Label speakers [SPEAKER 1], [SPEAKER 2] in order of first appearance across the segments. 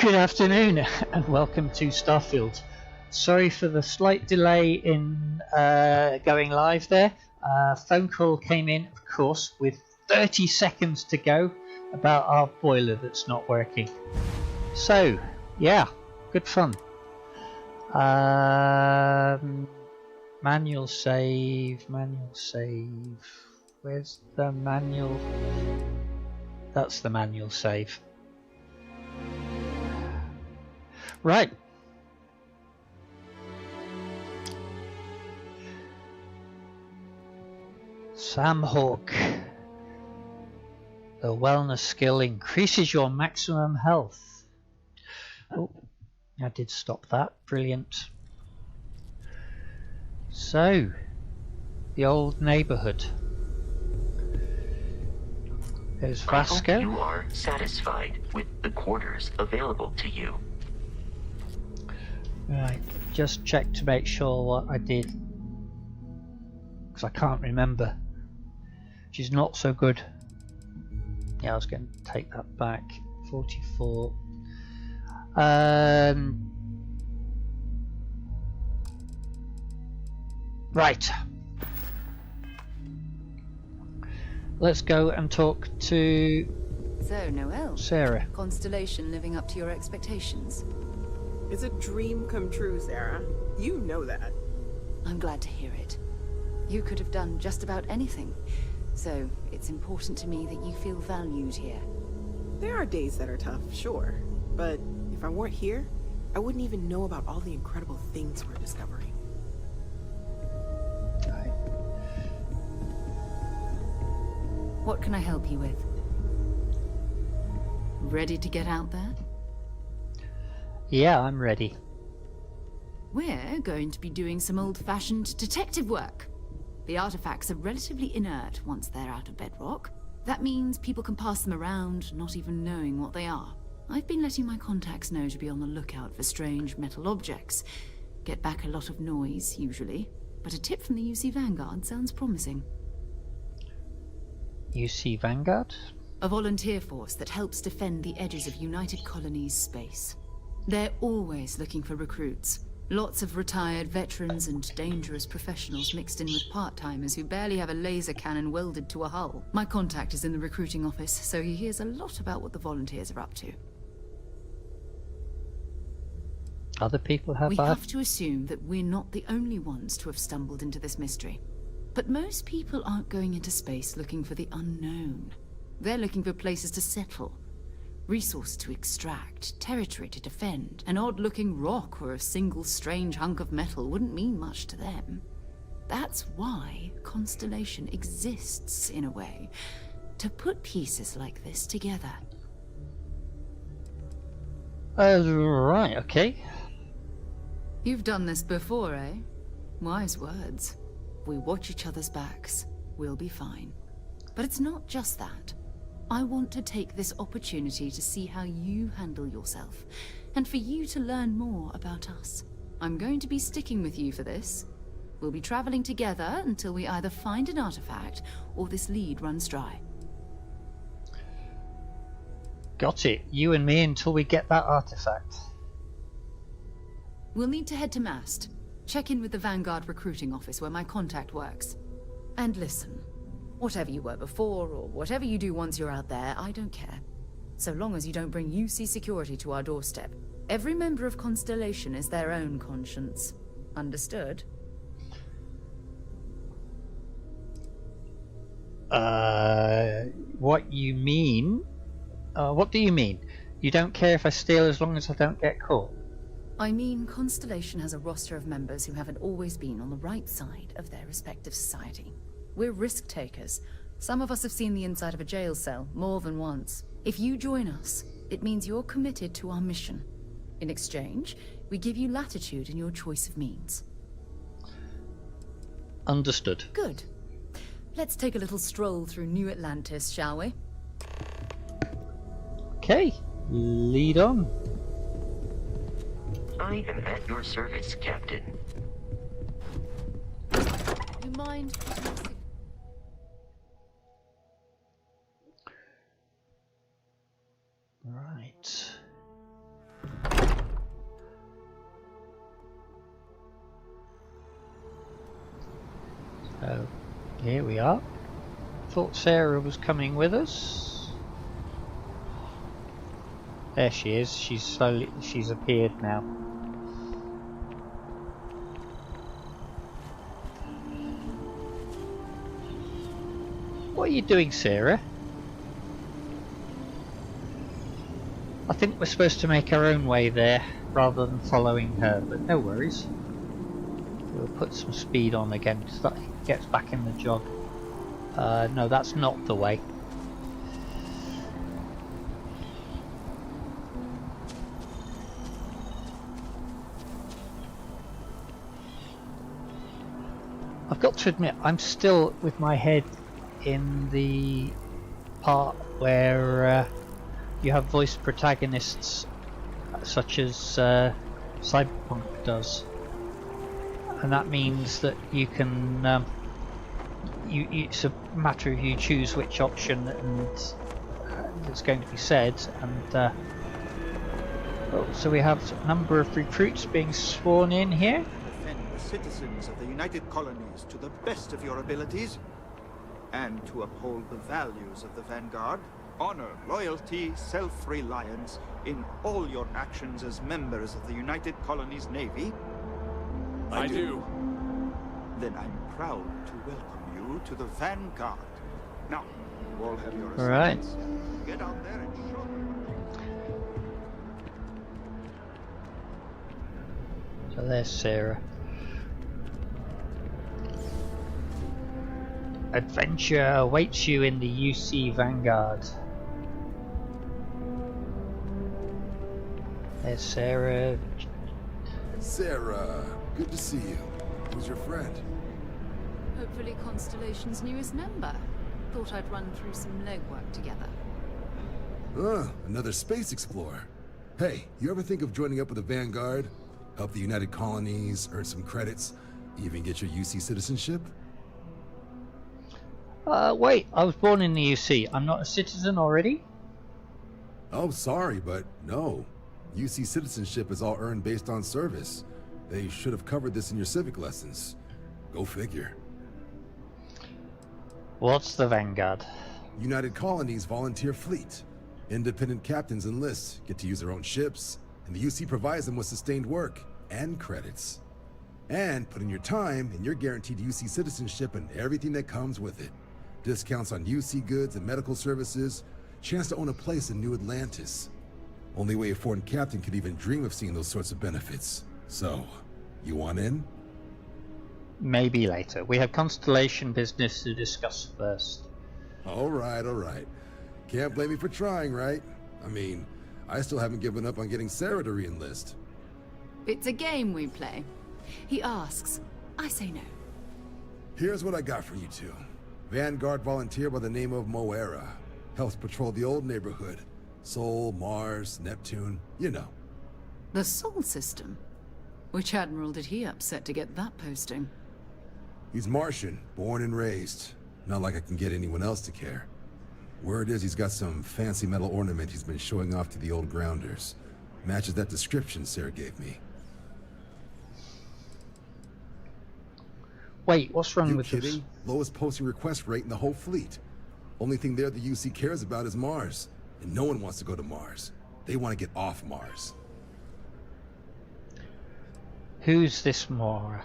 [SPEAKER 1] Good afternoon and welcome to Starfield. Sorry for the slight delay in going live there. Phone call came in, of course, with 30 seconds to go about our boiler that's not working. So, yeah, good fun. Manual save. Where's the manual? That's the manual save. Right. Sam Hawk. The wellness skill increases your maximum health. Oh, I did stop that. Brilliant. So, the Old Neighbourhood. There's Vasco.
[SPEAKER 2] I hope you are satisfied with the quarters available to you.
[SPEAKER 1] Right, just check to make sure what I did, because I can't remember, which is not so good. Yeah, I was going to take that back. 44. Right. Let's go and talk to
[SPEAKER 3] So, Noel,
[SPEAKER 1] Sarah.
[SPEAKER 3] Constellation living up to your expectations?
[SPEAKER 4] It's a dream come true, Sarah. You know that.
[SPEAKER 3] I'm glad to hear it. You could have done just about anything. So, it's important to me that you feel valued here.
[SPEAKER 4] There are days that are tough, sure. But if I weren't here, I wouldn't even know about all the incredible things we're discovering.
[SPEAKER 1] Right.
[SPEAKER 3] What can I help you with? Ready to get out there?
[SPEAKER 1] Yeah, I'm ready.
[SPEAKER 3] We're going to be doing some old-fashioned detective work. The artifacts are relatively inert once they're out of bedrock. That means people can pass them around, not even knowing what they are. I've been letting my contacts know to be on the lookout for strange metal objects. Get back a lot of noise, usually. But a tip from the UC Vanguard sounds promising.
[SPEAKER 1] UC Vanguard?
[SPEAKER 3] A volunteer force that helps defend the edges of United Colonies space. They're always looking for recruits. Lots of retired veterans and dangerous professionals mixed in with part-timers who barely have a laser cannon welded to a hull. My contact is in the recruiting office, so he hears a lot about what the volunteers are up to.
[SPEAKER 1] Other people have
[SPEAKER 3] We have to assume that we're not the only ones to have stumbled into this mystery. But most people aren't going into space looking for the unknown. They're looking for places to settle. Resource to extract, territory to defend. An odd-looking rock or a single strange hunk of metal wouldn't mean much to them. That's why Constellation exists, in a way. To put pieces like this together.
[SPEAKER 1] Right, okay.
[SPEAKER 3] You've done this before, eh? Wise words. If we watch each other's backs, we'll be fine. But it's not just that. I want to take this opportunity to see how you handle yourself, and for you to learn more about us. I'm going to be sticking with you for this. We'll be traveling together until we either find an artifact, or this lead runs dry.
[SPEAKER 1] Got it. You and me until we get that artifact.
[SPEAKER 3] We'll need to head to Mast. Check in with the Vanguard recruiting office where my contact works. And listen. Whatever you were before, or whatever you do once you're out there, I don't care. So long as you don't bring UC security to our doorstep. Every member of Constellation is their own conscience. Understood?
[SPEAKER 1] What you mean? What do you mean? You don't care if I steal as long as I don't get caught?
[SPEAKER 3] I mean, Constellation has a roster of members who haven't always been on the right side of their respective society. We're risk takers. Some of us have seen the inside of a jail cell more than once. If you join us, it means you're committed to our mission. In exchange, we give you latitude in your choice of means.
[SPEAKER 1] Understood.
[SPEAKER 3] Good. Let's take a little stroll through New Atlantis, shall we?
[SPEAKER 1] Okay, lead on.
[SPEAKER 2] I am at your service, Captain.
[SPEAKER 3] You mind?
[SPEAKER 1] Right. So here we are. Thought Sarah was coming with us. There she is. She's appeared now. What are you doing, Sarah? I think we're supposed to make our own way there rather than following her, but no worries. We'll put some speed on again so that it gets back in the jog. No, that's not the way. I've got to admit, I'm still with my head in the part where you have voiced protagonists such as Cyberpunk does, and that means that you can it's a matter of you choose which option and it's going to be said. And so we have a number of recruits being sworn in here.
[SPEAKER 5] Defend the citizens of the United Colonies to the best of your abilities, and to uphold the values of the Vanguard. Honor, loyalty, self-reliance in all your actions as members of the United Colonies Navy.
[SPEAKER 6] I do.
[SPEAKER 5] Then I'm proud to welcome you to the Vanguard. Now, you all have your
[SPEAKER 1] All right.
[SPEAKER 5] assignments. Get out there and show them.
[SPEAKER 1] So there's Sarah. Adventure awaits you in the UC Vanguard. There's Sarah.
[SPEAKER 6] Sarah, good to see you. Who's your friend?
[SPEAKER 3] Hopefully Constellation's newest member. Thought I'd run through some legwork together.
[SPEAKER 6] Another space explorer. Hey, you ever think of joining up with the Vanguard? Help the United Colonies, earn some credits, even get your UC citizenship?
[SPEAKER 1] Wait, I was born in the UC. I'm not a citizen already?
[SPEAKER 6] Oh, sorry, but no. UC citizenship is all earned based on service. They should have covered this in your civic lessons. Go figure.
[SPEAKER 1] What's the Vanguard?
[SPEAKER 6] United Colonies volunteer fleet. Independent captains enlist, get to use their own ships, and the UC provides them with sustained work and credits. And put in your time, and you're guaranteed UC citizenship and everything that comes with it. Discounts on UC goods and medical services, chance to own a place in New Atlantis. Only way a foreign captain could even dream of seeing those sorts of benefits. So, you want in?
[SPEAKER 1] Maybe later. We have Constellation business to discuss first.
[SPEAKER 6] All right. Can't blame me for trying, right? I mean, I still haven't given up on getting Sarah to re-enlist.
[SPEAKER 3] It's a game we play. He asks, I say no.
[SPEAKER 6] Here's what I got for you two. Vanguard volunteer by the name of Moera. Helps patrol the Old Neighborhood. Sol, Mars, Neptune, you know.
[SPEAKER 3] The Sol system? Which admiral did he upset to get that posting?
[SPEAKER 6] He's Martian, born and raised. Not like I can get anyone else to care. Word is he's got some fancy metal ornament he's been showing off to the old grounders. Matches that description Sarah gave me.
[SPEAKER 1] Wait, what's wrong
[SPEAKER 6] You
[SPEAKER 1] with
[SPEAKER 6] kidding?
[SPEAKER 1] this?
[SPEAKER 6] Lowest posting request rate in the whole fleet. Only thing there the UC cares about is Mars. And no one wants to go to Mars. They want to get off Mars.
[SPEAKER 1] Who's this Mora?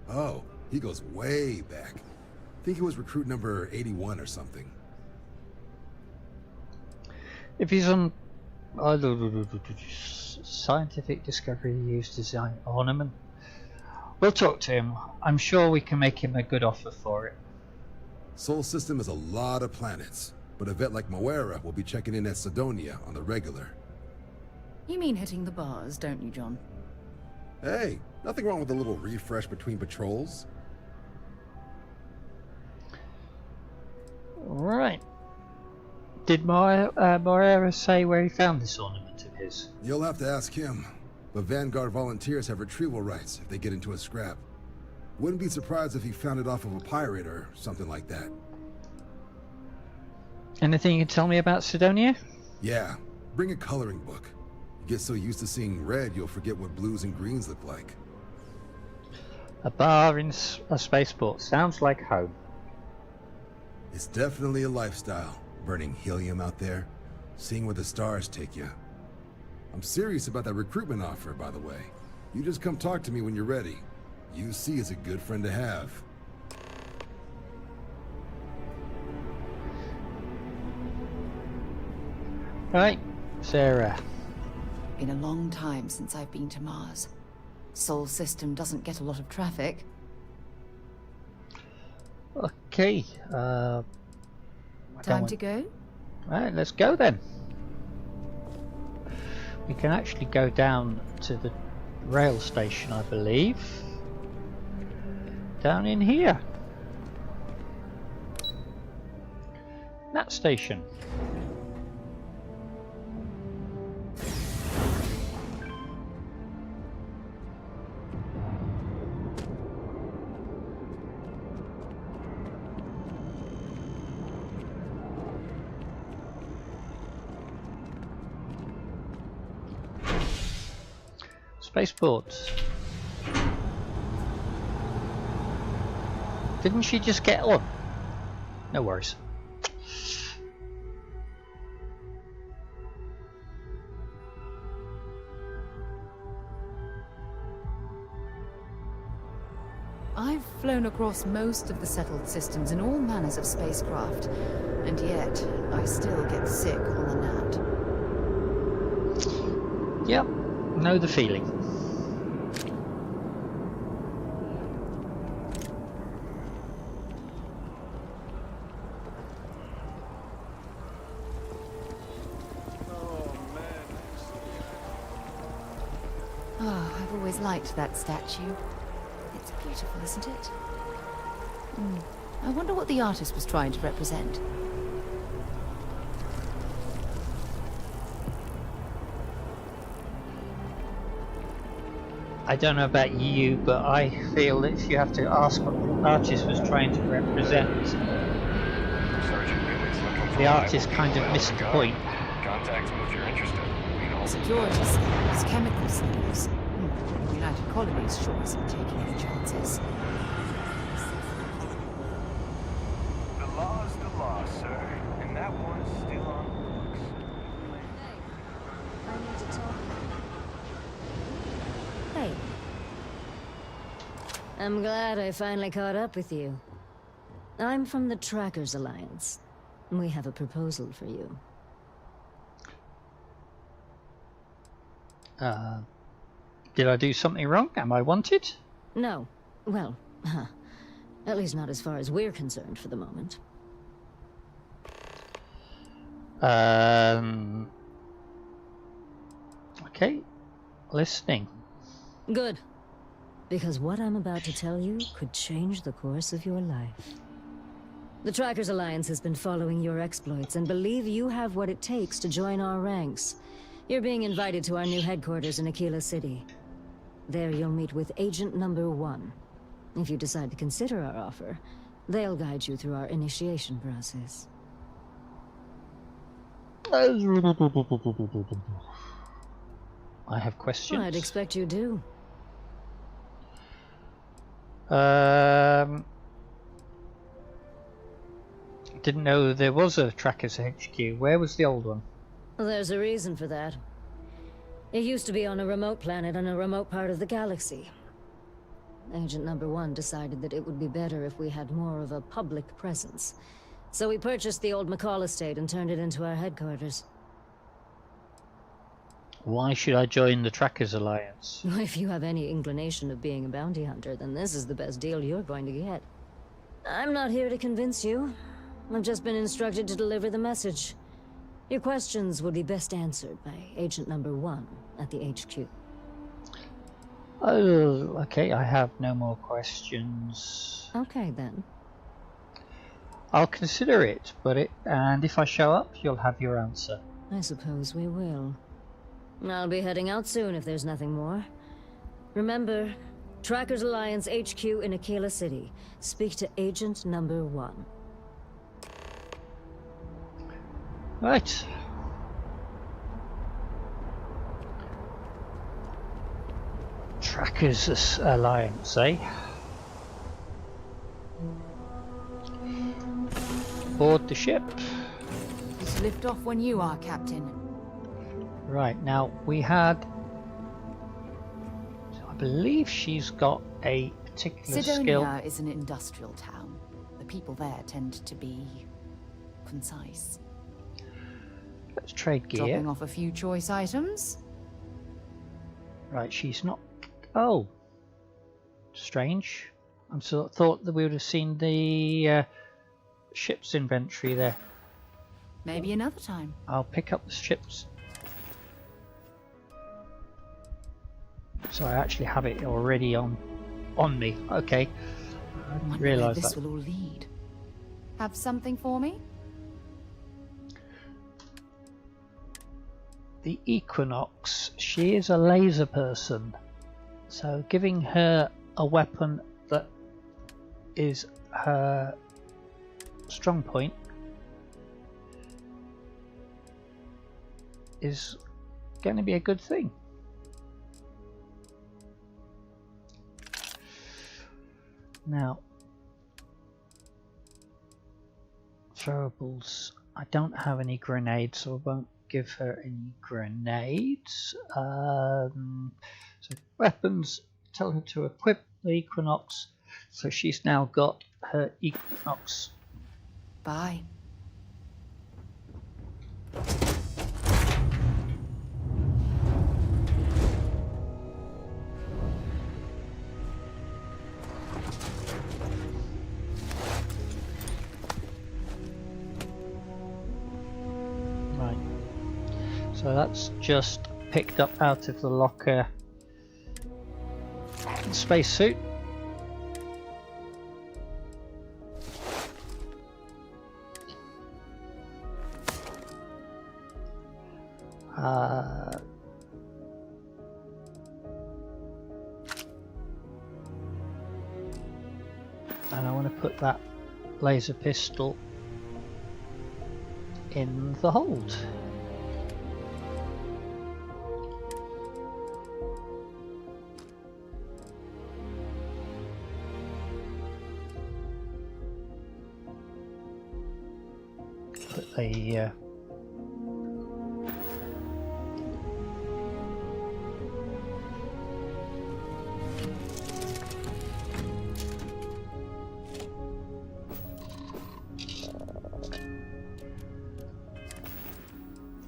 [SPEAKER 6] Oh, he goes way back. Think he was recruit number 81 or something.
[SPEAKER 1] If he's on scientific discovery used design ornament, we'll talk to him. I'm sure we can make him a good offer for it.
[SPEAKER 6] Sol system is a lot of planets, but a vet like Moera will be checking in at Sidonia on the regular.
[SPEAKER 3] You mean hitting the bars, don't you, John?
[SPEAKER 6] Hey, nothing wrong with a little refresh between patrols.
[SPEAKER 1] Right. Did Moera say where he found this ornament of his?
[SPEAKER 6] You'll have to ask him. But Vanguard volunteers have retrieval rights if they get into a scrap. Wouldn't be surprised if he found it off of a pirate or something like that.
[SPEAKER 1] Anything you can tell me about Sidonia?
[SPEAKER 6] Yeah, bring a coloring book. You get so used to seeing red, you'll forget what blues and greens look like.
[SPEAKER 1] A bar in a spaceport sounds like home.
[SPEAKER 6] It's definitely a lifestyle, burning helium out there, seeing where the stars take you. I'm serious about that recruitment offer, by the way. You just come talk to me when you're ready. UC is a good friend to have.
[SPEAKER 1] Right, Sarah.
[SPEAKER 3] Been a long time since I've been to Mars. Sol system doesn't get a lot of traffic.
[SPEAKER 1] Okay.
[SPEAKER 3] Time to go?
[SPEAKER 1] Right, let's go then. We can actually go down to the rail station, I believe. Down in here. That station. Spaceport. Didn't she just get on? No worries.
[SPEAKER 3] I've flown across most of the settled systems in all manners of spacecraft, and yet I still get sick on the nat.
[SPEAKER 1] Yep, know the feeling.
[SPEAKER 3] Oh, I've always liked that statue. It's beautiful, isn't it? I wonder what the artist was trying to represent.
[SPEAKER 1] I don't know about you, but I feel that you have to ask what the artist was trying to represent. The artist kind of missed the point.
[SPEAKER 7] Contact me if you're interested.
[SPEAKER 3] Security scanners, chemical scanners. The United Colonies sure isn't taking any chances.
[SPEAKER 7] The law's the law, sir. And that one's still on the books.
[SPEAKER 8] I need to talk. Hey. I'm glad I finally caught up with you. I'm from the Trackers Alliance. We have a proposal for you.
[SPEAKER 1] Did I do something wrong? Am I wanted?
[SPEAKER 8] No. Well, at least not as far as we're concerned for the moment.
[SPEAKER 1] Okay. Listening.
[SPEAKER 8] Good. Because what I'm about to tell you could change the course of your life. The Trackers Alliance has been following your exploits and believe you have what it takes to join our ranks. You're being invited to our new headquarters in Aquila City. There you'll meet with Agent Number 1. If you decide to consider our offer, they'll guide you through our initiation process.
[SPEAKER 1] I have questions.
[SPEAKER 8] Well, I'd expect you do.
[SPEAKER 1] Didn't know there was a Trackers HQ. Where was the old one?
[SPEAKER 8] There's a reason for that. It used to be on a remote planet in a remote part of the galaxy. Agent Number 1 decided that it would be better if we had more of a public presence. So we purchased the old McCall estate and turned it into our headquarters.
[SPEAKER 1] Why should I join the Trackers Alliance?
[SPEAKER 8] If you have any inclination of being a bounty hunter, then this is the best deal you're going to get. I'm not here to convince you. I've just been instructed to deliver the message. Your questions would be best answered by Agent Number 1 at the HQ.
[SPEAKER 1] Oh, okay, I have no more questions.
[SPEAKER 8] Okay, then.
[SPEAKER 1] I'll consider it, and if I show up, you'll have your answer.
[SPEAKER 8] I suppose we will. I'll be heading out soon if there's nothing more. Remember, Trackers Alliance HQ in Aquila City. Speak to Agent Number 1.
[SPEAKER 1] Right. Trackers Alliance, eh? aboard the ship.
[SPEAKER 3] Just lift off when you are, Captain.
[SPEAKER 1] Right, now we had... I believe she's got a particular skill.
[SPEAKER 3] Sidonia is an industrial town. The people there tend to be concise.
[SPEAKER 1] Let's trade gear.
[SPEAKER 3] Dropping off a few choice items.
[SPEAKER 1] Right, she's not... Oh. Strange. I thought that we would have seen the ship's inventory there.
[SPEAKER 3] Maybe another time.
[SPEAKER 1] I'll pick up the ships. So I actually have it already on me. Okay. I didn't
[SPEAKER 3] Wonder
[SPEAKER 1] realise
[SPEAKER 3] where this
[SPEAKER 1] that.
[SPEAKER 3] will all lead. Have something for me?
[SPEAKER 1] The Equinox, she is a laser person. So giving her a weapon that is her strong point is going to be a good thing. Now, throwables. I don't have any grenades, so I won't give her any grenades. So weapons, tell her to equip the Equinox. So she's now got her Equinox.
[SPEAKER 3] Bye.
[SPEAKER 1] Right. So that's just picked up out of the locker. Spacesuit. And I want to put that laser pistol in the hold. Put the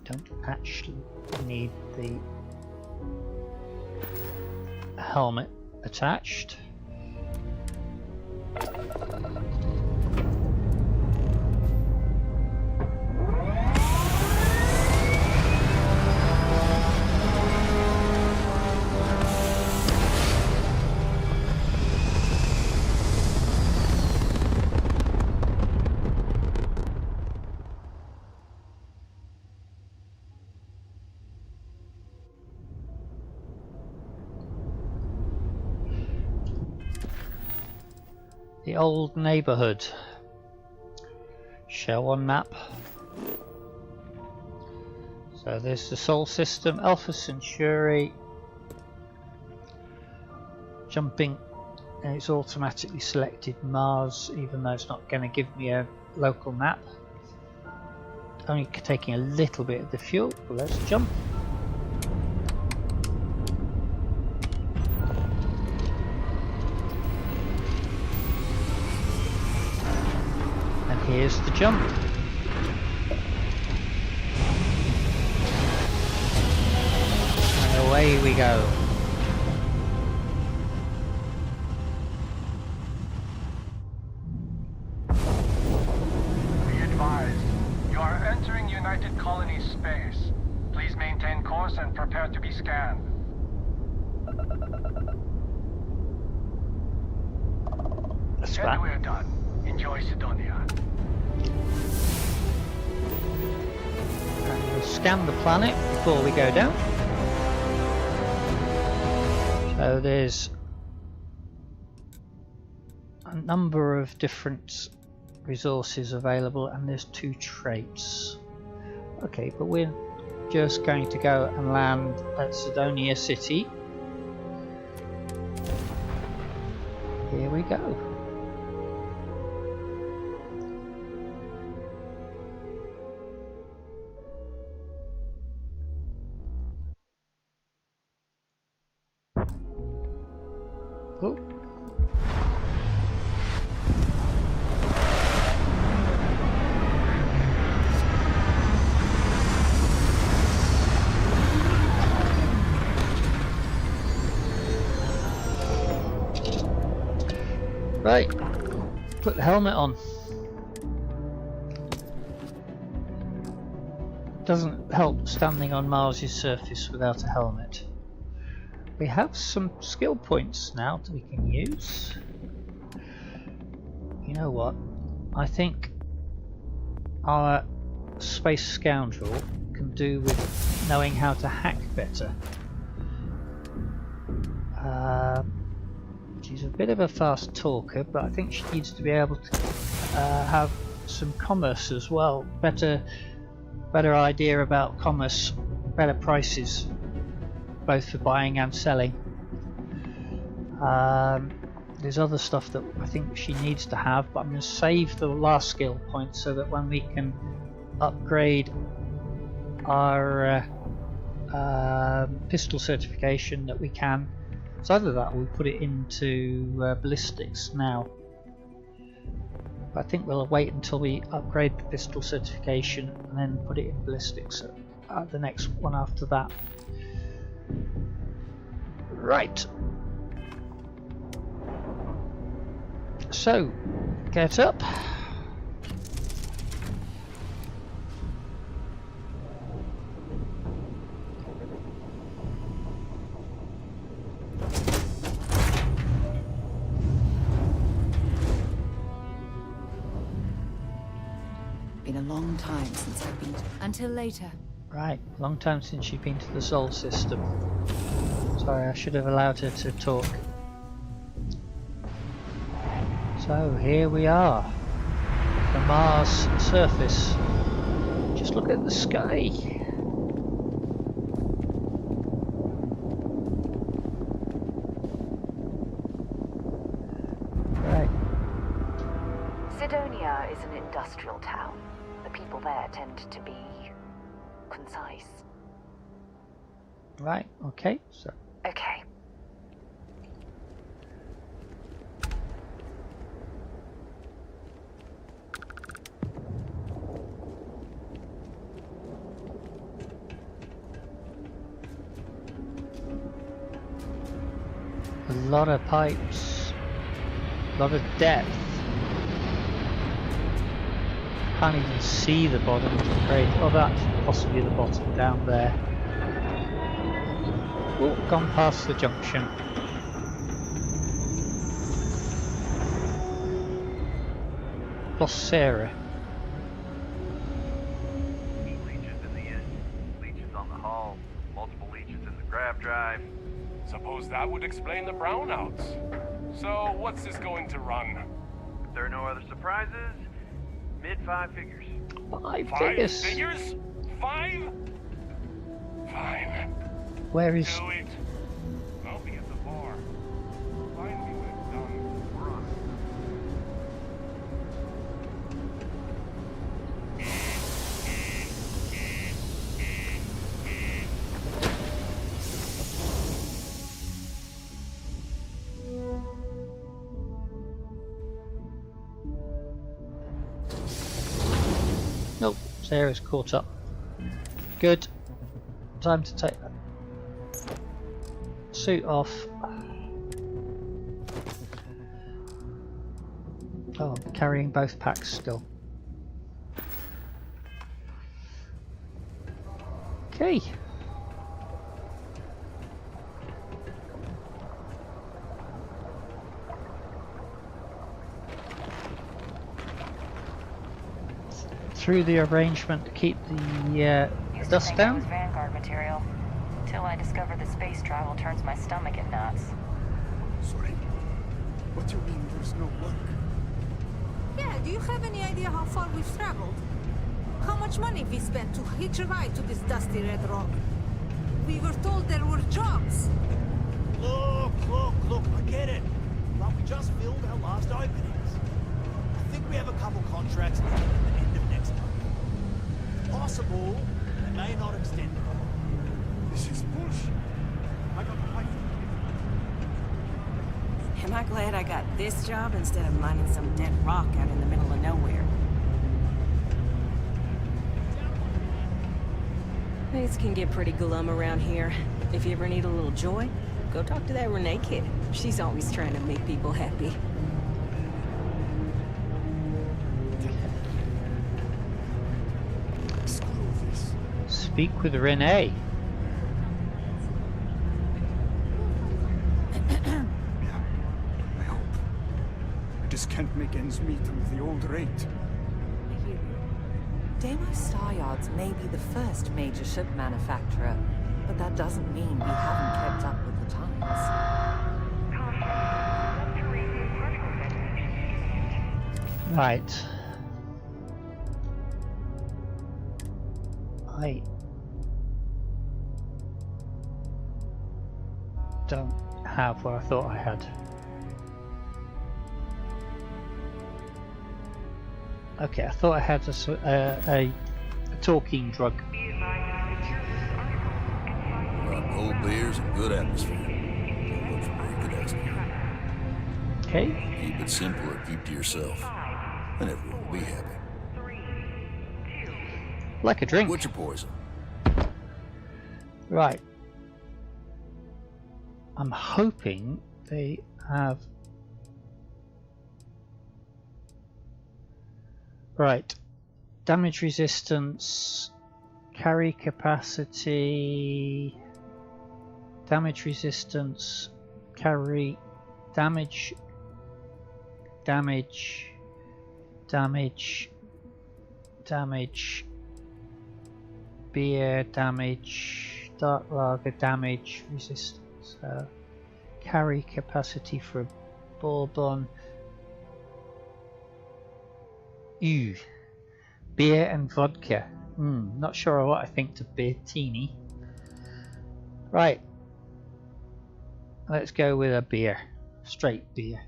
[SPEAKER 1] don't actually need the helmet attached. The Old Neighbourhood. Show on map. So there's the Sol system, Alpha Centauri. Jumping, and it's automatically selected Mars, even though it's not going to give me a local map. Only taking a little bit of the fuel, but let's jump. Here's the jump. And away we go.
[SPEAKER 7] Be advised, you are entering United Colonies space. Please maintain course and prepare to be scanned.
[SPEAKER 1] Said
[SPEAKER 7] we're done. Enjoy Sidonia.
[SPEAKER 1] And we'll scan the planet before we go down. So there's a number of different resources available, and there's 2 traits. Okay, but we're just going to go and land at Sidonia City. Here we go. Oh. Right, put the helmet on. Doesn't help standing on Mars's surface without a helmet. We have some skill points now that we can use. You know what? I think our space scoundrel can do with knowing how to hack better. She's a bit of a fast talker, but I think she needs to be able to have some commerce as well. Better idea about commerce, better prices, both for buying and selling. There's other stuff that I think she needs to have, but I'm going to save the last skill point so that when we can upgrade our pistol certification that we can. So either that or we put it into ballistics now. But I think we'll wait until we upgrade the pistol certification and then put it in ballistics at the next one after that. Right. So, get up.
[SPEAKER 3] Been a long time since I've been. Until later.
[SPEAKER 1] Right, long time since you've been to the Sol system. Sorry, I should have allowed her to talk. So here we are, the Mars surface. Just look at the sky. Right.
[SPEAKER 9] Sidonia is an industrial town. The people there tend to be concise.
[SPEAKER 1] Right, okay, so.
[SPEAKER 9] Okay.
[SPEAKER 1] A lot of pipes, a lot of depth. Can't even see the bottom of the crate. Oh, that's possibly the bottom down there. Oh, gone past the junction. Lost Sarah.
[SPEAKER 10] Leeches in the end, leeches on the hull, multiple leeches in the grav drive.
[SPEAKER 7] Suppose that would explain the brownouts. So, what's this going to run?
[SPEAKER 10] If there are no other surprises, mid-5 figures.
[SPEAKER 1] Five
[SPEAKER 7] Five
[SPEAKER 1] figures?
[SPEAKER 7] figures? 5? Fine.
[SPEAKER 1] Where is...
[SPEAKER 7] Do it. I'll be at the bar. Find me when it's done. We're on
[SPEAKER 1] Nope, Sarah's caught up. Good. Time to take that suit off. Oh, I'm carrying both packs still. Okay. Through the arrangement to keep the dust down.
[SPEAKER 9] Vanguard material. Until I discover that space travel turns my stomach at knots.
[SPEAKER 5] Sorry. What do you mean there's no work?
[SPEAKER 11] Yeah, do you have any idea how far we've traveled? How much money we spent to hitch a ride to this dusty red rock? We were told there were jobs.
[SPEAKER 12] Look, I get it. But we just filled our last openings. I think we have a couple contracts at the end of next month. It's possible they may not extend it.
[SPEAKER 5] This is bullshit. I got to fight.
[SPEAKER 13] Am I glad I got this job instead of mining some dead rock out in the middle of nowhere? Things can get pretty glum around here. If you ever need a little joy, go talk to that Renee kid. She's always trying to make people happy.
[SPEAKER 1] Speak with Renee.
[SPEAKER 5] I hope. I just can't make ends meet with the old rate.
[SPEAKER 9] Deimos Star Yards may be the first major ship manufacturer, but that doesn't mean we haven't kept up with the times.
[SPEAKER 1] Right. I don't have what I thought I had. Okay, I thought I had a talking drug.
[SPEAKER 14] Cold beers and good atmosphere. Don't look for very good estimate.
[SPEAKER 1] Okay.
[SPEAKER 14] Keep it simple or keep to yourself, and everyone will be happy.
[SPEAKER 1] Like a drink.
[SPEAKER 14] What's your poison?
[SPEAKER 1] Right. I'm hoping they have... Right. Damage resistance, carry capacity, damage resistance, carry, damage, beer damage, dark lager damage, resistance, carry capacity for a bourbon. Ew. Beer and vodka. Not sure what I think to beertini. Right. Let's go with a beer. Straight beer.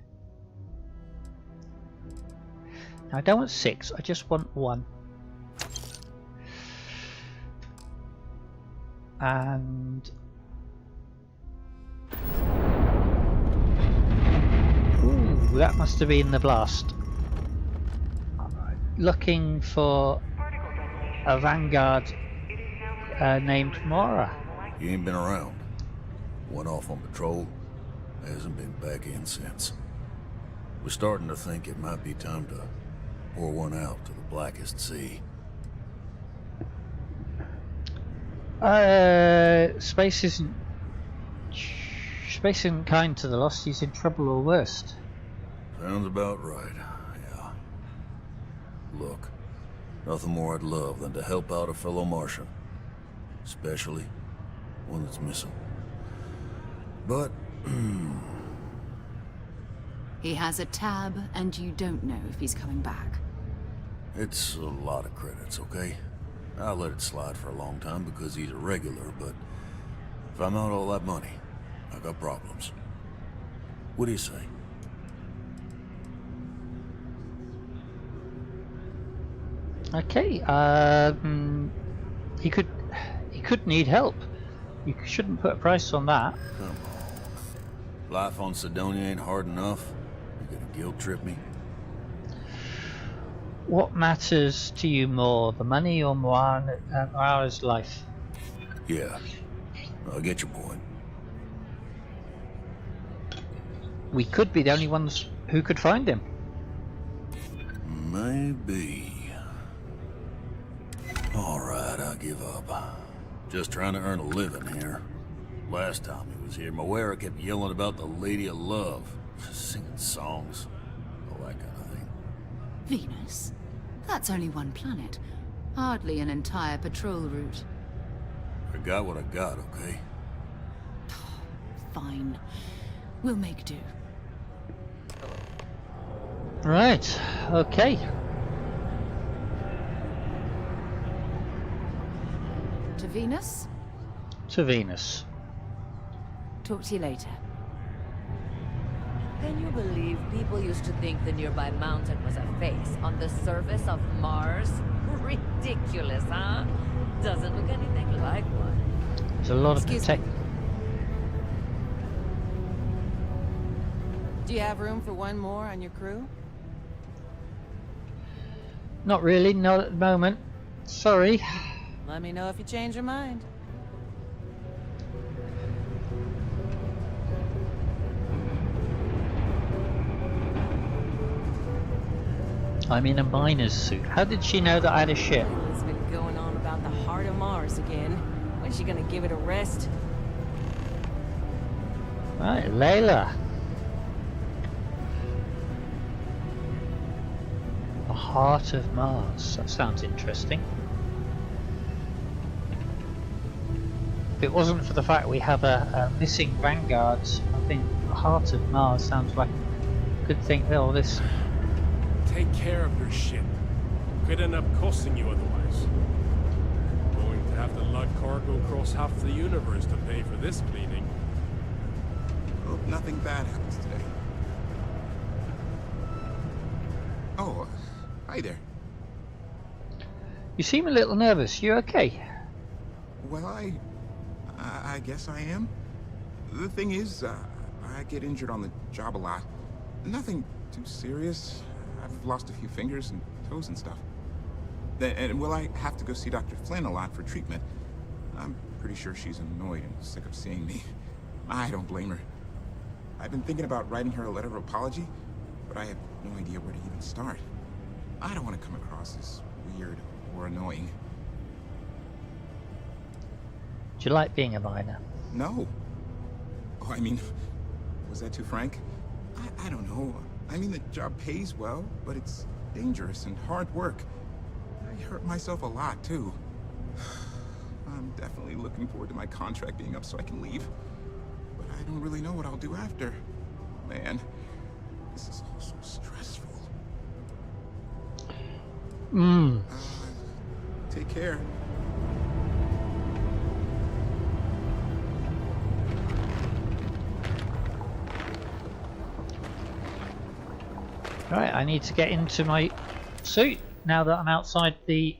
[SPEAKER 1] Now I don't want 6, I just want 1. And... Ooh, that must have been the blast. Looking for a vanguard named Mora.
[SPEAKER 14] You ain't been around. Went off on patrol. Hasn't been back in since. We're starting to think it might be time to pour one out to the blackest sea.
[SPEAKER 1] Space isn't kind to the lost. He's in trouble or worse.
[SPEAKER 14] Sounds about right. Yeah. Look, nothing more I'd love than to help out a fellow Martian, especially one that's missing. But
[SPEAKER 3] he has a tab, and you don't know if he's coming back.
[SPEAKER 14] it's a lot of credits, okay? I'll let it slide for a long time because he's a regular, but if I'm out all that money, I got problems. What do you say?
[SPEAKER 1] Okay, he could need help. You shouldn't put a price on that.
[SPEAKER 14] Come on. Life on Sidonia ain't hard enough. You gonna guilt trip me?
[SPEAKER 1] What matters to you more, the money or Moira's life?
[SPEAKER 14] Yeah, I get your point.
[SPEAKER 1] We could be the only ones who could find him.
[SPEAKER 14] Maybe. Alright, I'll give up. Just trying to earn a living here. Last time he was here, Moira kept yelling about the Lady of Love. Singing songs. All that kind of thing.
[SPEAKER 3] Venus? That's only one planet. Hardly an entire patrol route.
[SPEAKER 14] I got what I got, okay?
[SPEAKER 3] Fine. We'll make do.
[SPEAKER 1] Right, okay.
[SPEAKER 3] To Venus?
[SPEAKER 1] To Venus.
[SPEAKER 3] Talk to you later.
[SPEAKER 15] Can you believe people used to think the nearby mountain was a face on the surface of Mars? Ridiculous, huh? Doesn't look anything like one.
[SPEAKER 1] There's a lot of
[SPEAKER 13] Do you have room for one more on your crew?
[SPEAKER 1] Not really, not at the moment. Sorry.
[SPEAKER 13] Let me know if you change your mind.
[SPEAKER 1] I'm in a miner's suit. How did she know that I had a ship?
[SPEAKER 13] It's been going on about the heart of Mars again. When's she gonna give it a rest?
[SPEAKER 1] Right, Layla. The heart of Mars. That sounds interesting. If it wasn't for the fact we have a missing Vanguard, I think the heart of Mars sounds like a good thing. Oh, this.
[SPEAKER 16] Take care of your ship. Could end up costing you otherwise. Going to have to lug cargo across half the universe to pay for this cleaning.
[SPEAKER 17] Hope nothing bad happens today. Oh, hi there.
[SPEAKER 1] You seem a little nervous. You okay?
[SPEAKER 17] Well, I guess I am. The thing is, I get injured on the job a lot. Nothing too serious. I've lost a few fingers and toes and stuff. And will I have to go see Dr. Flynn a lot for treatment? I'm pretty sure she's annoyed and sick of seeing me. I don't blame her. I've been thinking about writing her a letter of apology, but I have no idea where to even start. I don't want to come across as weird or annoying.
[SPEAKER 1] Do you like being a miner?
[SPEAKER 17] No. Oh, I mean, was that too frank? I don't know. I mean, the job pays well, but it's dangerous and hard work. I hurt myself a lot, too. I'm definitely looking forward to my contract being up so I can leave. But I don't really know what I'll do after. Man, this is all so stressful. Take care.
[SPEAKER 1] Right, I need to get into my suit now that I'm outside the...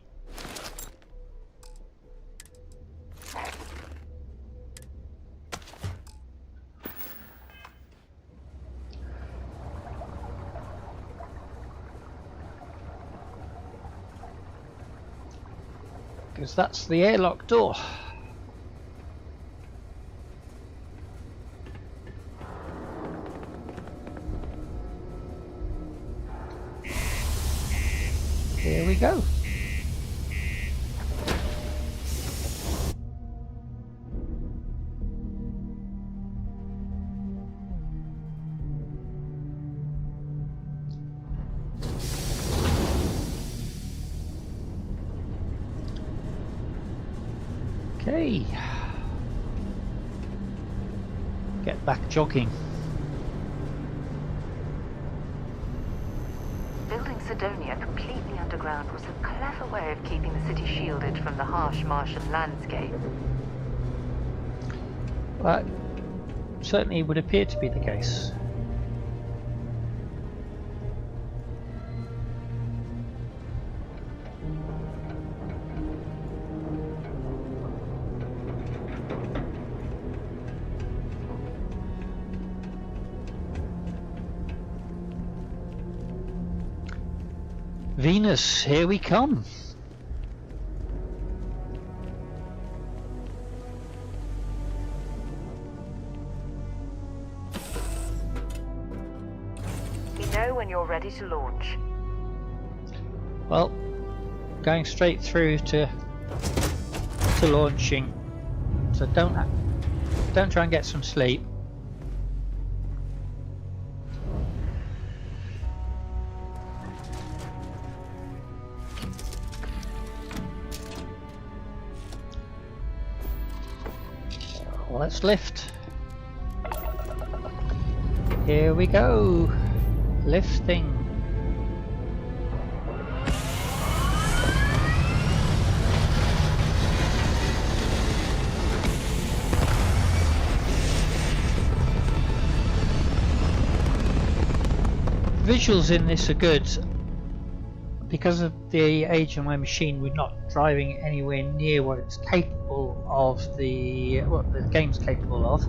[SPEAKER 1] because that's the airlock door. Here we go. Okay. Get back jogging.
[SPEAKER 15] Building Sidonia completely underground was a clever way of keeping the city shielded from the harsh Martian landscape.
[SPEAKER 1] That certainly would appear to be the case. Venus, here we come.
[SPEAKER 15] We know when you're ready to launch.
[SPEAKER 1] Well, going straight through to launching. So don't try and get some sleep. Let's lift. Here we go. Lifting. Visuals in this are good. Because of the age of my machine, we're not driving anywhere near what it's capable of, what the game's capable of.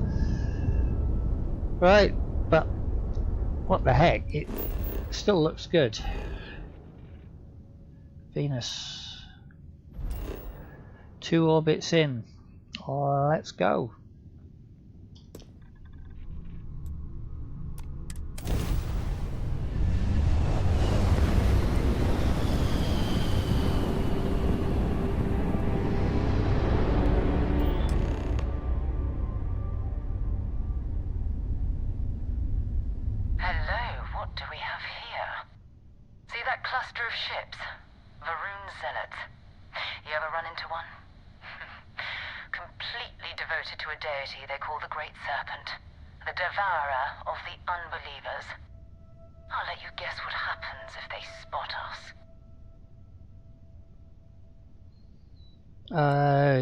[SPEAKER 1] Right, but What the heck? It still looks good. Venus. 2 orbits in. Oh, let's go.
[SPEAKER 18] They call the Great Serpent, the devourer of the unbelievers. I'll let you guess what happens if they spot us.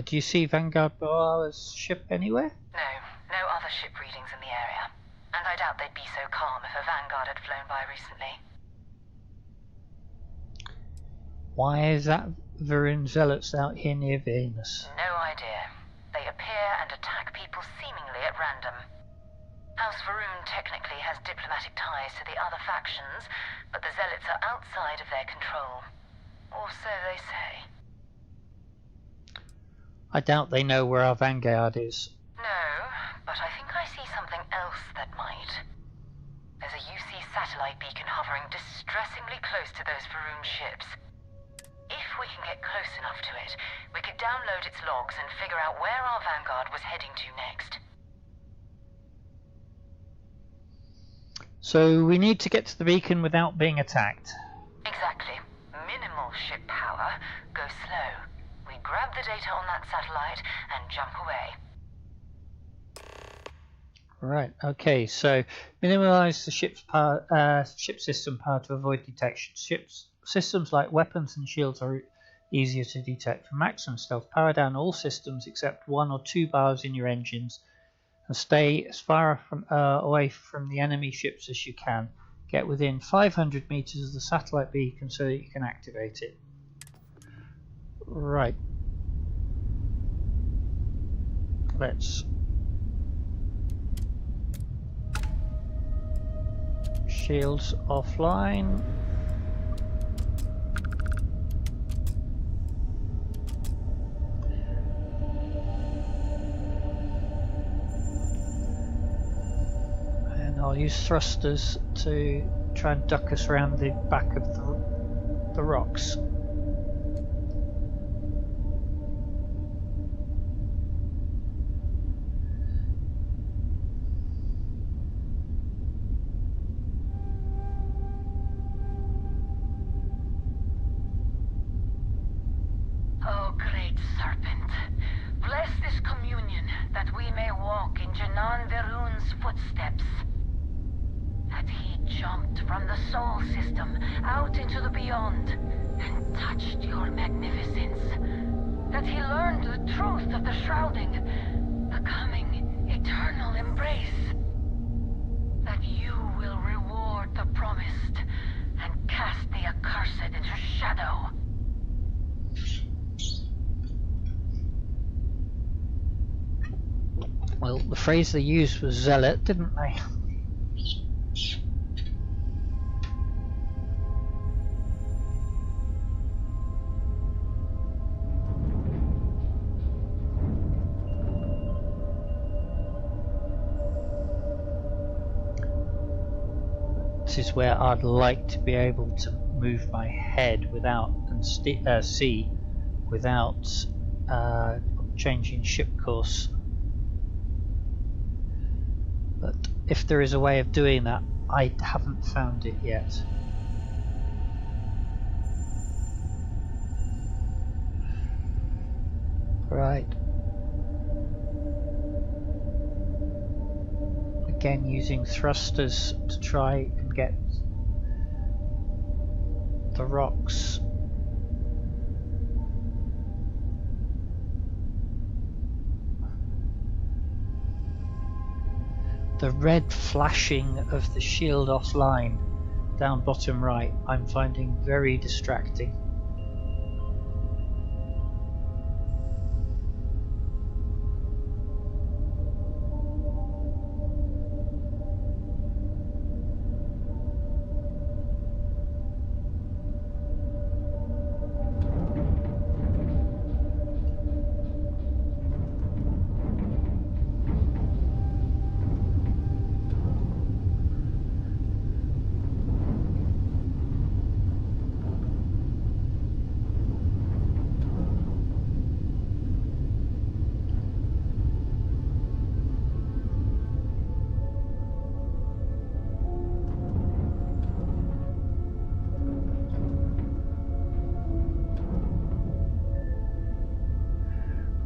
[SPEAKER 1] Do you see Vanguard Boa's ship anywhere?
[SPEAKER 18] No, no other ship readings in the area. And I doubt they'd be so calm if a Vanguard had flown by recently.
[SPEAKER 1] Why is that Varun Zealots out here near Venus?
[SPEAKER 18] No idea. They appear and attack people seemingly at random. House Varun technically has diplomatic ties to the other factions, but the Zealots are outside of their control. Or so they say.
[SPEAKER 1] I doubt they know where our Vanguard is.
[SPEAKER 18] No, but I think I see something else that might. There's a UC satellite beacon hovering distressingly close to those Varun ships. If we can get close enough to it, we could download its logs and figure out where our Vanguard was heading to next.
[SPEAKER 1] So we need to get to the beacon without being attacked.
[SPEAKER 18] Exactly. Minimal ship power. Go slow. We grab the data on that satellite and jump away.
[SPEAKER 1] Right, okay, so minimize the ship's power, ship system power to avoid detection. Systems like weapons and shields are easier to detect. For maximum stealth, power down all systems except 1 or 2 bars in your engines and stay as far from, away from the enemy ships as you can. Get within 500 meters of the satellite beacon so that you can activate it. Right. Let's shields offline. I'll use thrusters to try and duck us around the back of the rocks.
[SPEAKER 18] Oh, great serpent, bless this communion that we may walk in Janan Verun's footsteps. That he jumped from the Sol system out into the beyond and touched your magnificence. That he learned the truth of the shrouding, the coming eternal embrace. That you will reward the promised and cast the accursed into shadow.
[SPEAKER 1] Well, the phrase they used was zealot, didn't they? This is where I'd like to be able to move my head without and see without changing ship course. But if there is a way of doing that, I haven't found it yet. Right. Again, using thrusters to try and get the rocks. The red flashing of the shield offline down bottom right I'm finding very distracting.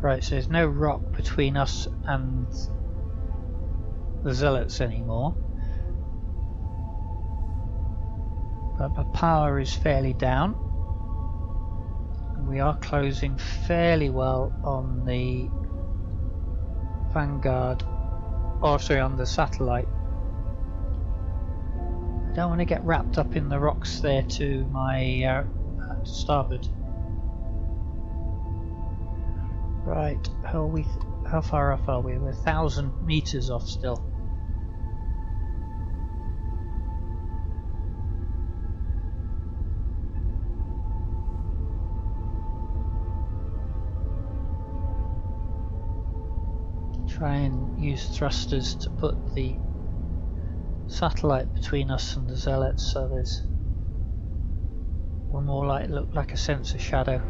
[SPEAKER 1] Right, so there's no rock between us and the Zealots anymore. But the power is fairly down. We are closing fairly well on the Vanguard, or sorry, on the satellite. I don't want to get wrapped up in the rocks there to my starboard. Right, how far off are we? We're 1,000 meters off still. Try and use thrusters to put the satellite between us and the Zealots, so there's one more like look like a sense of shadow.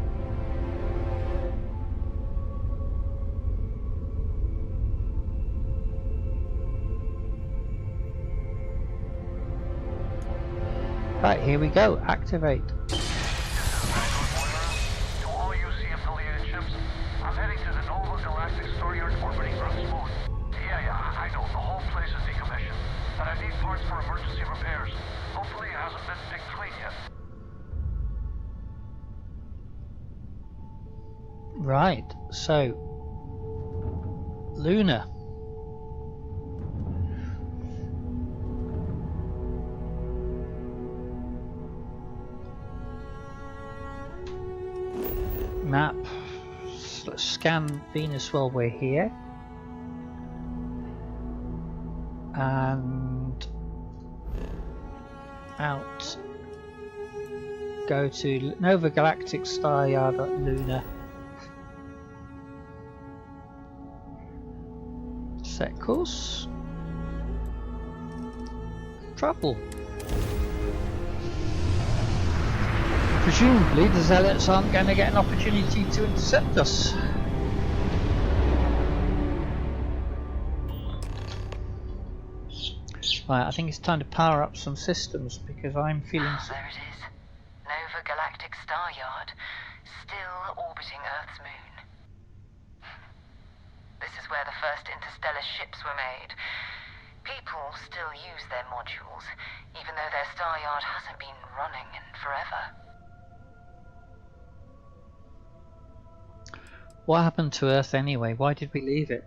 [SPEAKER 1] Right, here we go. Activate.
[SPEAKER 7] To all UC affiliated ships, I'm heading to the Nova Galactic Storeyard orbiting Earth's moon. Yeah, I know. The whole place is decommissioned. But I need parts for emergency repairs. Hopefully it hasn't been picked clean yet.
[SPEAKER 1] Right, so Luna. Map. Let's scan Venus while we're here. And out. Go to Nova Galactic Staryard at Luna. Set course. Travel. Presumably the Zealots aren't going to get an opportunity to intercept us. Right, I think it's time to power up some systems because I'm feeling...
[SPEAKER 18] There it is. Nova Galactic Staryard, still orbiting Earth's moon. This is where the first interstellar ships were made. People still use their modules, even though their Staryard hasn't been running in forever.
[SPEAKER 1] What happened to Earth anyway? Why did we leave it?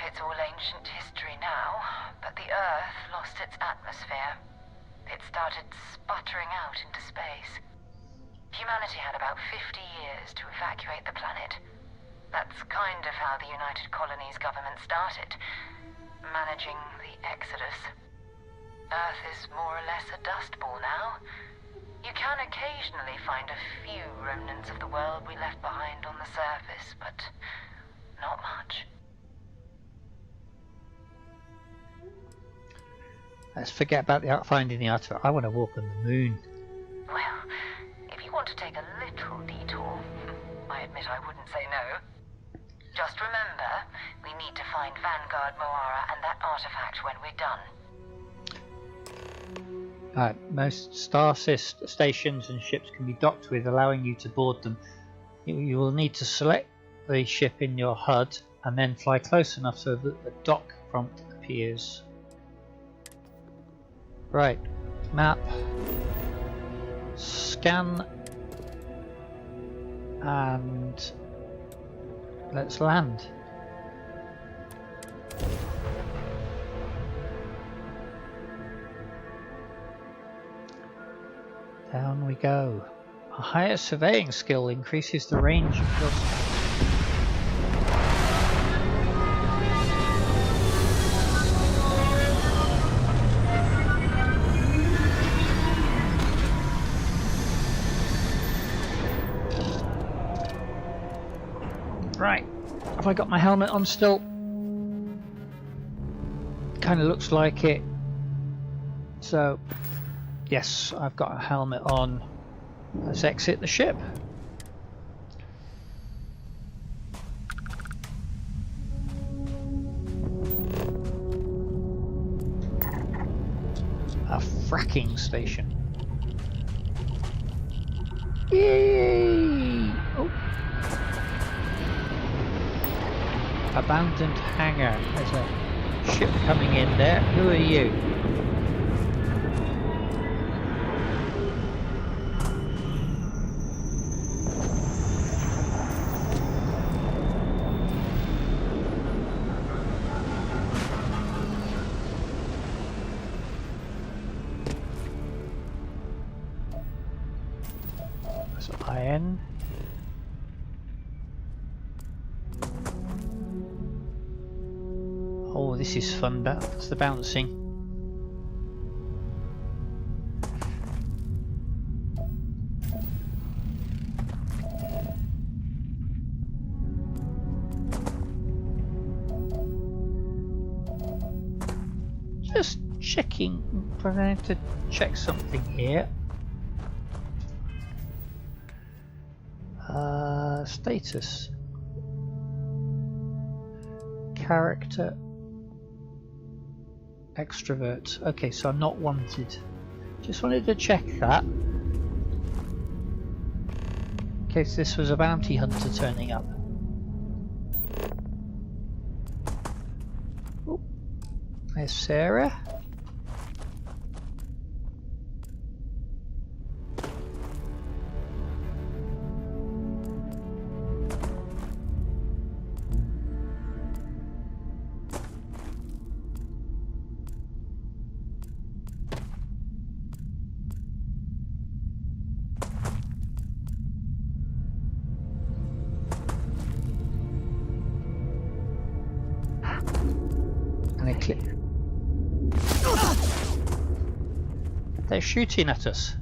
[SPEAKER 18] It's all ancient history now, but the Earth lost its atmosphere. It started sputtering out into space. Humanity had about 50 years to evacuate the planet. That's kind of how the United Colonies government started, managing the exodus. Earth is more or less a dust ball now. You can occasionally find a few remnants of the world we left behind on the surface, but not much.
[SPEAKER 1] Let's forget about finding the artifact. I want to walk on the moon.
[SPEAKER 18] Well, if you want to take a little detour, I admit I wouldn't say no. Just remember, we need to find Vanguard Moara and that artifact when we're done.
[SPEAKER 1] Most star stations and ships can be docked with, allowing you to board them. You will need to select the ship in your HUD and then fly close enough so that the dock prompt appears. Right, map, scan, and let's land. Down we go. A higher surveying skill increases the range of your... Right, have I got my helmet on still? Kind of looks like it. So, yes, I've got a helmet on. Let's exit the ship. A fracking station. Yay! Oh. Abandoned hangar. There's a ship coming in there. Who are you? That's iron. Oh, this is fun. That's the bouncing. Just checking. I'm going to check something here. Status. Character. Extrovert. Okay, so I'm not wanted. Just wanted to check that. In case this was a bounty hunter turning up. Oh, there's Sarah. They're shooting at us.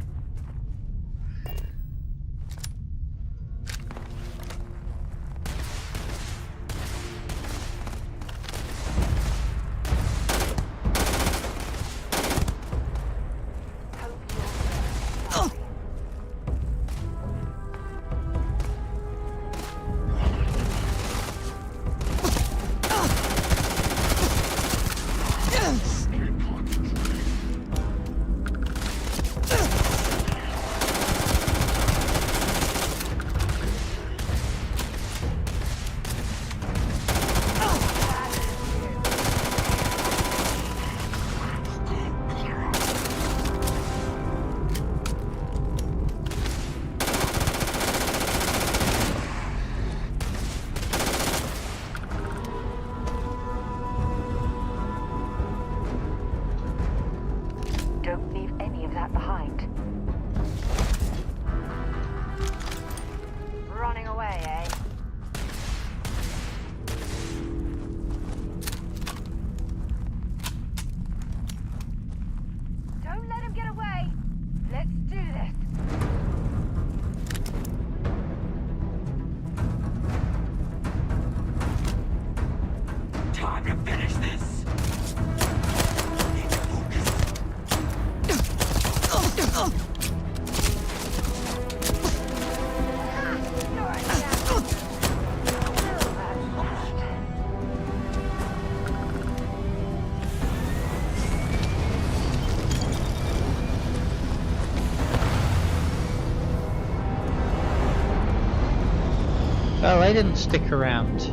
[SPEAKER 1] Well, they didn't stick around.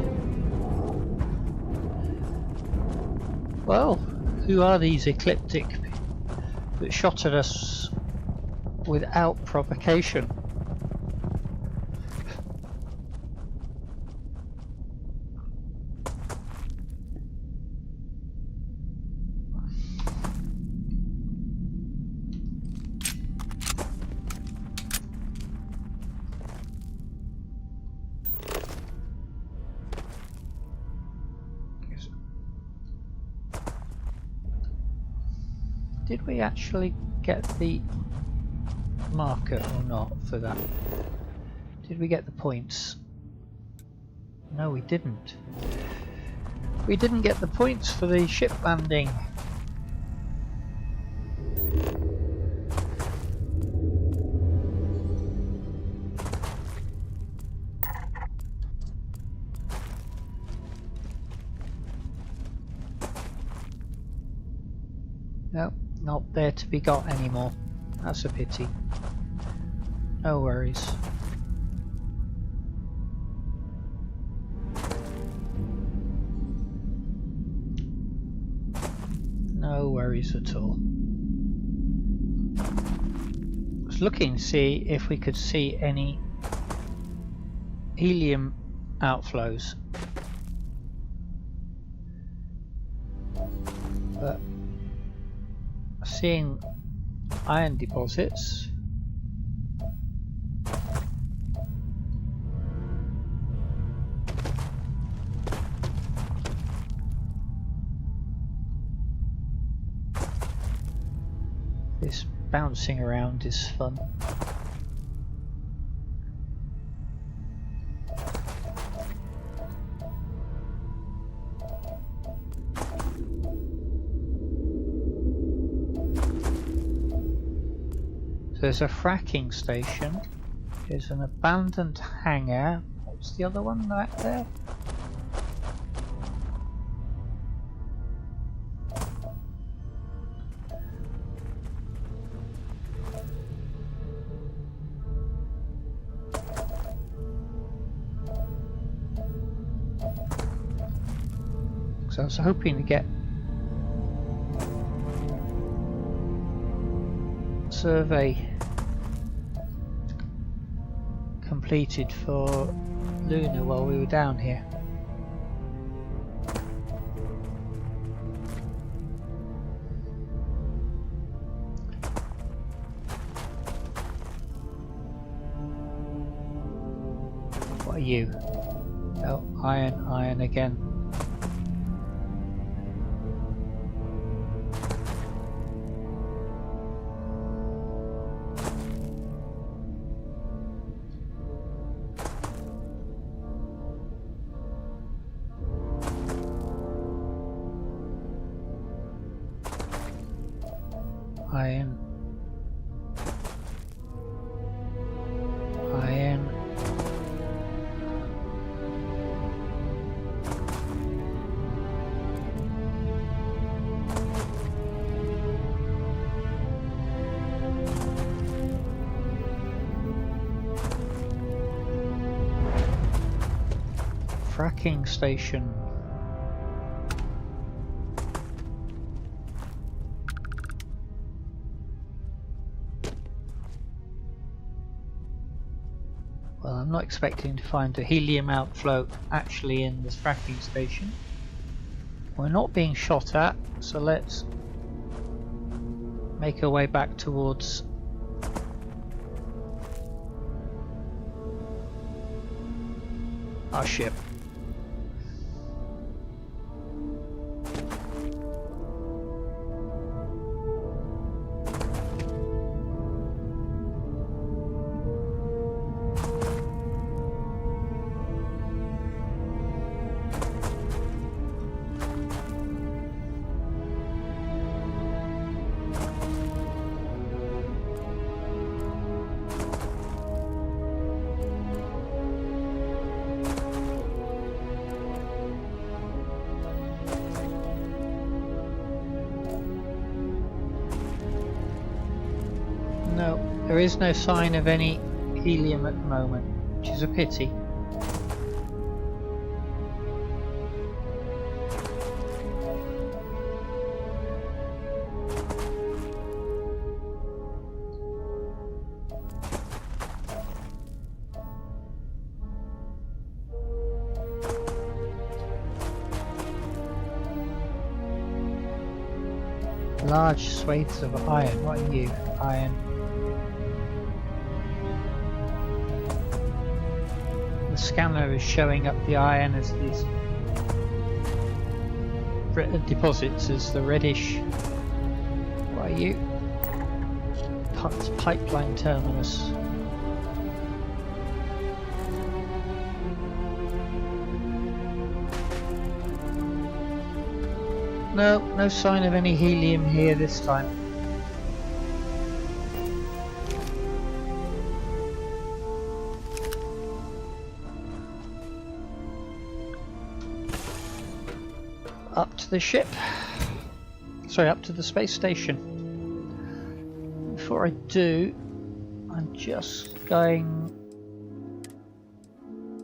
[SPEAKER 1] Well, who are these Ecliptic that shot at us without provocation? Did we actually get the marker or not for that? Did we get the points? No, we didn't. We didn't get the points for the ship landing. No, not there to be got anymore. That's a pity. No worries. No worries at all. I was looking to see if we could see any helium outflows, but seeing iron deposits. This bouncing around is fun. There's a fracking station. There's an abandoned hangar. What's the other one right there? So I was hoping to get survey completed for Luna while we were down here. What are you? Oh, iron again. Iron. Fracking station. Well, I'm not expecting to find a helium outflow actually in this fracking station. We're not being shot at, so let's make our way back towards our ship. No, there is no sign of any helium at the moment, which is a pity. Large swathes of iron. What are you? Iron. The scanner is showing up the iron as these deposits as the reddish. What are you? Pipeline terminus. No, no sign of any helium here this time. Up to the ship. Sorry, up to the space station. Before I do, I'm just going...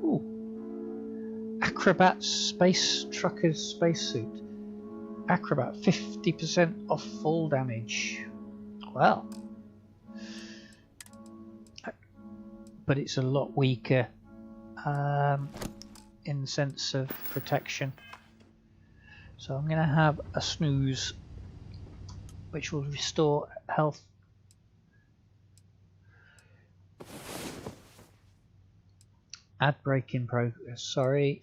[SPEAKER 1] Ooh. Acrobat Space Trucker's spacesuit. Acrobat, 50% off full damage. Well. But it's a lot weaker in the sense of protection. So I'm going to have a snooze, which will restore health. Ad break in progress, sorry.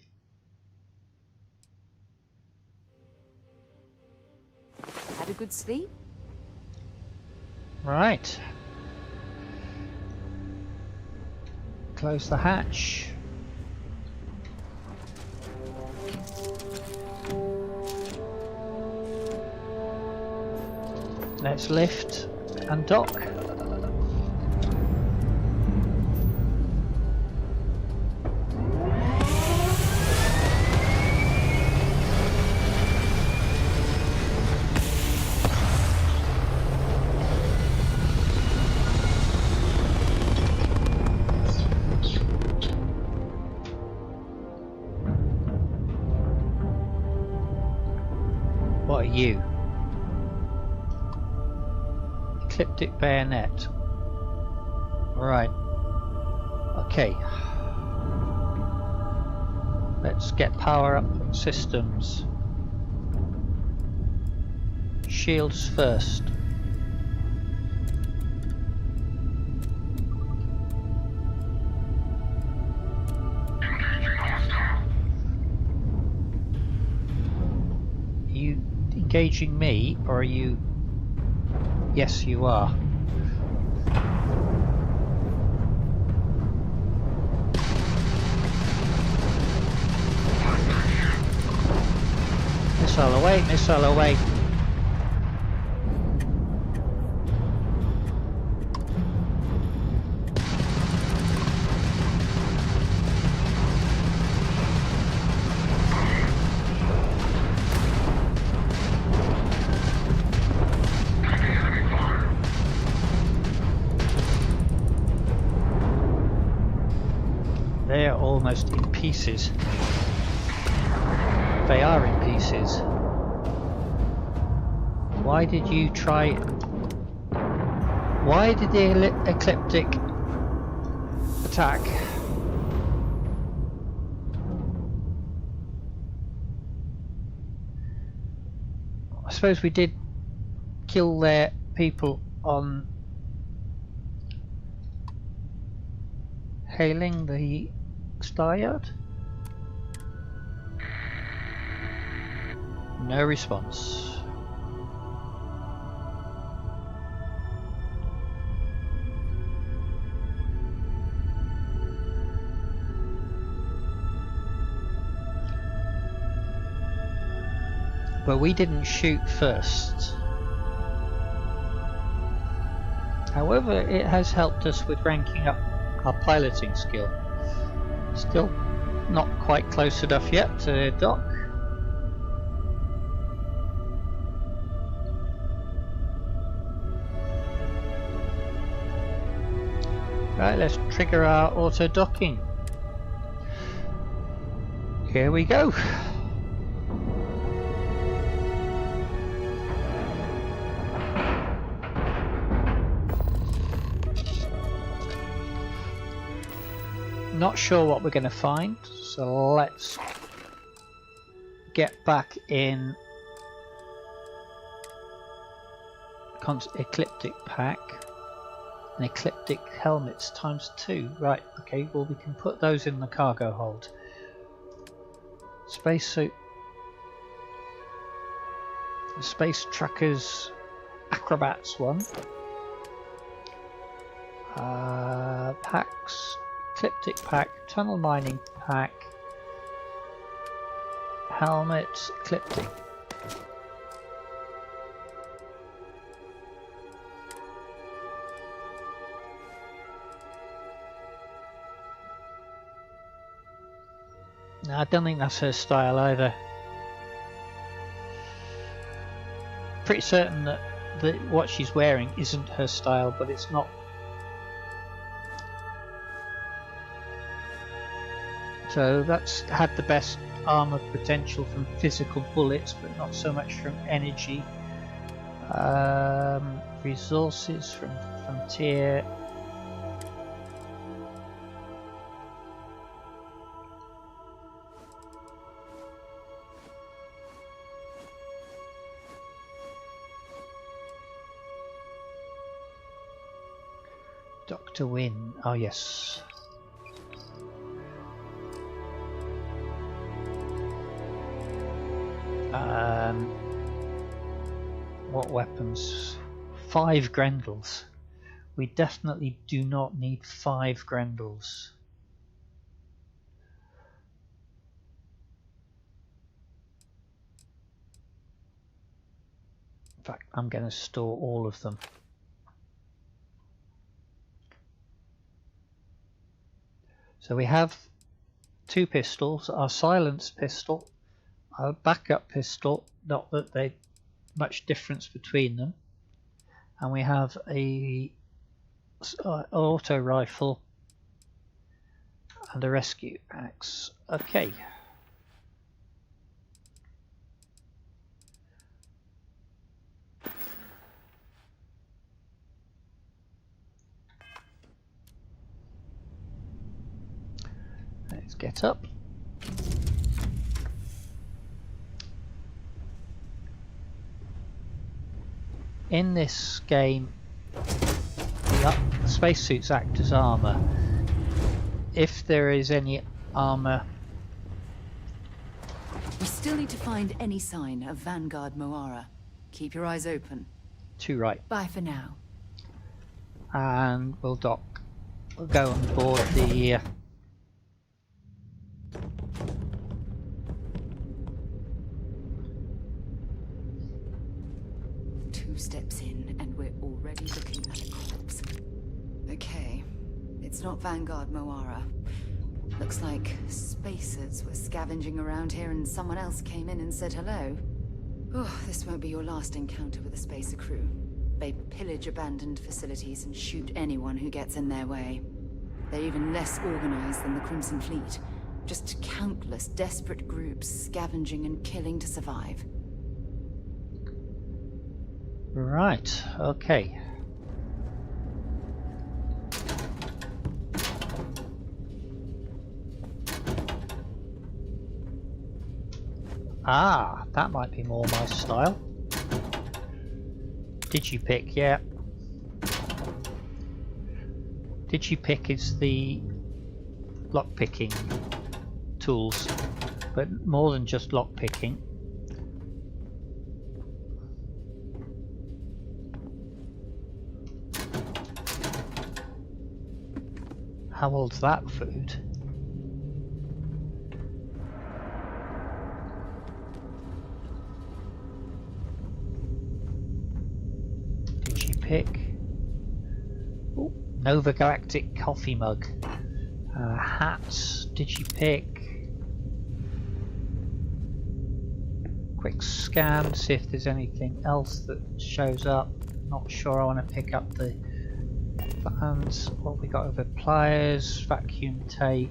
[SPEAKER 3] Had a good sleep?
[SPEAKER 1] Right. Close the hatch. Let's lift and dock. What are you? Ecliptic bayonet. Right. Okay. Let's get power up systems. Shields first. Are you engaging me, or are you... Yes, you are. Missile away, missile away. They are almost in pieces. They are in pieces. Why did you try... Why did the Ecliptic attack? I suppose we did kill their people on hailing the Star Yard? No response. But we didn't shoot first. However, it has helped us with ranking up our piloting skill. Still not quite close enough yet to dock. Right, let's trigger our auto docking. Here we go. Not sure what we're going to find, so let's get back in Ecliptic pack and Ecliptic helmets ×2. Right, okay, well we can put those in the cargo hold. Spacesuit, Space Truckers Acrobats one, packs. Ecliptic pack, tunnel mining pack, helmet, Ecliptic. No, I don't think that's her style either. Pretty certain that what she's wearing isn't her style, but it's not So that's had the best armor potential from physical bullets, but not so much from energy. Resources from Frontier. Dr. Wynn, oh yes. What weapons? 5 Grendels. We definitely do not need 5 Grendels. In fact, I'm going to store all of them. So we have 2 pistols, our silenced pistol, our backup pistol, not that there's much difference between them, and we have a auto rifle and a rescue axe. Okay. Let's get up. In this game, the spacesuits act as armor. If there is any armor...
[SPEAKER 3] We still need to find any sign of Vanguard Moara. Keep your eyes open.
[SPEAKER 1] To right.
[SPEAKER 3] Bye for now.
[SPEAKER 1] And we'll dock. We'll go on board the...
[SPEAKER 3] 2 steps in and we're already looking at a corpse. Okay, it's not Vanguard Moara. Looks like spacers were scavenging around here and someone else came in and said hello. Oh, this won't be your last encounter with a spacer crew. They pillage abandoned facilities and shoot anyone who gets in their way. They're even less organized than the Crimson Fleet. Just countless desperate groups scavenging and killing to survive.
[SPEAKER 1] Right, okay. Ah, that might be more my style. Digipick, yeah. Digipick is the lockpicking tools, but more than just lockpicking. How old's that food? Digipick. Ooh, Nova Galactic coffee mug. Hats. Digipick. Quick scan, see if there's anything else that shows up. Not sure I want to pick up the fans. What we got over pliers, vacuum tape,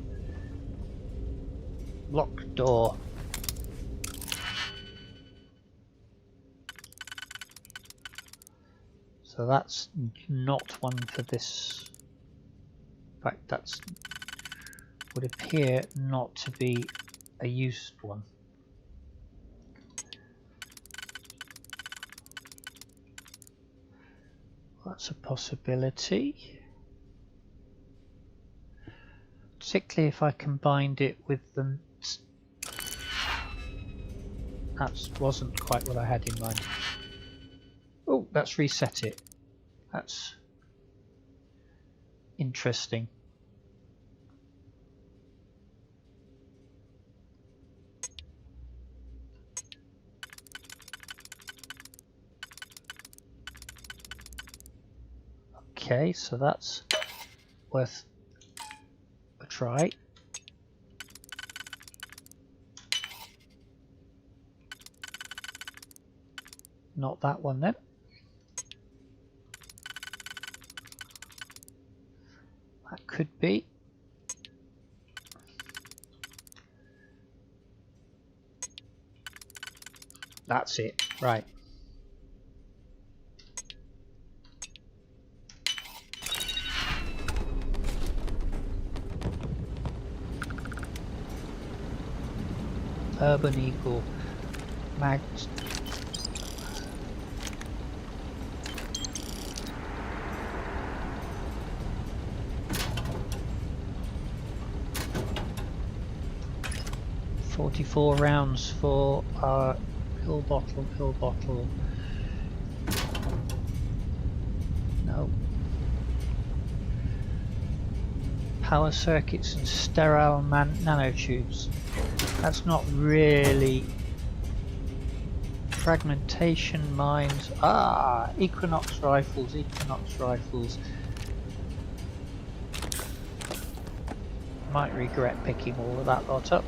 [SPEAKER 1] locked door. So that's not one for this. In fact, that's would appear not to be a used one. That's a possibility. Particularly if I combined it with the... That wasn't quite what I had in mind. Oh, that's reset it. That's interesting. Okay, so that's worth a try. Not that one then. That could be. That's it. Right. Urban Eagle. Mags. .44 rounds for our pill bottle. No. Power circuits and sterile nanotubes. That's not really. Fragmentation mines. Ah, Equinox rifles. Might regret picking all of that lot up.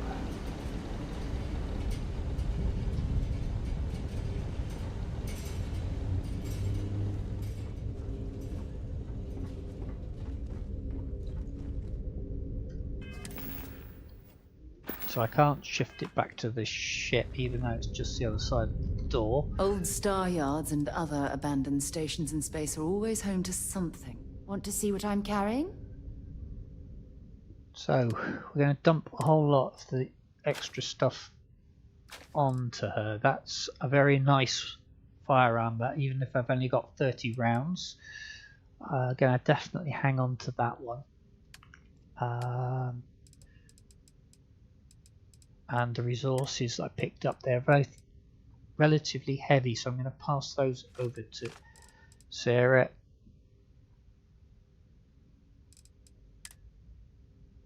[SPEAKER 1] So I can't shift it back to the ship, even though it's just the other side of the door.
[SPEAKER 3] Old star yards and other abandoned stations in space are always home to something. Want to see what I'm carrying?
[SPEAKER 1] So we're going to dump a whole lot of the extra stuff onto her. That's a very nice firearm, but even if I've only got 30 rounds, I'm going to definitely hang on to that one. And the resources I picked up, they're both relatively heavy, so I'm going to pass those over to Sarah.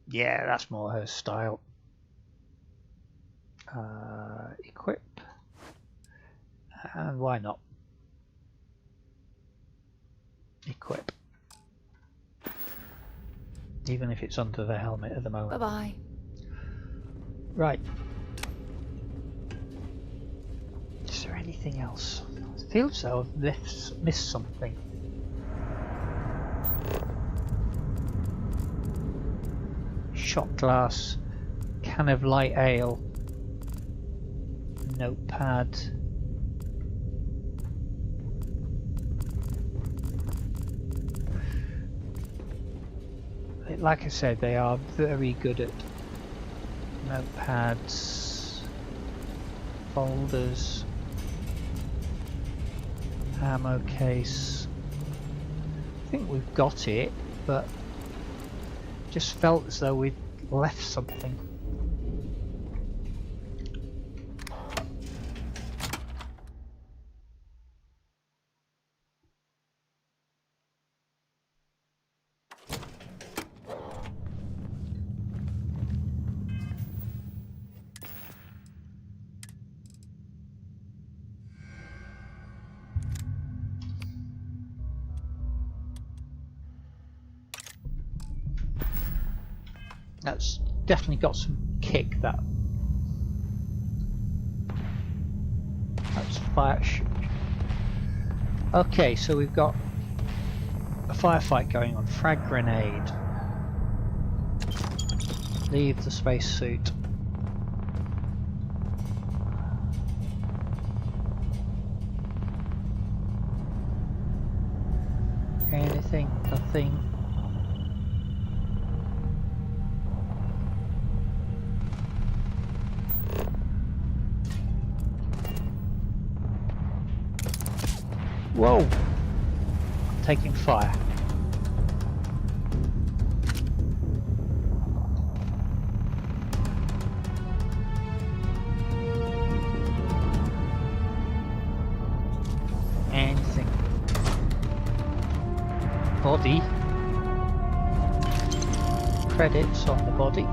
[SPEAKER 1] Yeah, that's more her style. Equip. And why not? Equip. Even if it's under the helmet at the moment.
[SPEAKER 3] Bye-bye.
[SPEAKER 1] Right. Is there anything else? I feel so I've missed something. Shot glass, can of light ale, notepad. Like I said, they are very good at notepads, folders, ammo case. I think we've got it, but just felt as though we'd left something. That's definitely got some kick, that. That's fire. Okay, so we've got a firefight going on. Frag grenade. Leave the spacesuit. Anything? Nothing. Whoa! I'm taking fire. Anything. Body. Credits on the body.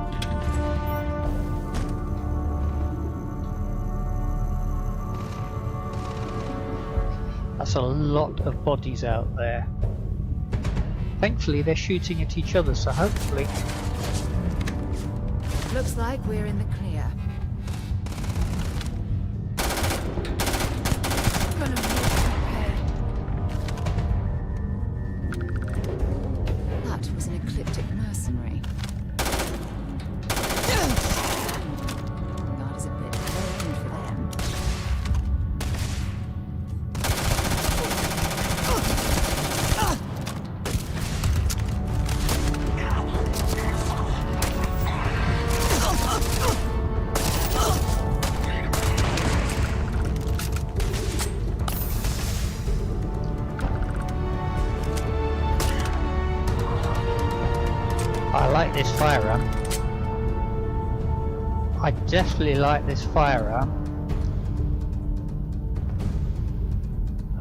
[SPEAKER 1] That's a lot of bodies out there. Thankfully they're shooting at each other, so hopefully...
[SPEAKER 3] Looks like we're in the clear. That was an Ecliptic Mercenary. God is a bit low for them.
[SPEAKER 1] I like this firearm. I definitely like this firearm.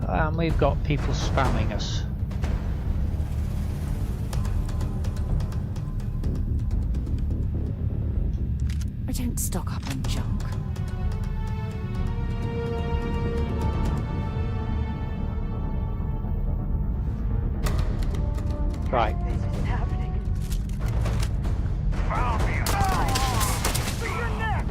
[SPEAKER 1] And we've got people spamming us.
[SPEAKER 3] I don't stock up on junk.
[SPEAKER 1] Right.
[SPEAKER 7] This is happening. Found me. You're next.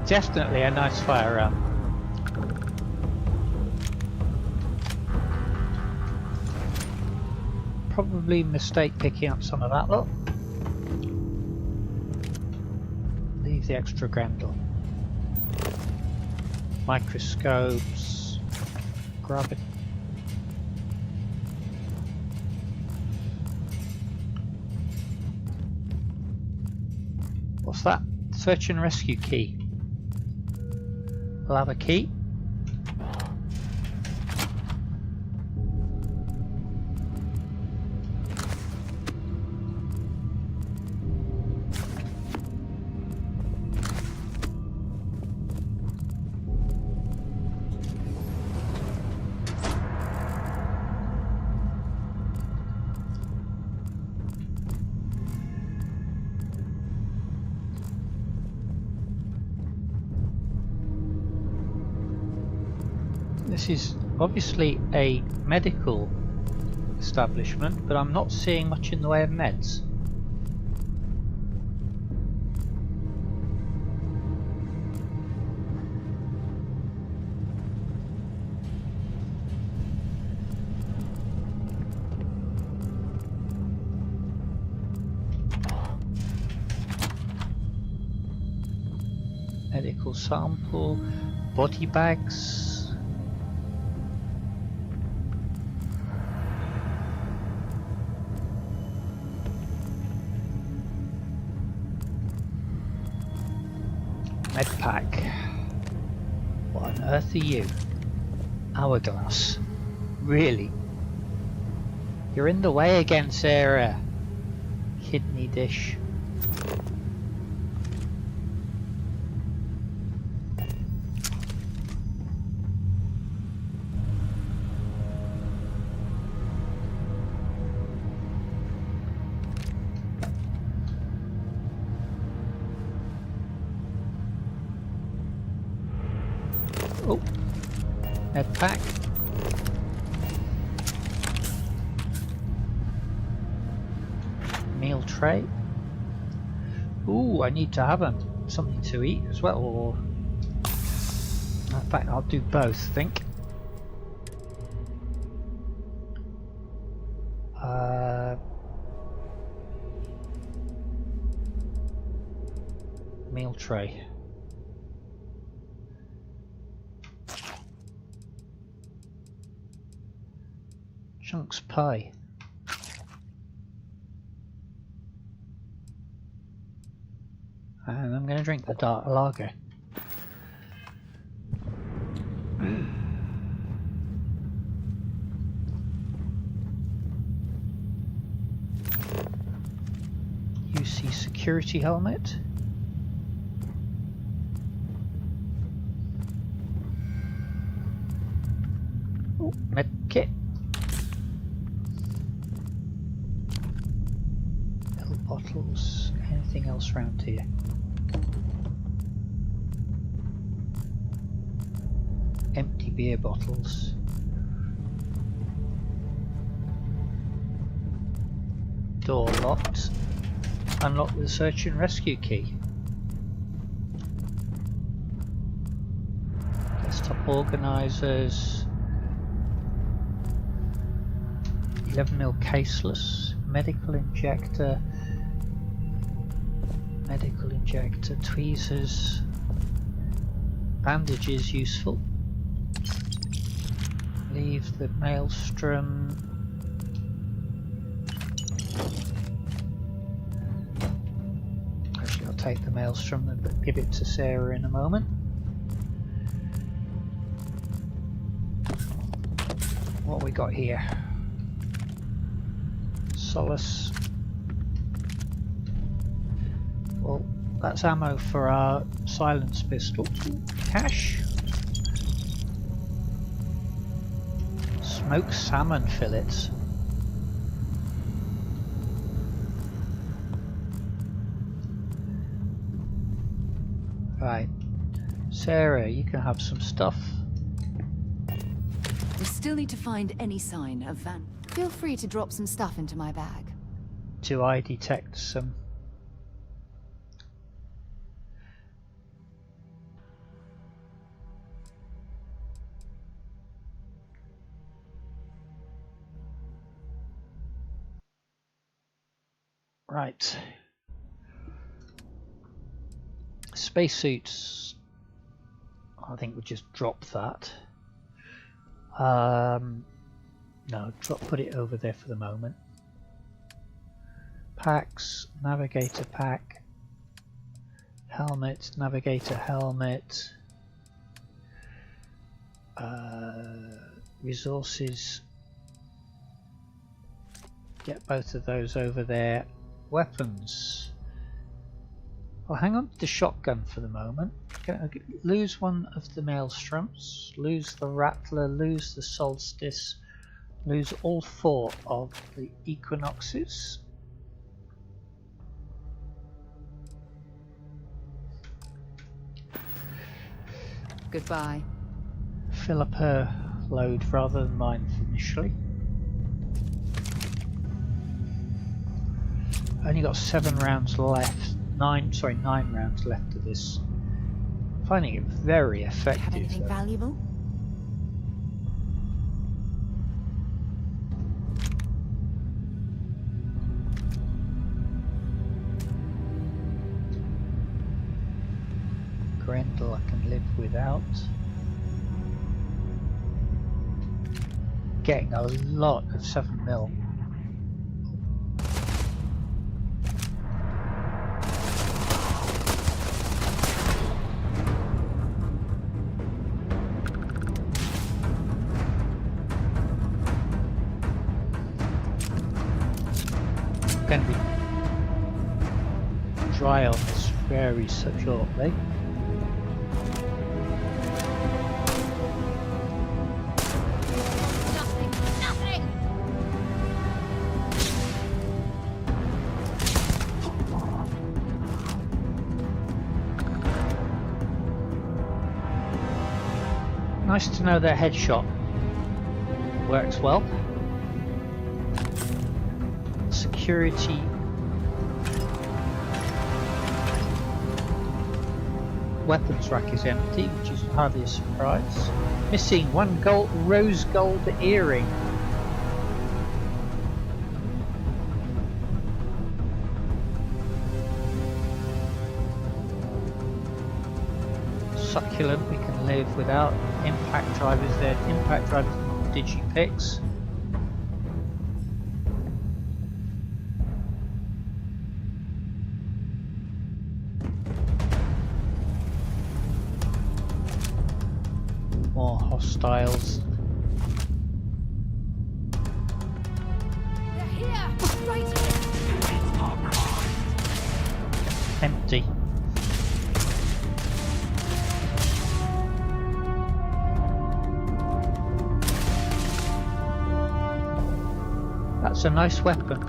[SPEAKER 1] Definitely a nice firearm. Probably mistake picking up some of that lot. Leave the extra Grendel. Microscopes. Grab it. What's that? Search and rescue key. We'll have a key. This is obviously a medical establishment, but I'm not seeing much in the way of meds. Medical sample, body bags. Medpack. What on earth are you? Hourglass. Really? You're in the way again, Sarah. Kidney dish. Oh, med pack. Meal tray. Ooh, I need to have something to eat as well. Or in fact, I'll do both. I think. Meal tray. Chunks pie. And I'm going to drink the dark lager. UC security helmet. Oh, med kit. bottles. Anything else around here? Empty beer bottles. Door locked. Unlock with a search and rescue key. Desktop organisers. 11mm caseless. Medical injector. Medical injector. Tweezers. Bandages useful. Leave the maelstrom. Actually, I'll take the maelstrom and give it to Sarah in a moment. What we got here? Solace. Well, that's ammo for our silence pistol. Cash. Smoked salmon fillets. Right. Sarah, you can have some stuff.
[SPEAKER 3] We still need to find any sign of Van. Feel free to drop some stuff into my bag.
[SPEAKER 1] Do I detect some? Right. Spacesuits. I think we'll just drop that. No, put it over there for the moment. Packs, navigator pack, helmet, navigator helmet, resources. Get both of those over there. Weapons. Well, hang on to the shotgun for the moment. Lose one of the maelstroms, lose the rattler, lose the solstice, lose all 4 of the equinoxes.
[SPEAKER 3] Goodbye.
[SPEAKER 1] Fill up her load rather than mine initially. Only got 7 rounds left. 9 rounds left of this. Finding it very effective.
[SPEAKER 3] Have anything valuable?
[SPEAKER 1] Grendel I can live without. Getting a lot of 7mm. Going to be dry on this very shortly.
[SPEAKER 18] Nothing!
[SPEAKER 1] Nice to know their headshot works well. Security weapons rack is empty, which is hardly a surprise. Missing 1 rose gold earring. Succulent we can live without. Impact drivers there. Impact drivers digipicks. More hostiles.
[SPEAKER 18] They're here! Right here!
[SPEAKER 1] Empty. That's a nice weapon.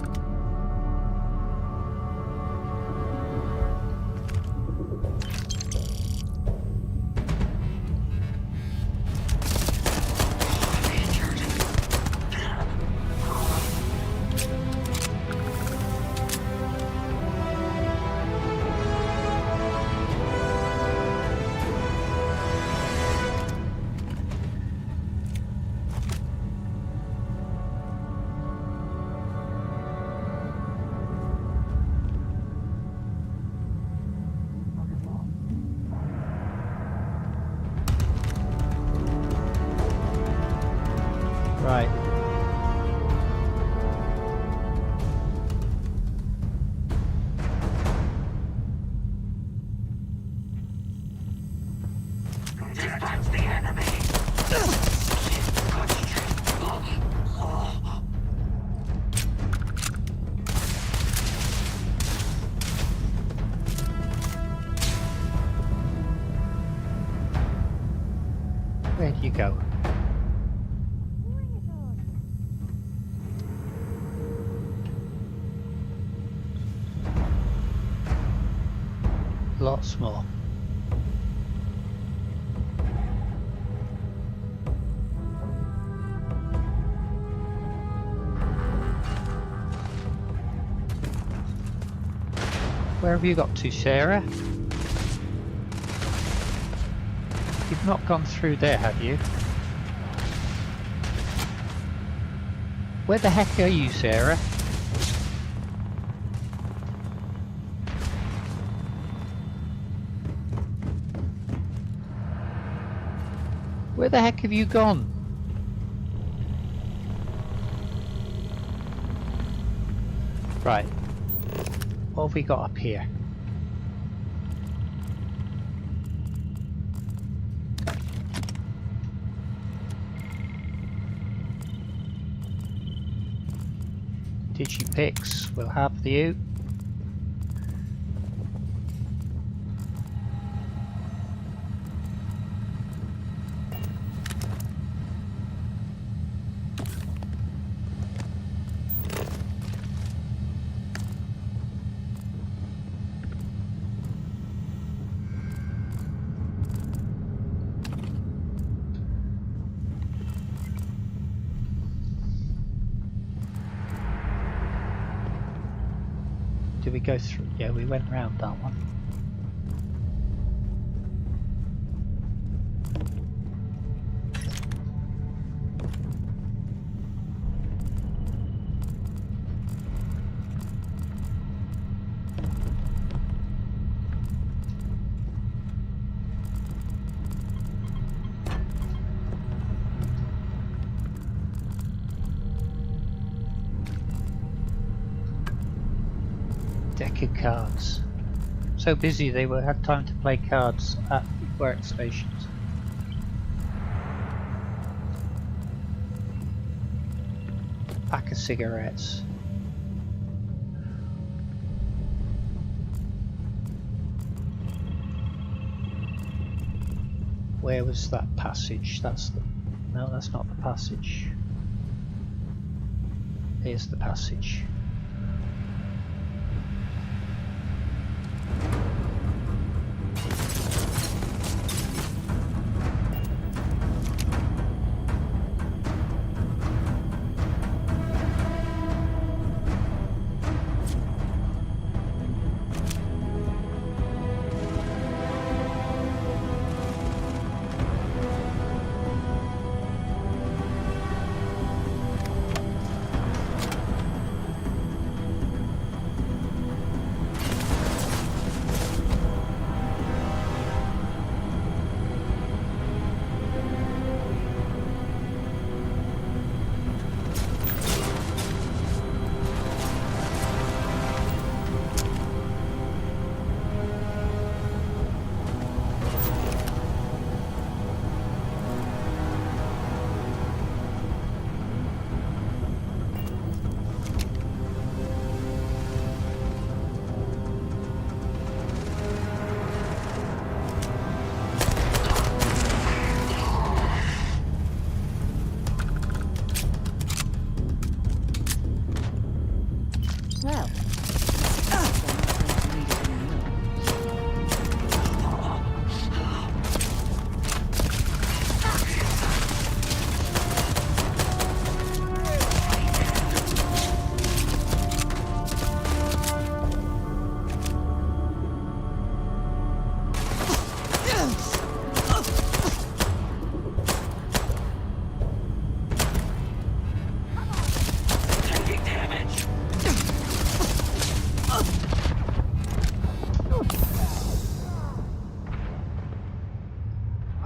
[SPEAKER 1] Right.
[SPEAKER 7] Dispatch the enemy.
[SPEAKER 1] Where'd you go? Lots more. Where have you got to, Sarah? You've not gone through there, have you? Where the heck are you, Sarah? Where the heck have you gone? Right. What have we got up here? Digipix will have you. Did we go through? Yeah, we went round that one. Deck of cards. So busy they had time to play cards at workstations. Pack of cigarettes. Where was that passage? That's the... No, that's not the passage. Here's the passage.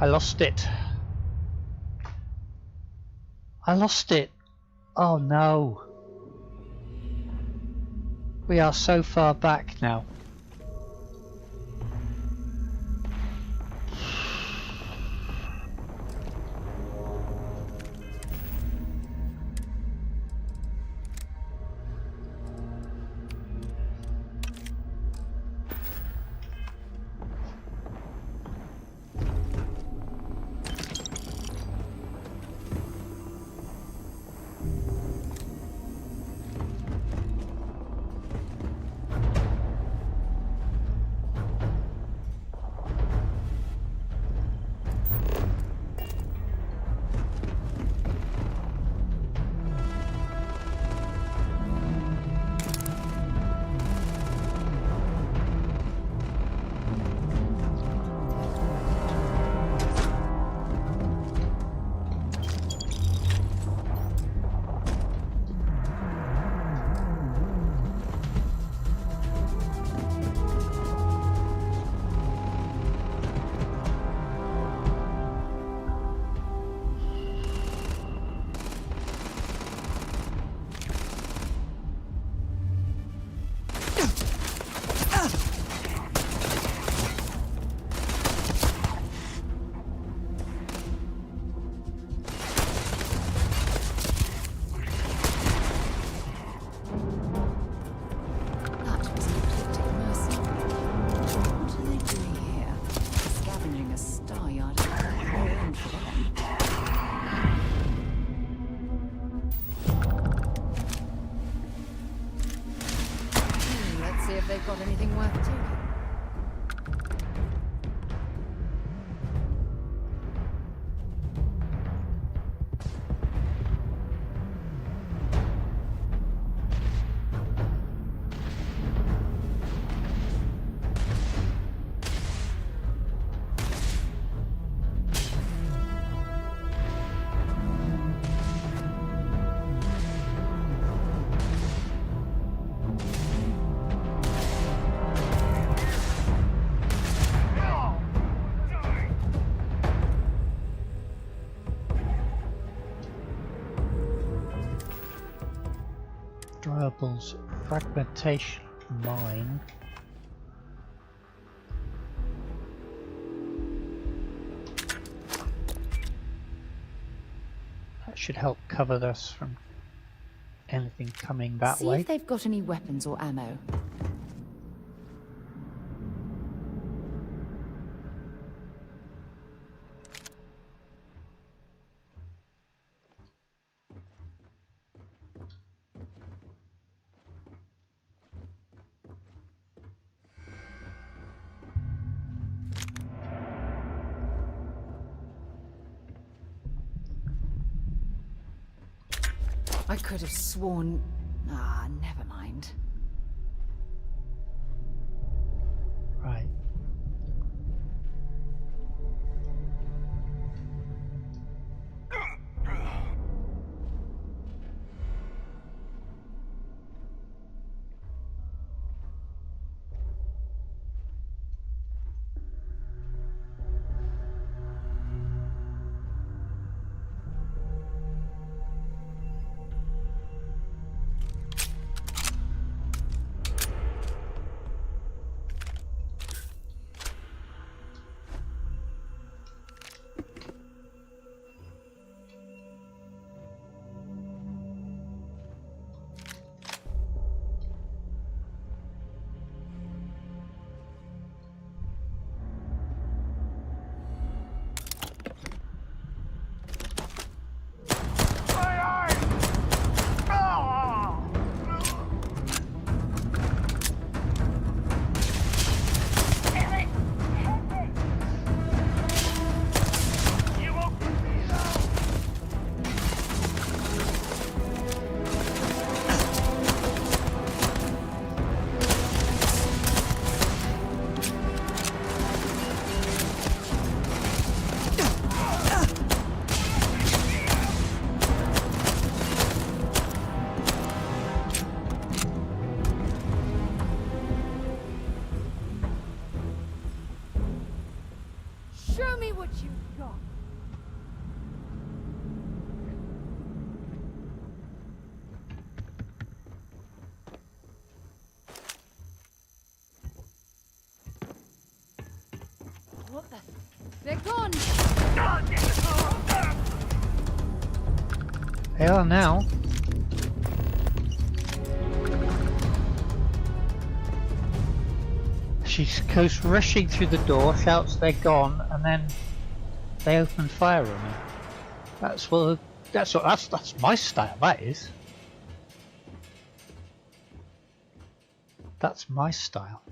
[SPEAKER 1] I lost it. I lost it. Oh no. We are so far back now.
[SPEAKER 3] They've got anything worth taking.
[SPEAKER 1] Durables fragmentation mine. That should help cover us from anything coming that
[SPEAKER 3] See
[SPEAKER 1] way.
[SPEAKER 3] if they've got any weapons or ammo. I could have sworn... Ah, never mind.
[SPEAKER 1] Right. They are now. She goes rushing through the door, shouts they're gone, and then they open fire on her. That's my style. That is. That's my style.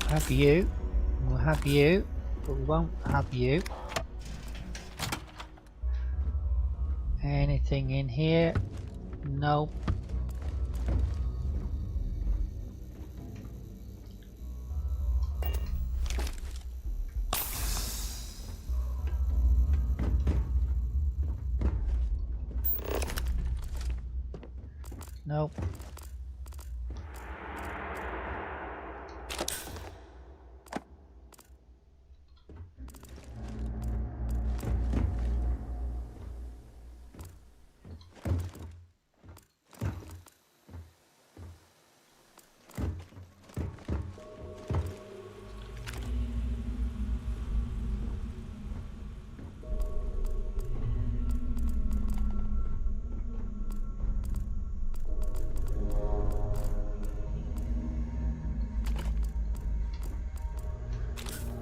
[SPEAKER 1] Have you? We'll have you, but we won't have you. Anything in here? No. Nope.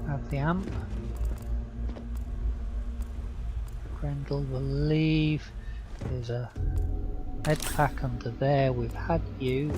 [SPEAKER 1] Have the amp. Grendel will leave. There's a med pack under there. We've had you.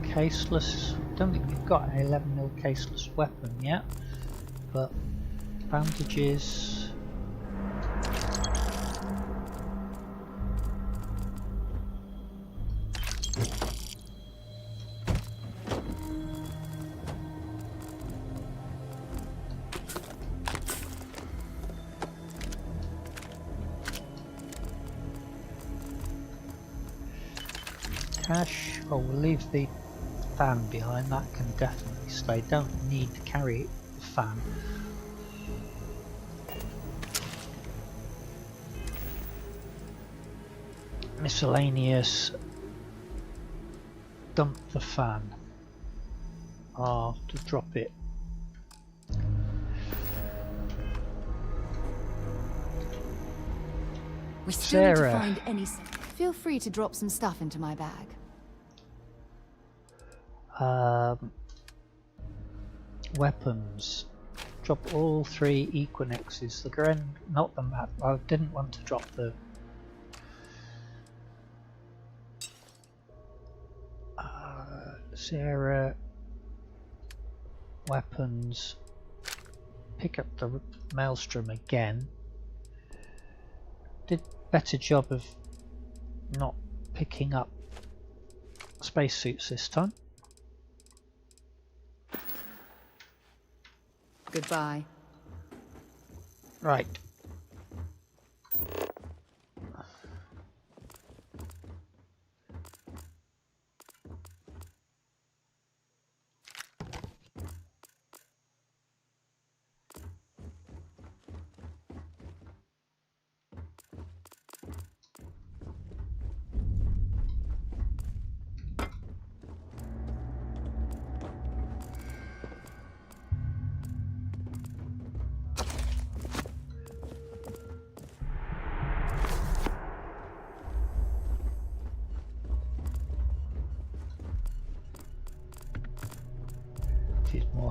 [SPEAKER 1] Caseless. Don't think we've got an 11mm caseless weapon yet, but bandages. Cash. Oh, we'll leave the fan behind. That can definitely stay. Don't need to carry the fan. Miscellaneous. Dump the fan. Oh, to drop it.
[SPEAKER 3] We still need to find any. Feel free to drop some stuff into my bag.
[SPEAKER 1] Weapons. Drop all 3 Equinexes. The not the map. I didn't want to drop the. Sarah. Weapons. Pick up the Maelstrom again. Did better job of not picking up spacesuits this time.
[SPEAKER 3] Goodbye.
[SPEAKER 1] Right.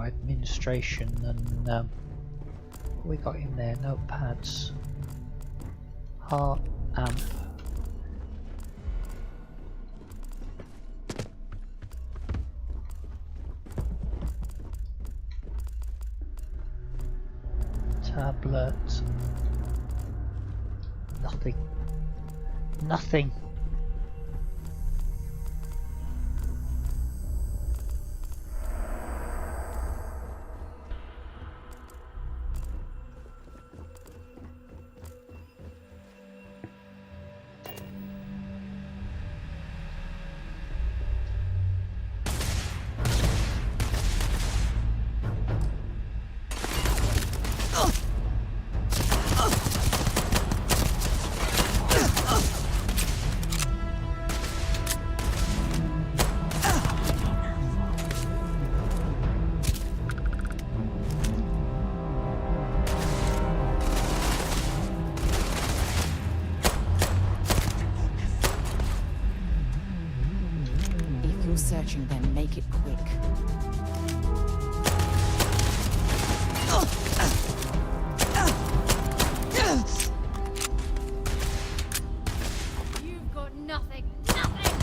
[SPEAKER 1] administration and what we got in there? Notepads, heart, amp. Tablet. Nothing. Nothing.
[SPEAKER 3] Searching them, make it quick.
[SPEAKER 15] You've got nothing. Nothing!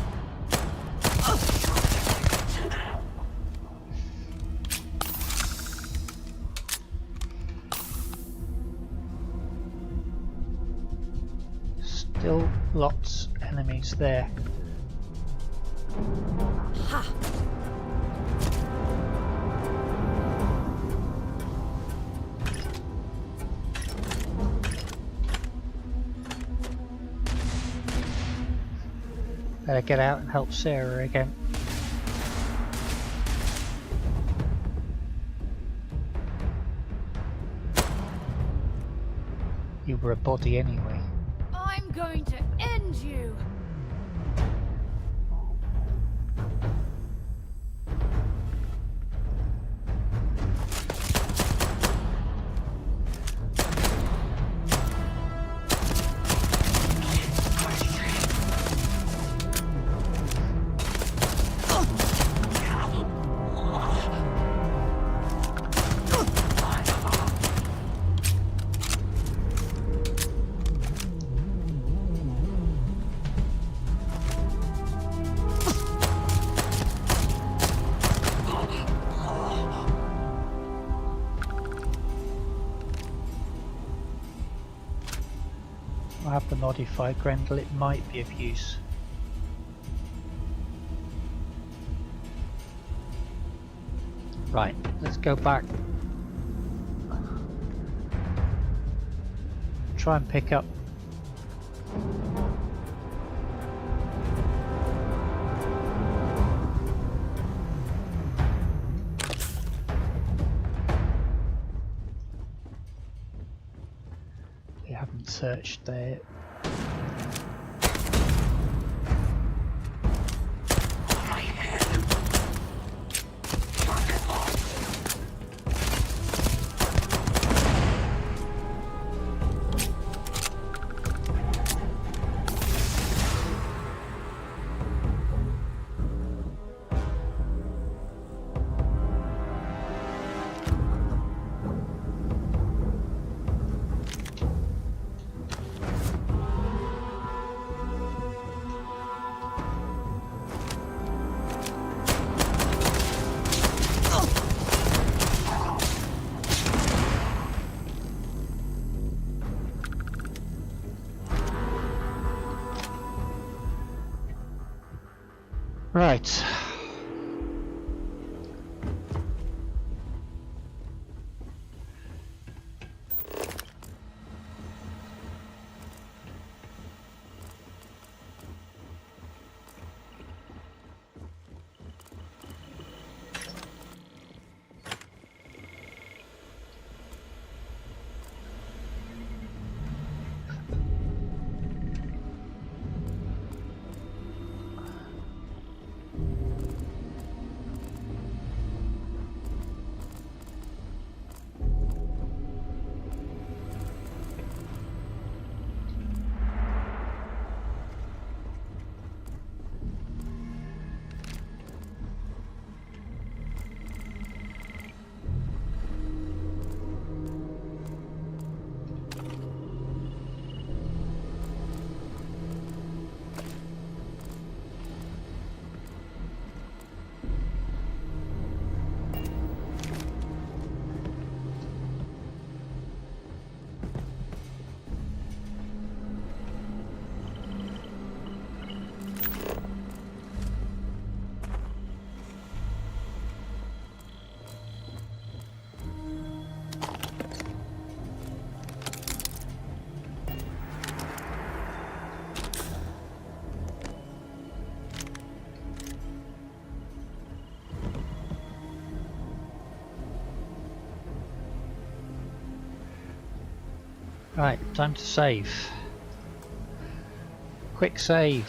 [SPEAKER 1] Still lots enemies there.
[SPEAKER 15] Ha!
[SPEAKER 1] Better get out and help Sarah again. You were a body anyway.
[SPEAKER 15] I'm going to end you!
[SPEAKER 1] I have the modified Grendel, it might be of use. Right, let's go back. Try and pick up. We haven't searched there. Right. Right, time to save. Quick save.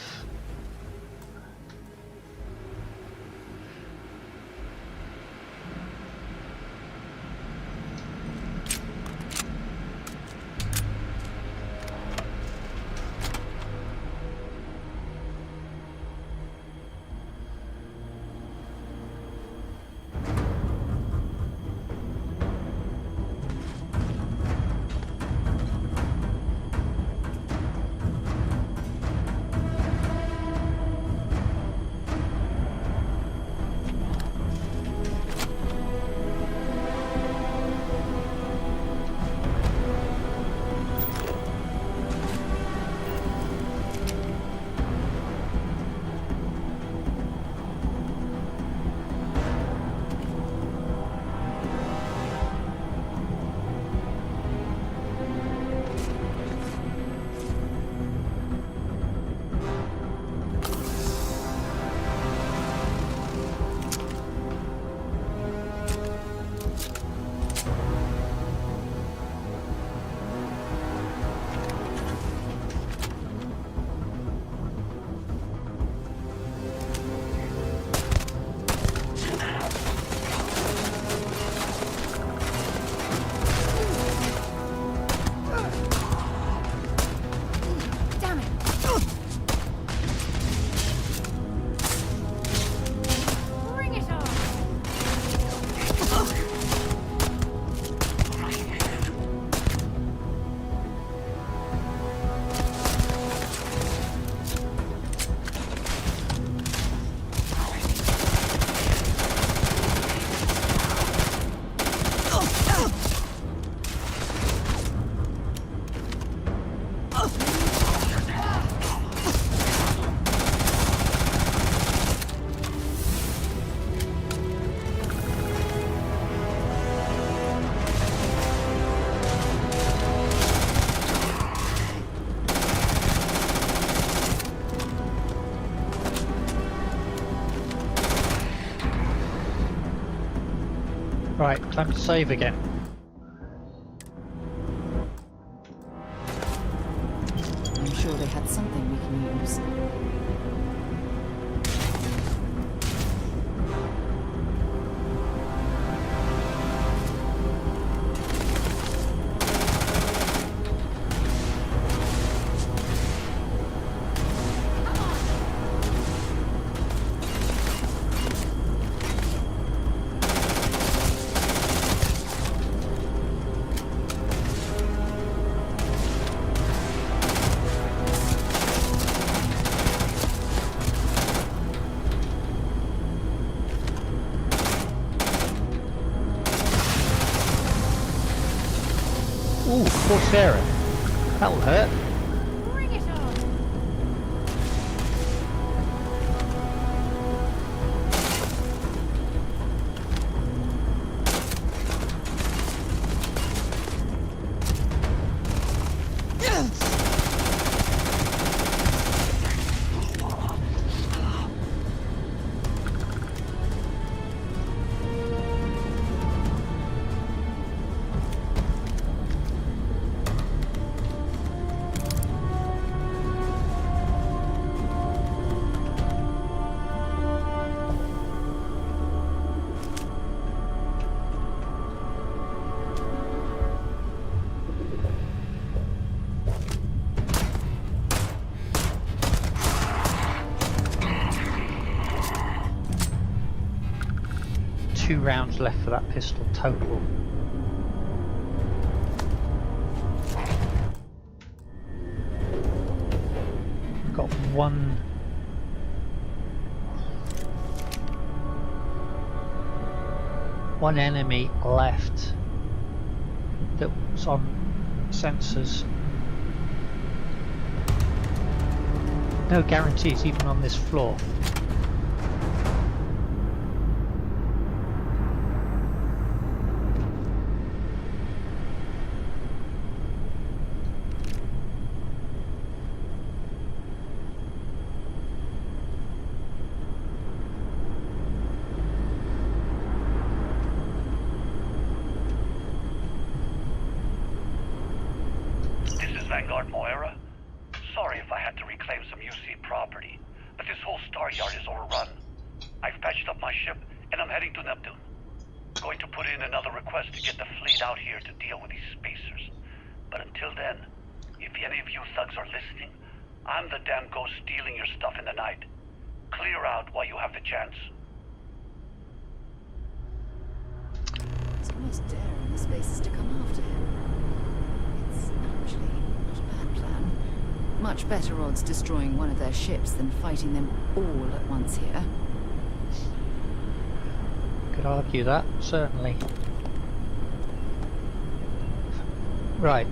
[SPEAKER 1] Right, time to save again.
[SPEAKER 3] I'm sure they had something we can use.
[SPEAKER 1] Ooh, poor Sarah. That'll hurt.
[SPEAKER 11] Bring it on!
[SPEAKER 1] Two rounds left for that pistol total. Got one enemy left that was on sensors. No guarantees even on this floor.
[SPEAKER 7] Moira. Sorry if I had to reclaim some UC property, but this whole star yard is overrun. I've patched up my ship, and I'm heading to Neptune. Going to put in another request to get the fleet out here to deal with these spacers. But until then, if any of you thugs are listening, I'm the damn ghost stealing your stuff in the night. Clear out while you have the chance.
[SPEAKER 3] It's almost daring the spacers to come after him. It's actually not a bad plan. Much better odds destroying one of their ships than fighting them all at once here.
[SPEAKER 1] Could argue that, certainly. Right.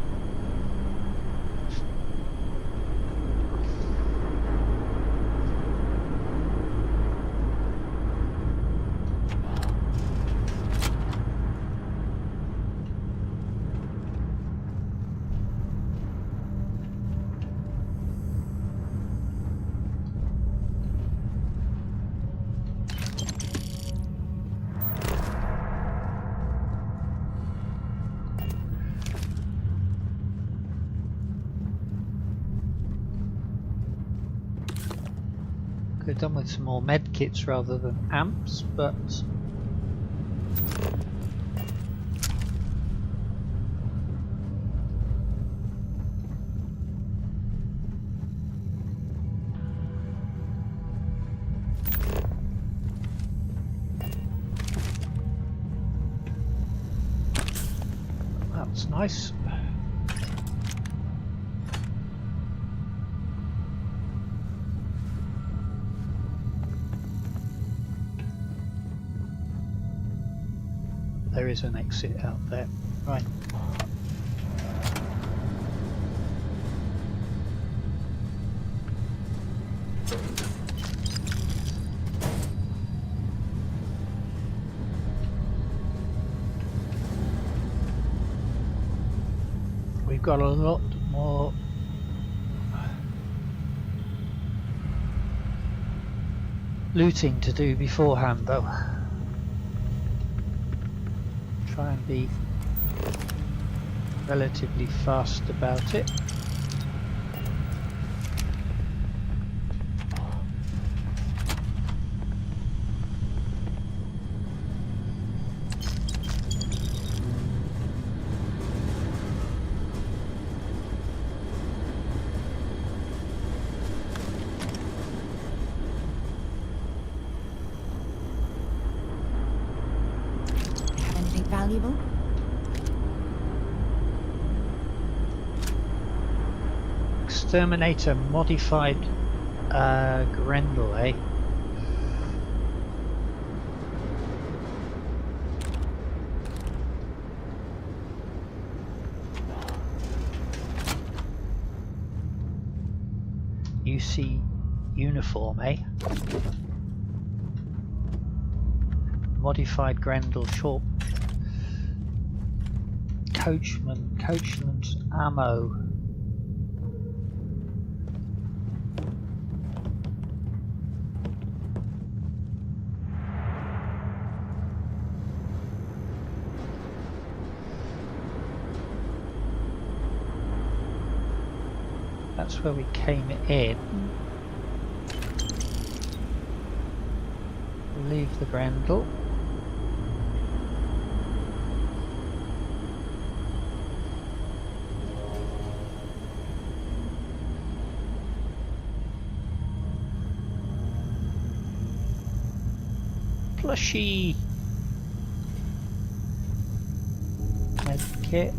[SPEAKER 1] Could have done with some more med kits rather than amps, but that's nice. There is an exit out there. Right. We've got a lot more looting to do beforehand, though. Try and be relatively fast about it.
[SPEAKER 3] Valuable?
[SPEAKER 1] Exterminator modified Grendel, eh? UC uniform, eh? Modified Grendel short coachman's ammo. That's where we came in. Leave the Grendel. Plushy medkit.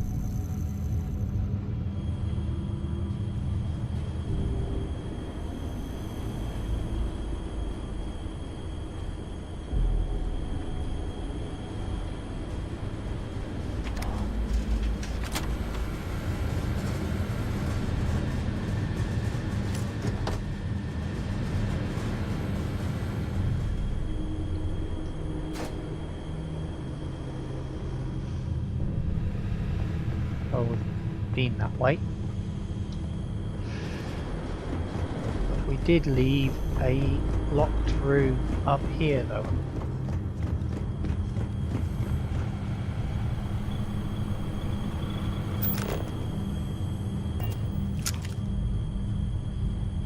[SPEAKER 1] Been that way. But we did leave a locked room up here though.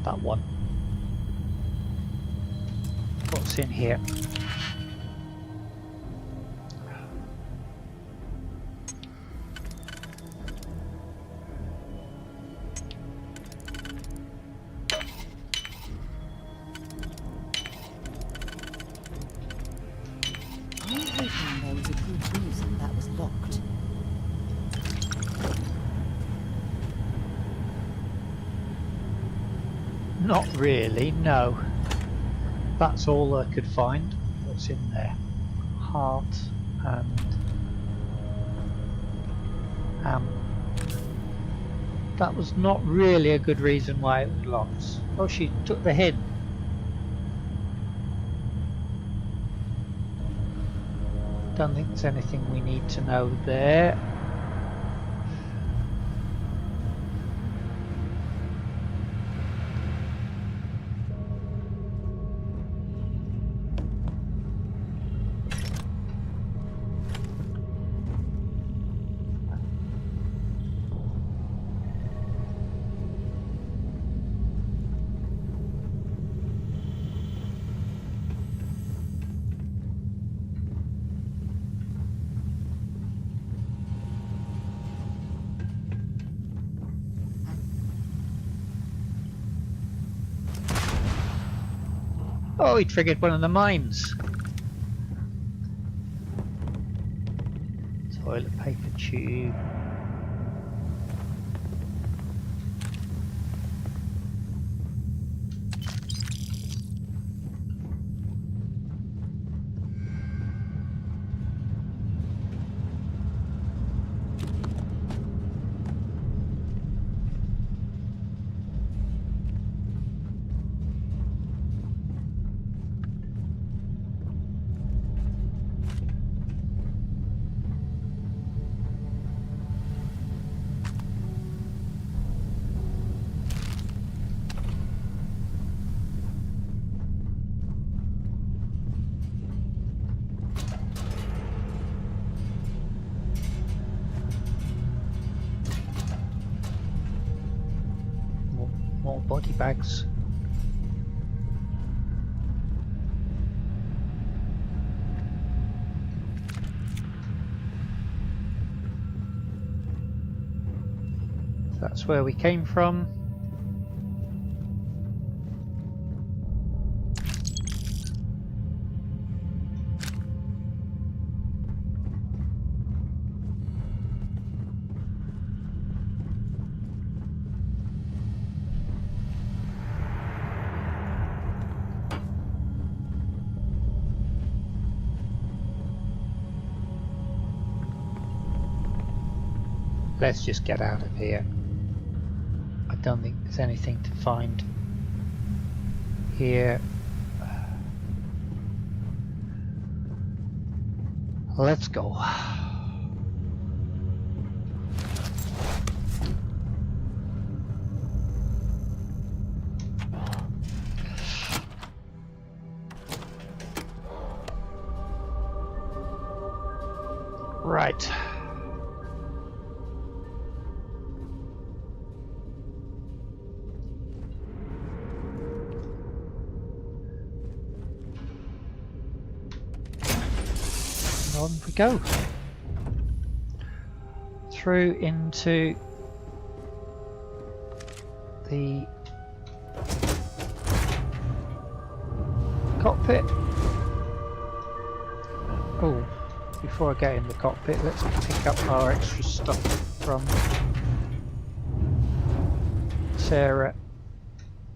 [SPEAKER 1] that one. What's in here?
[SPEAKER 3] I'm hoping there was a good reason that was locked.
[SPEAKER 1] Not really, no. That's all I could find. What's in there? Heart and that was not really a good reason why it was locked. Oh, she took the hint. Don't think there's anything we need to know there. Oh, he triggered one of the mines. Toilet paper tube. More body bags. That's where we came from. Let's just get out of here. I don't think there's anything to find here. Let's go. Right. On we go. Through into the cockpit. Oh, before I get in the cockpit, let's pick up our extra stuff from Sarah.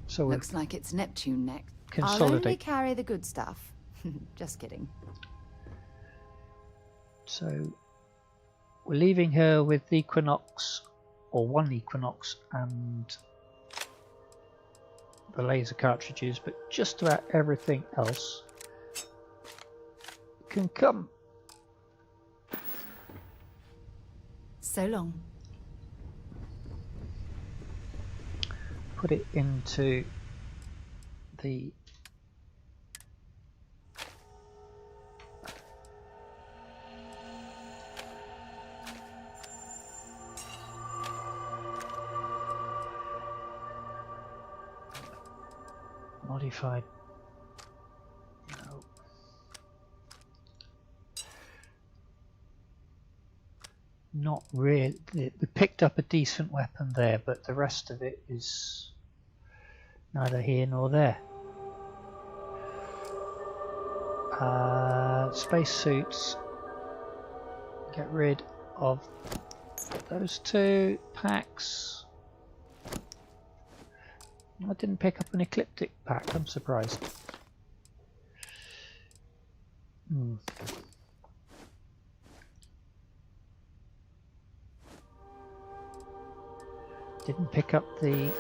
[SPEAKER 1] So
[SPEAKER 3] looks like it's Neptune next.
[SPEAKER 1] Consolidate.
[SPEAKER 3] I'll only carry the good stuff. Just kidding.
[SPEAKER 1] So we're leaving her with the Equinox, or one Equinox, and the laser cartridges, but just about everything else can come.
[SPEAKER 3] So long.
[SPEAKER 1] Put it into the Modified. No. Not really. We picked up a decent weapon there, but the rest of it is neither here nor there. Spacesuits. Get rid of those two packs. I didn't pick up an Ecliptic pack, I'm surprised. Didn't pick up the...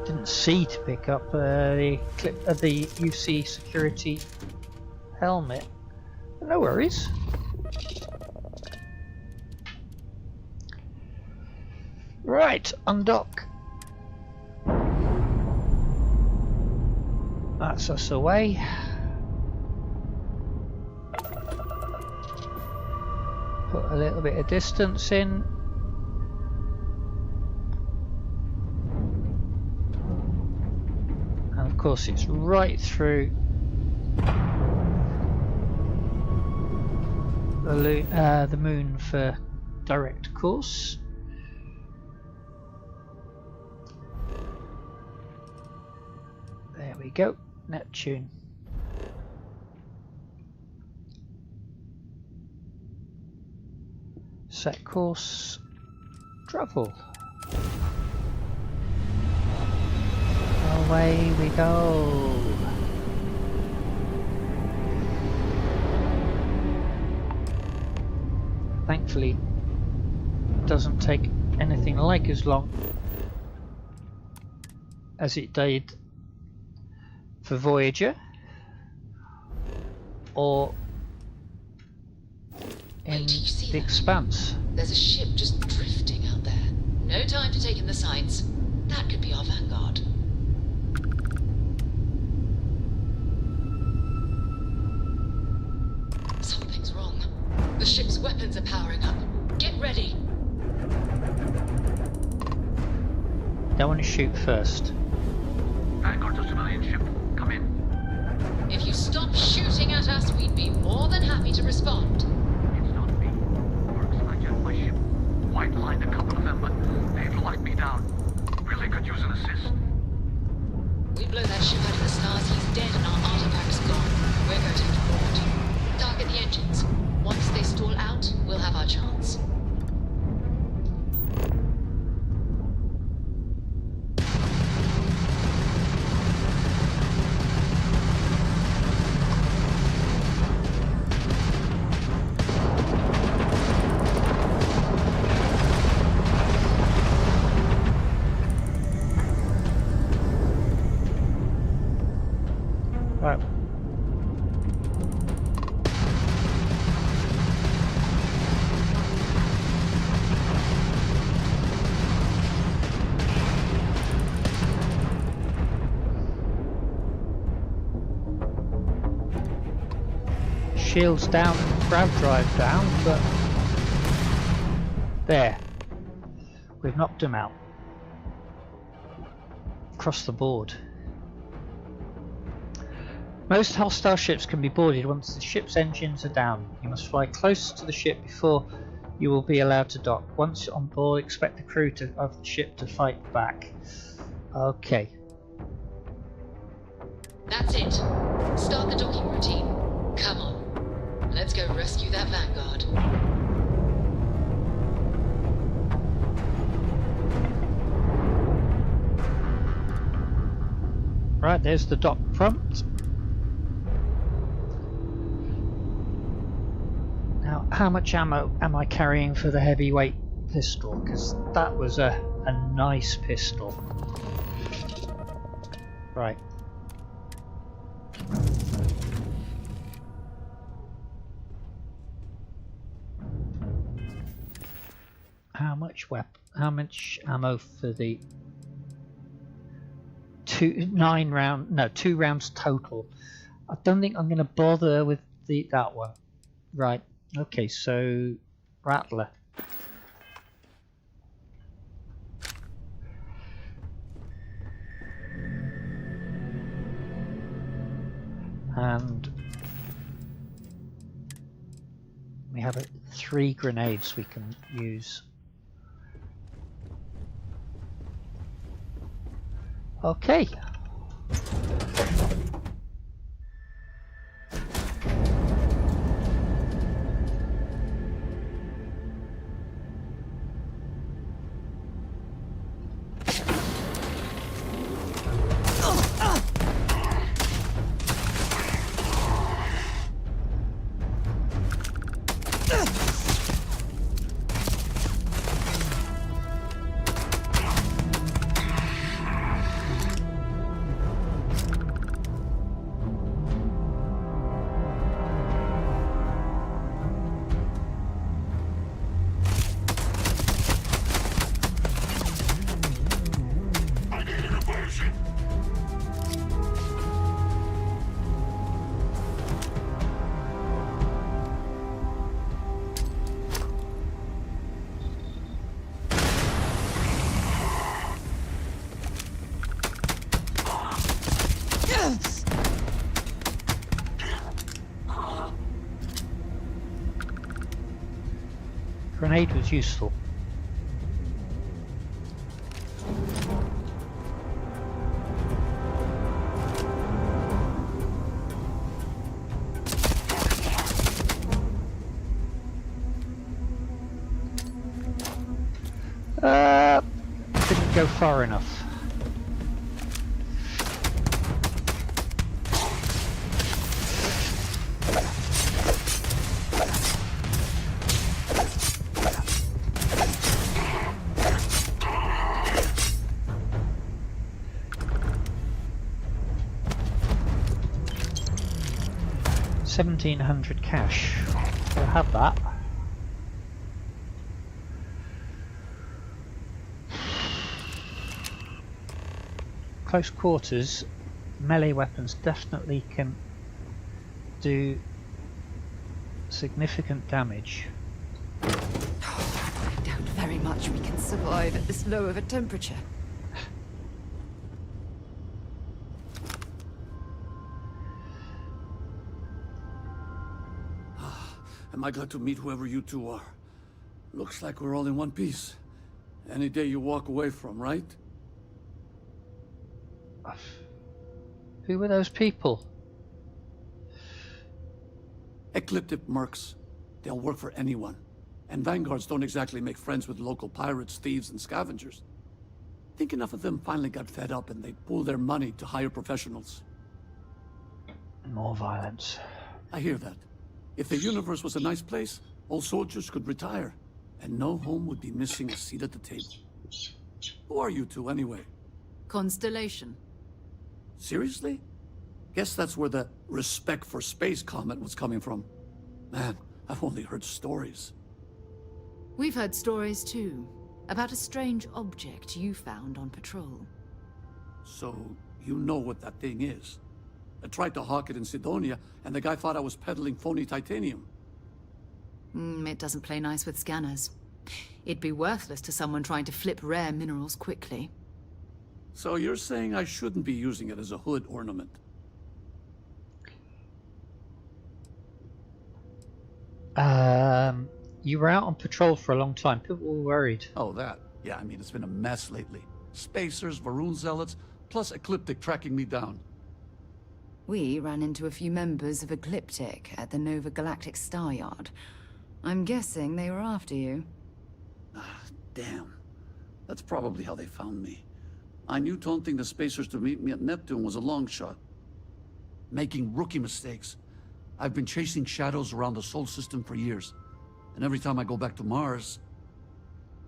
[SPEAKER 1] Didn't see to pick up the UC security helmet. But no worries. Right, undock. That's us away. Put a little bit of distance in. And of course it's right through the moon for direct course. There we go, Neptune. Set course, travel. Away we go. Thankfully, it doesn't take anything like as long as it did for Voyager or in the Expanse.
[SPEAKER 3] There's a ship just drifting out there. No time to take in the sights. That could be our vanguard. Something's wrong. The ship's weapons are powering up. Get ready.
[SPEAKER 1] Don't want to shoot first.
[SPEAKER 7] Vanguard's a civilian ship. Come in.
[SPEAKER 3] If you stop shooting at us, we'd be more than happy to respond.
[SPEAKER 7] It's not me. Works like at my ship. White lined a couple of them, but they've locked me down. Really could use an assist.
[SPEAKER 3] We blow that ship out of the stars, he's dead and our artifact's gone. We're going to board. Target the engines. Once they stall out, we'll have our chance.
[SPEAKER 1] Right. Shields down, grav drive down, but there. We've knocked him out. Across the board. Most hostile ships can be boarded once the ship's engines are down. You must fly close to the ship before you will be allowed to dock. Once on board, expect the crew of the ship to fight back. Okay.
[SPEAKER 3] That's it. Start the docking routine. Come on. Let's go rescue that Vanguard.
[SPEAKER 1] Right, there's the dock front. Now, how much ammo am I carrying for the heavyweight pistol? Because that was a nice pistol. Right. How much ammo for the 2 rounds total? I don't think I'm going to bother with that one. Right. Okay, so Rattler. And we have 3 grenades we can use. Okay. Grenade was useful. Didn't go far enough. $1,700 cash. We'll have that. Close quarters, melee weapons definitely can do significant damage.
[SPEAKER 3] I doubt very much we can survive at this low of a temperature.
[SPEAKER 19] Am I glad to meet whoever you two are. Looks like we're all in one piece. Any day you walk away from, right?
[SPEAKER 1] Who were those people?
[SPEAKER 19] Ecliptic mercs. They'll work for anyone. And vanguards don't exactly make friends with local pirates, thieves, and scavengers. Think enough of them finally got fed up and they pooled their money to hire professionals.
[SPEAKER 1] More violence.
[SPEAKER 19] I hear that. If the universe was a nice place, all soldiers could retire, and no home would be missing a seat at the table. Who are you two, anyway?
[SPEAKER 3] Constellation.
[SPEAKER 19] Seriously? Guess that's where the respect for space comment was coming from. Man, I've only heard stories.
[SPEAKER 3] We've heard stories too, about a strange object you found on patrol.
[SPEAKER 19] So, you know what that thing is? I tried to hawk it in Sidonia, and the guy thought I was peddling phony titanium.
[SPEAKER 3] It doesn't play nice with scanners. It'd be worthless to someone trying to flip rare minerals quickly.
[SPEAKER 19] So you're saying I shouldn't be using it as a hood ornament?
[SPEAKER 1] You were out on patrol for a long time. People were worried.
[SPEAKER 19] Oh, that. Yeah, I mean, it's been a mess lately. Spacers, Varun Zealots, plus Ecliptic tracking me down.
[SPEAKER 3] We ran into a few members of Ecliptic at the Nova Galactic Star Yard. I'm guessing they were after you.
[SPEAKER 19] Damn. That's probably how they found me. I knew taunting the Spacers to meet me at Neptune was a long shot. Making rookie mistakes. I've been chasing shadows around the Sol system for years. And every time I go back to Mars...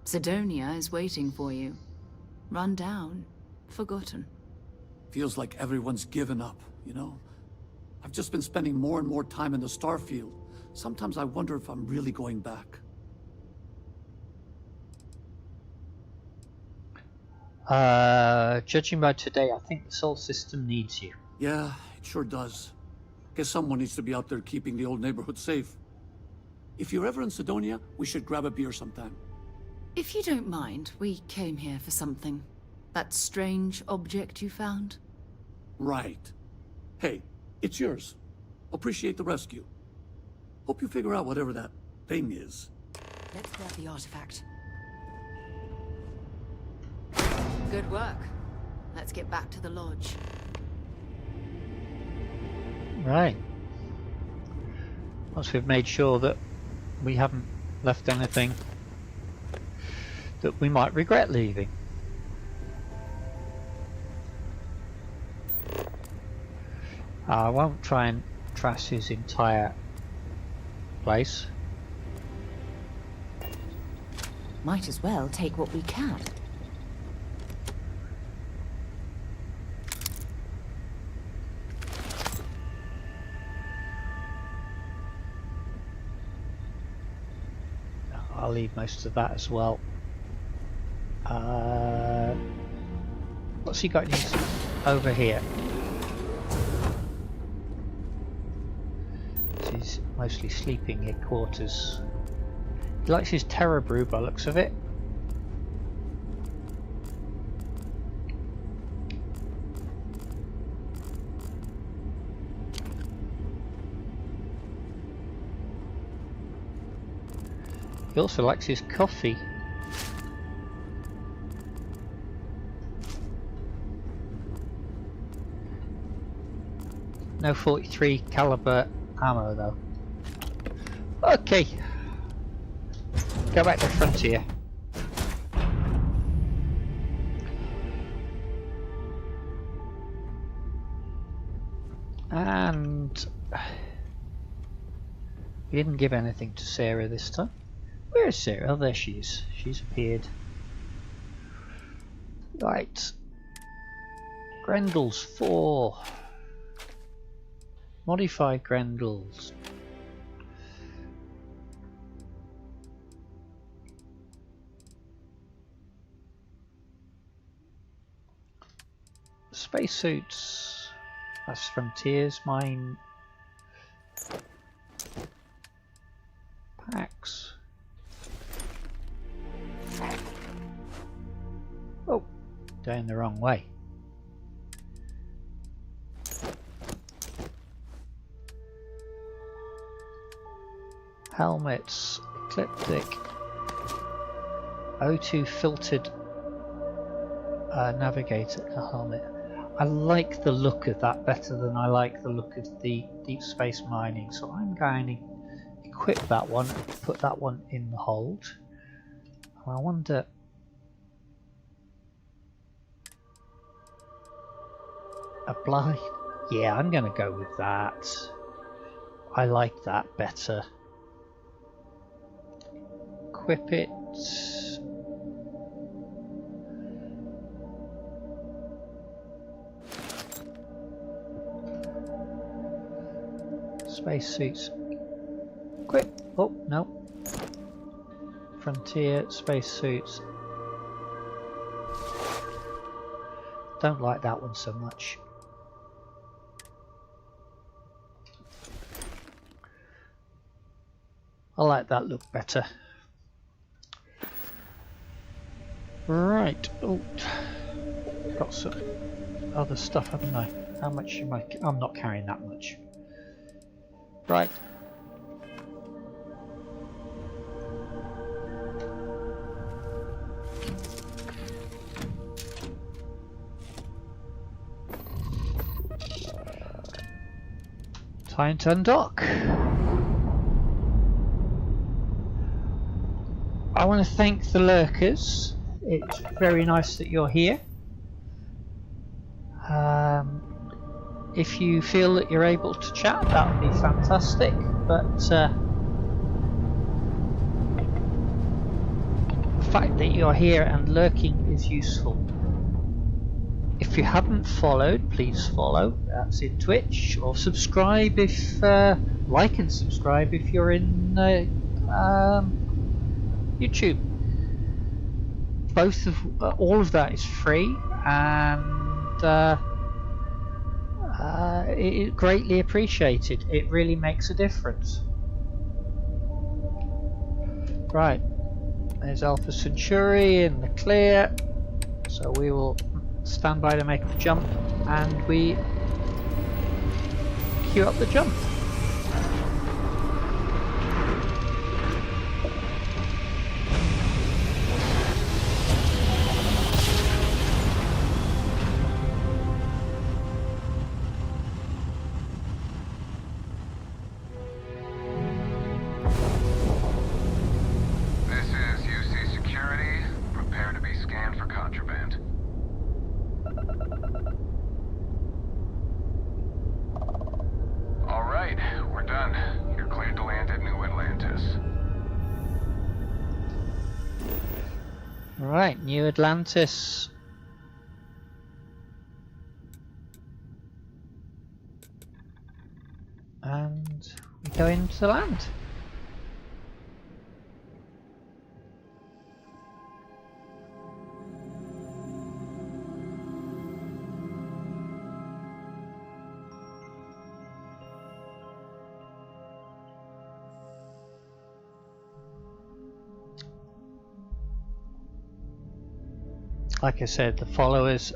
[SPEAKER 3] Sidonia is waiting for you. Run down. Forgotten.
[SPEAKER 19] Feels like everyone's given up, you know? I've just been spending more and more time in the Starfield. Sometimes I wonder if I'm really going back.
[SPEAKER 1] Judging by today, I think the Sol system needs you.
[SPEAKER 19] Yeah, it sure does. Guess someone needs to be out there keeping the Old Neighbourhood safe. If you're ever in Sidonia, we should grab a beer sometime.
[SPEAKER 3] If you don't mind, we came here for something. That strange object you found?
[SPEAKER 19] Right. Hey, it's yours. Appreciate the rescue. Hope you figure out whatever that thing is.
[SPEAKER 3] Let's grab the artifact. Good work. Let's get back to the lodge.
[SPEAKER 1] Right. Once we've made sure that we haven't left anything that we might regret leaving. I won't try and trash his entire place.
[SPEAKER 3] Might as well take what we can.
[SPEAKER 1] I'll leave most of that as well. What's he got over here? He's mostly sleeping at quarters. He likes his terror brew by the looks of it. He also likes his coffee. No 43 caliber ammo though. Okay. Go back to Frontier. And we didn't give anything to Sarah this time. Where is Sarah? Oh, there she is. She's appeared. Right. Grendels 4. Modified Grendels. Spacesuits. That's Frontiers. Mine. Packs. Oh, going the wrong way. Helmets, Ecliptic, O2 filtered navigator helmet. I like the look of that better than I like the look of the deep space mining, so I'm going to equip that one, put that one in the hold. I wonder. A blind? Yeah, I'm going to go with that. I like that better. Equip it. Spacesuits. Equip. Oh, no. Frontier spacesuits. Don't like that one so much. I like that look better. Right. Oh, got some other stuff, haven't I? How much am I? I'm not carrying that much. Right. Time to undock. I want to thank the lurkers. It's very nice that you're here. If you feel that you're able to chat, that would be fantastic. But the fact that you're here and lurking is useful. If you haven't followed, please follow. That's in Twitch, or subscribe if like and subscribe if you're in YouTube. Both of all of that is free, and it is greatly appreciated. It really makes a difference. Right, there's Alpha Centauri in the clear, so we will stand by to make the jump, and we queue up the jump. Right, New Atlantis. And we go into land. Like I said, the followers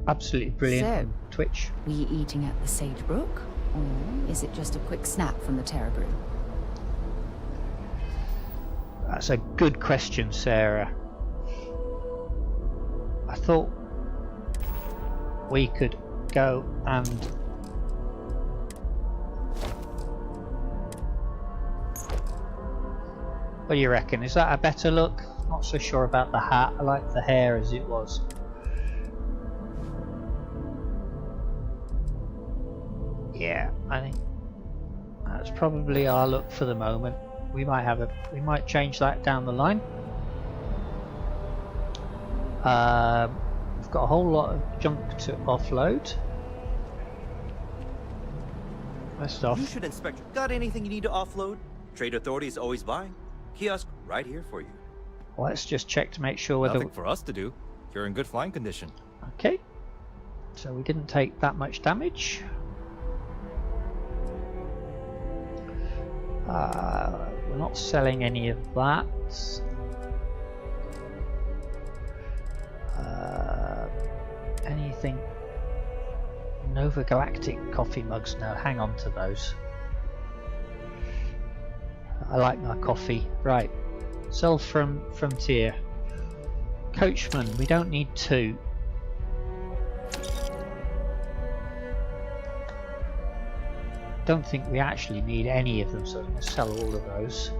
[SPEAKER 1] absolutely brilliant
[SPEAKER 3] So,
[SPEAKER 1] on Twitch.
[SPEAKER 3] Were you eating at the Sagebrook, or is it just a quick snap from the Terror Brew?
[SPEAKER 1] That's a good question, Sarah. I thought we could go and what do you reckon? Is that a better look? Not so sure about the hat. I like the hair as it was. Yeah, I think that's probably our look for the moment. We might change that down the line. We've got a whole lot of junk to offload. First off,
[SPEAKER 20] You should inspect. Got anything you need to offload? Trade Authority is always buying. Kiosk right here for you.
[SPEAKER 1] let's just check to make sure whether.
[SPEAKER 20] Nothing for us to do. You're in good flying condition.
[SPEAKER 1] Okay, so we didn't take that much damage. We're not selling any of that. Anything? Nova Galactic coffee mugs? No, hang on to those. I like my coffee. Right, sell from Frontier. Coachman, we don't need 2. Don't think we actually need any of them, so I'm going to sell all of those.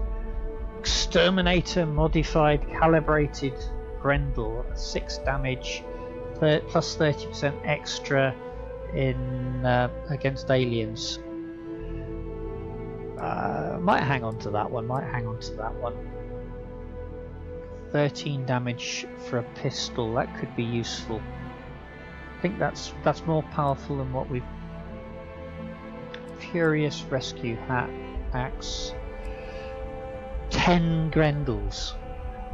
[SPEAKER 1] Exterminator modified calibrated Grendel, 6 damage, plus 30% extra in against aliens. Might hang on to that one. 13 damage for a pistol. That could be useful. I think that's more powerful than what we've. Furious Rescue Axe. 10 Grendels.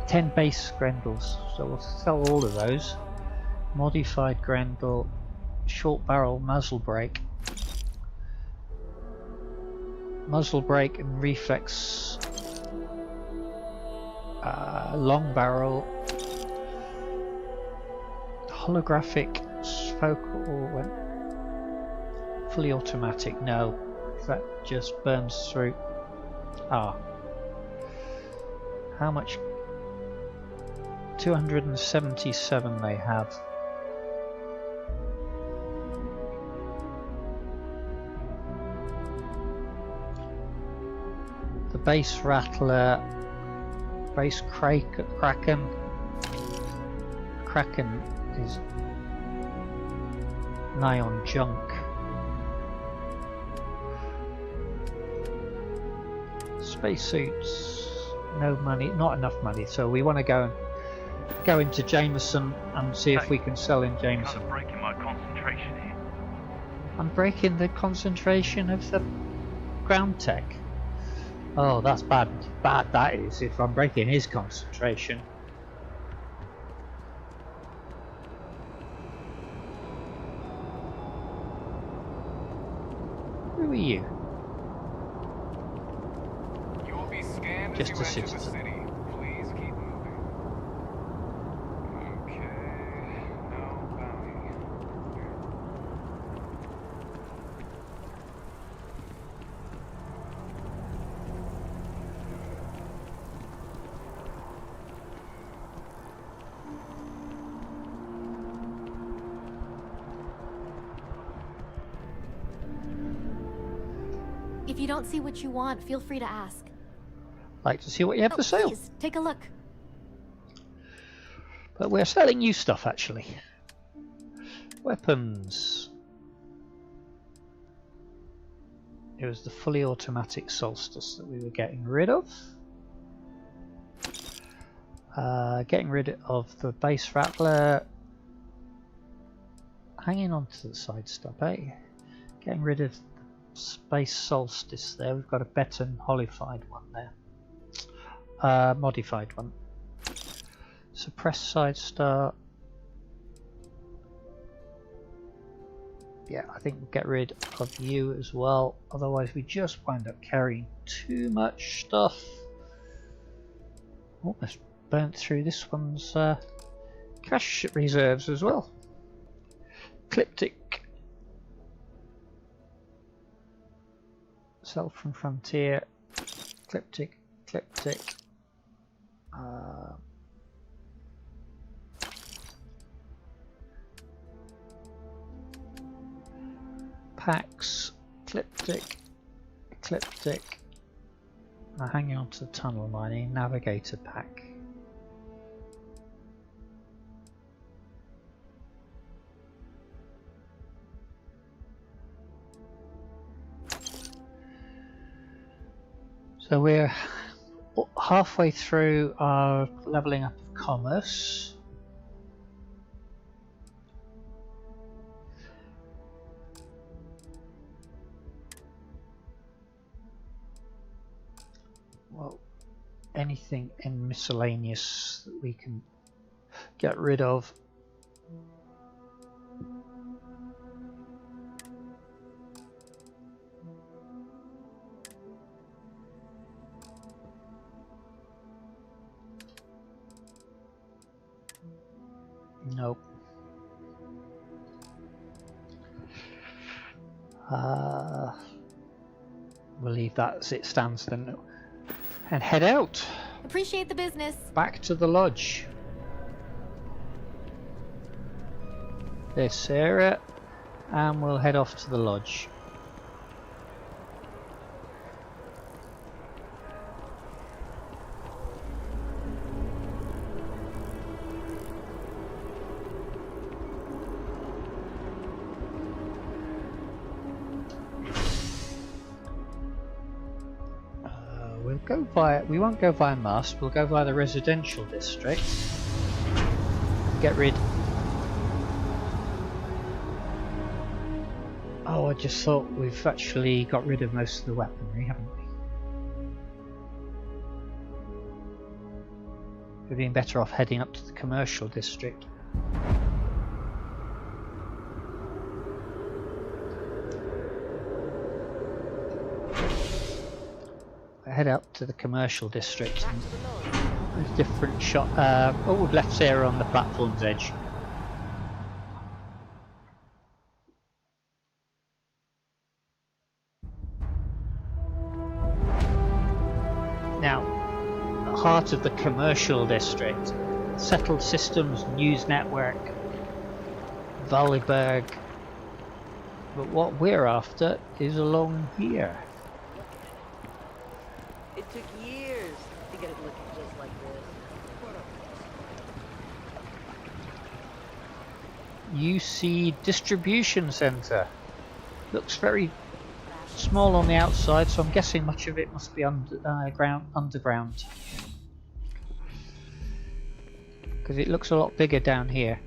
[SPEAKER 1] 10 base Grendels. So we'll sell all of those. Modified Grendel. Short barrel muzzle brake. Muzzle brake and reflex. Long barrel. Holographic focal. Fully automatic. No, that just burns through. How much? 277 they have. The base Rattler, base Kraken. Kraken is nigh on junk. Spacesuits, no money, not enough money, so we want to go into Jameson and see if we can sell in Jameson.
[SPEAKER 10] Kind of breaking my concentration here.
[SPEAKER 1] I'm breaking the concentration of the ground tech. Oh, that's bad. Bad that is, if I'm breaking his concentration. Who are you? Just a citizen.
[SPEAKER 10] Please keep moving. Okay. No bounty.
[SPEAKER 21] If you don't see what you want, feel free to ask.
[SPEAKER 1] Like to see what you have for sale.
[SPEAKER 21] Please, take a look.
[SPEAKER 1] But we're selling new stuff actually. Weapons. It was the fully automatic Solstice that we were getting rid of. Getting rid of the base rattler. Hanging on to the side stub, eh? Getting rid of the space solstice there. We've got a Beton holified one there. Modified one. Suppress side star. Yeah, I think we'll get rid of you as well. Otherwise we just wind up carrying too much stuff. Almost burnt through this one's cash reserves as well. Ecliptic. Sell from Frontier. Ecliptic. Packs. Ecliptic. Now hanging on to the tunnel mining. Navigator pack. So we're halfway through our leveling up of commerce. Well, anything in miscellaneous that we can get rid of. Nope. We'll leave that as it stands then and head out.
[SPEAKER 21] Appreciate the business.
[SPEAKER 1] Back to the lodge. This area, and we'll head off to the lodge. We won't go via Mast, we'll go via the residential district. Get rid. Oh, I just thought we've actually got rid of most of the weaponry, haven't we? We'd been better off heading up to the commercial district. Head up to the commercial district. There's different shot. Oh, we've left Sarah on the platform's edge. Now, the heart of the commercial district, Settled Systems News Network, Valiberg. But what we're after is along here.
[SPEAKER 15] It took years to get it looking just like this.
[SPEAKER 1] UC Distribution Center. Looks very small on the outside, so I'm guessing much of it must be underground. Because it looks a lot bigger down here.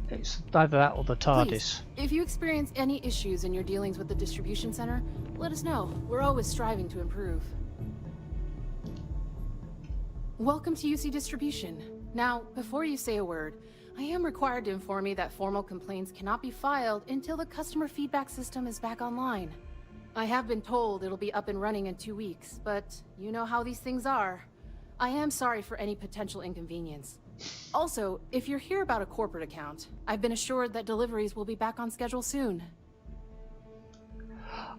[SPEAKER 1] It's either that or the TARDIS.
[SPEAKER 4] Please, if you experience any issues in your dealings with the distribution center, let us know. We're always striving to improve. Welcome to UC Distribution. Now, before you say a word, I am required to inform you that formal complaints cannot be filed until the customer feedback system is back online. I have been told it'll be up and running in 2 weeks, but you know how these things are. I am sorry for any potential inconvenience. Also, if you're here about a corporate account, I've been assured that deliveries will be back on schedule soon.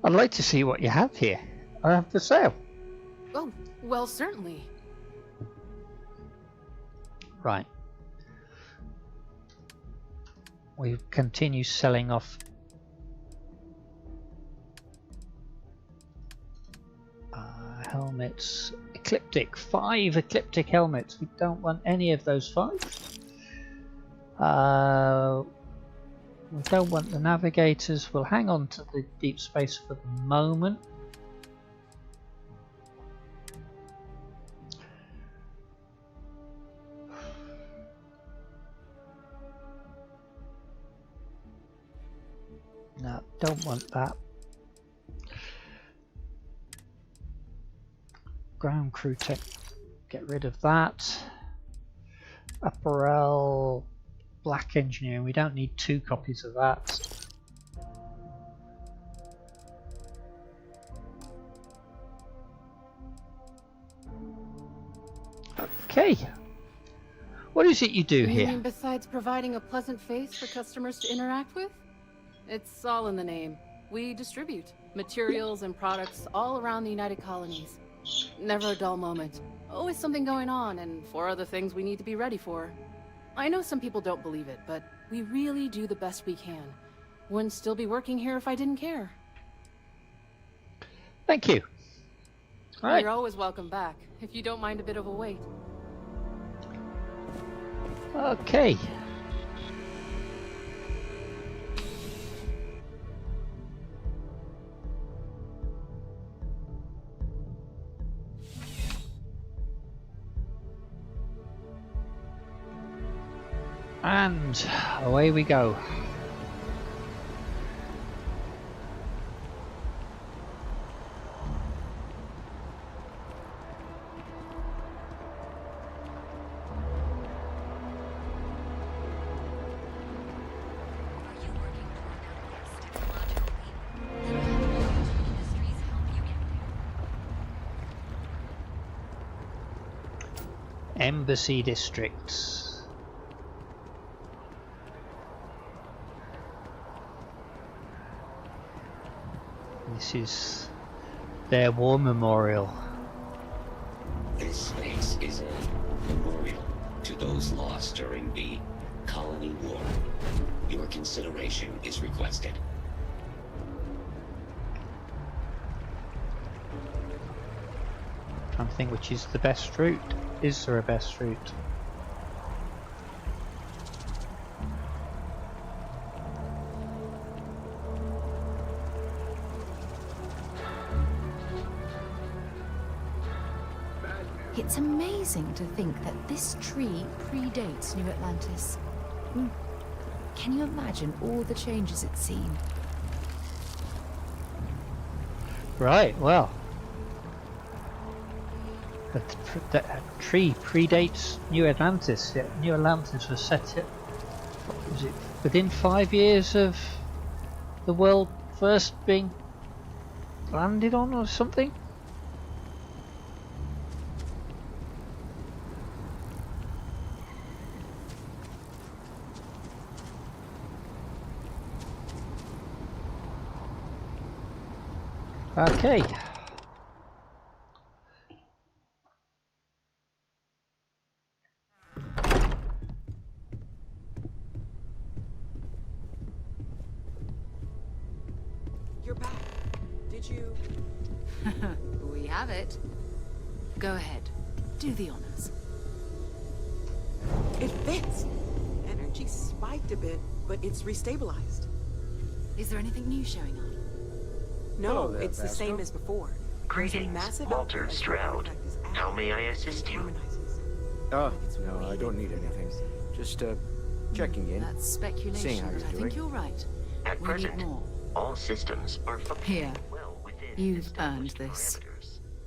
[SPEAKER 1] I'd like to see what you have here. I have for sale.
[SPEAKER 4] Oh, well, certainly.
[SPEAKER 1] Right. We continue selling off helmets. Ecliptic, 5 Ecliptic helmets. We don't want any of those 5. We don't want the navigators. We'll hang on to the deep space for the moment. No, don't want that. Ground crew tech, get rid of that. Apparel, black engineering, we don't need 2 copies of that. Okay, what is it you do
[SPEAKER 4] You
[SPEAKER 1] here?
[SPEAKER 4] mean besides providing a pleasant face for customers to interact with? It's all in the name. We distribute materials and products all around the United Colonies. Never a dull moment. Always something going on, and 4 other things we need to be ready for. I know some people don't believe it, but we really do the best we can. Wouldn't still be working here if I didn't care.
[SPEAKER 1] Thank you. All right.
[SPEAKER 4] You're always welcome back, if you don't mind a bit of a wait.
[SPEAKER 1] Okay. And away we go. Embassy districts. This is their war memorial.
[SPEAKER 2] This space is a memorial to those lost during the Colony War. Your consideration is requested.
[SPEAKER 1] Trying to think which is the best route. Is there a best route?
[SPEAKER 3] It's amazing to think that this tree predates New Atlantis. Can you imagine all the changes it's seen?
[SPEAKER 1] Right, well. The tree predates New Atlantis. Yeah, New Atlantis was set it, what was it, within 5 years of the world first being landed on or something? Okay.
[SPEAKER 22] You're back. Did you?
[SPEAKER 3] We have it. Go ahead. Do the honors.
[SPEAKER 22] It fits. Energy spiked a bit, but it's restabilized.
[SPEAKER 3] Is there anything new showing up?
[SPEAKER 22] No,
[SPEAKER 23] Hello there,
[SPEAKER 22] it's the
[SPEAKER 23] Vasco.
[SPEAKER 22] same as before.
[SPEAKER 23] Greetings,
[SPEAKER 22] Massive
[SPEAKER 23] Walter
[SPEAKER 22] output
[SPEAKER 23] Stroud.
[SPEAKER 22] is
[SPEAKER 23] How may I assist you?
[SPEAKER 22] harmonizes.
[SPEAKER 23] No, I don't need anything. Just, checking in.
[SPEAKER 3] That's
[SPEAKER 23] Seeing
[SPEAKER 3] speculation,
[SPEAKER 23] how
[SPEAKER 3] but
[SPEAKER 23] you're
[SPEAKER 3] I think
[SPEAKER 23] doing.
[SPEAKER 3] you're right.
[SPEAKER 23] At
[SPEAKER 3] We
[SPEAKER 23] present,
[SPEAKER 3] need more.
[SPEAKER 23] all systems are functioning
[SPEAKER 3] Here.
[SPEAKER 23] well within
[SPEAKER 3] You've earned this.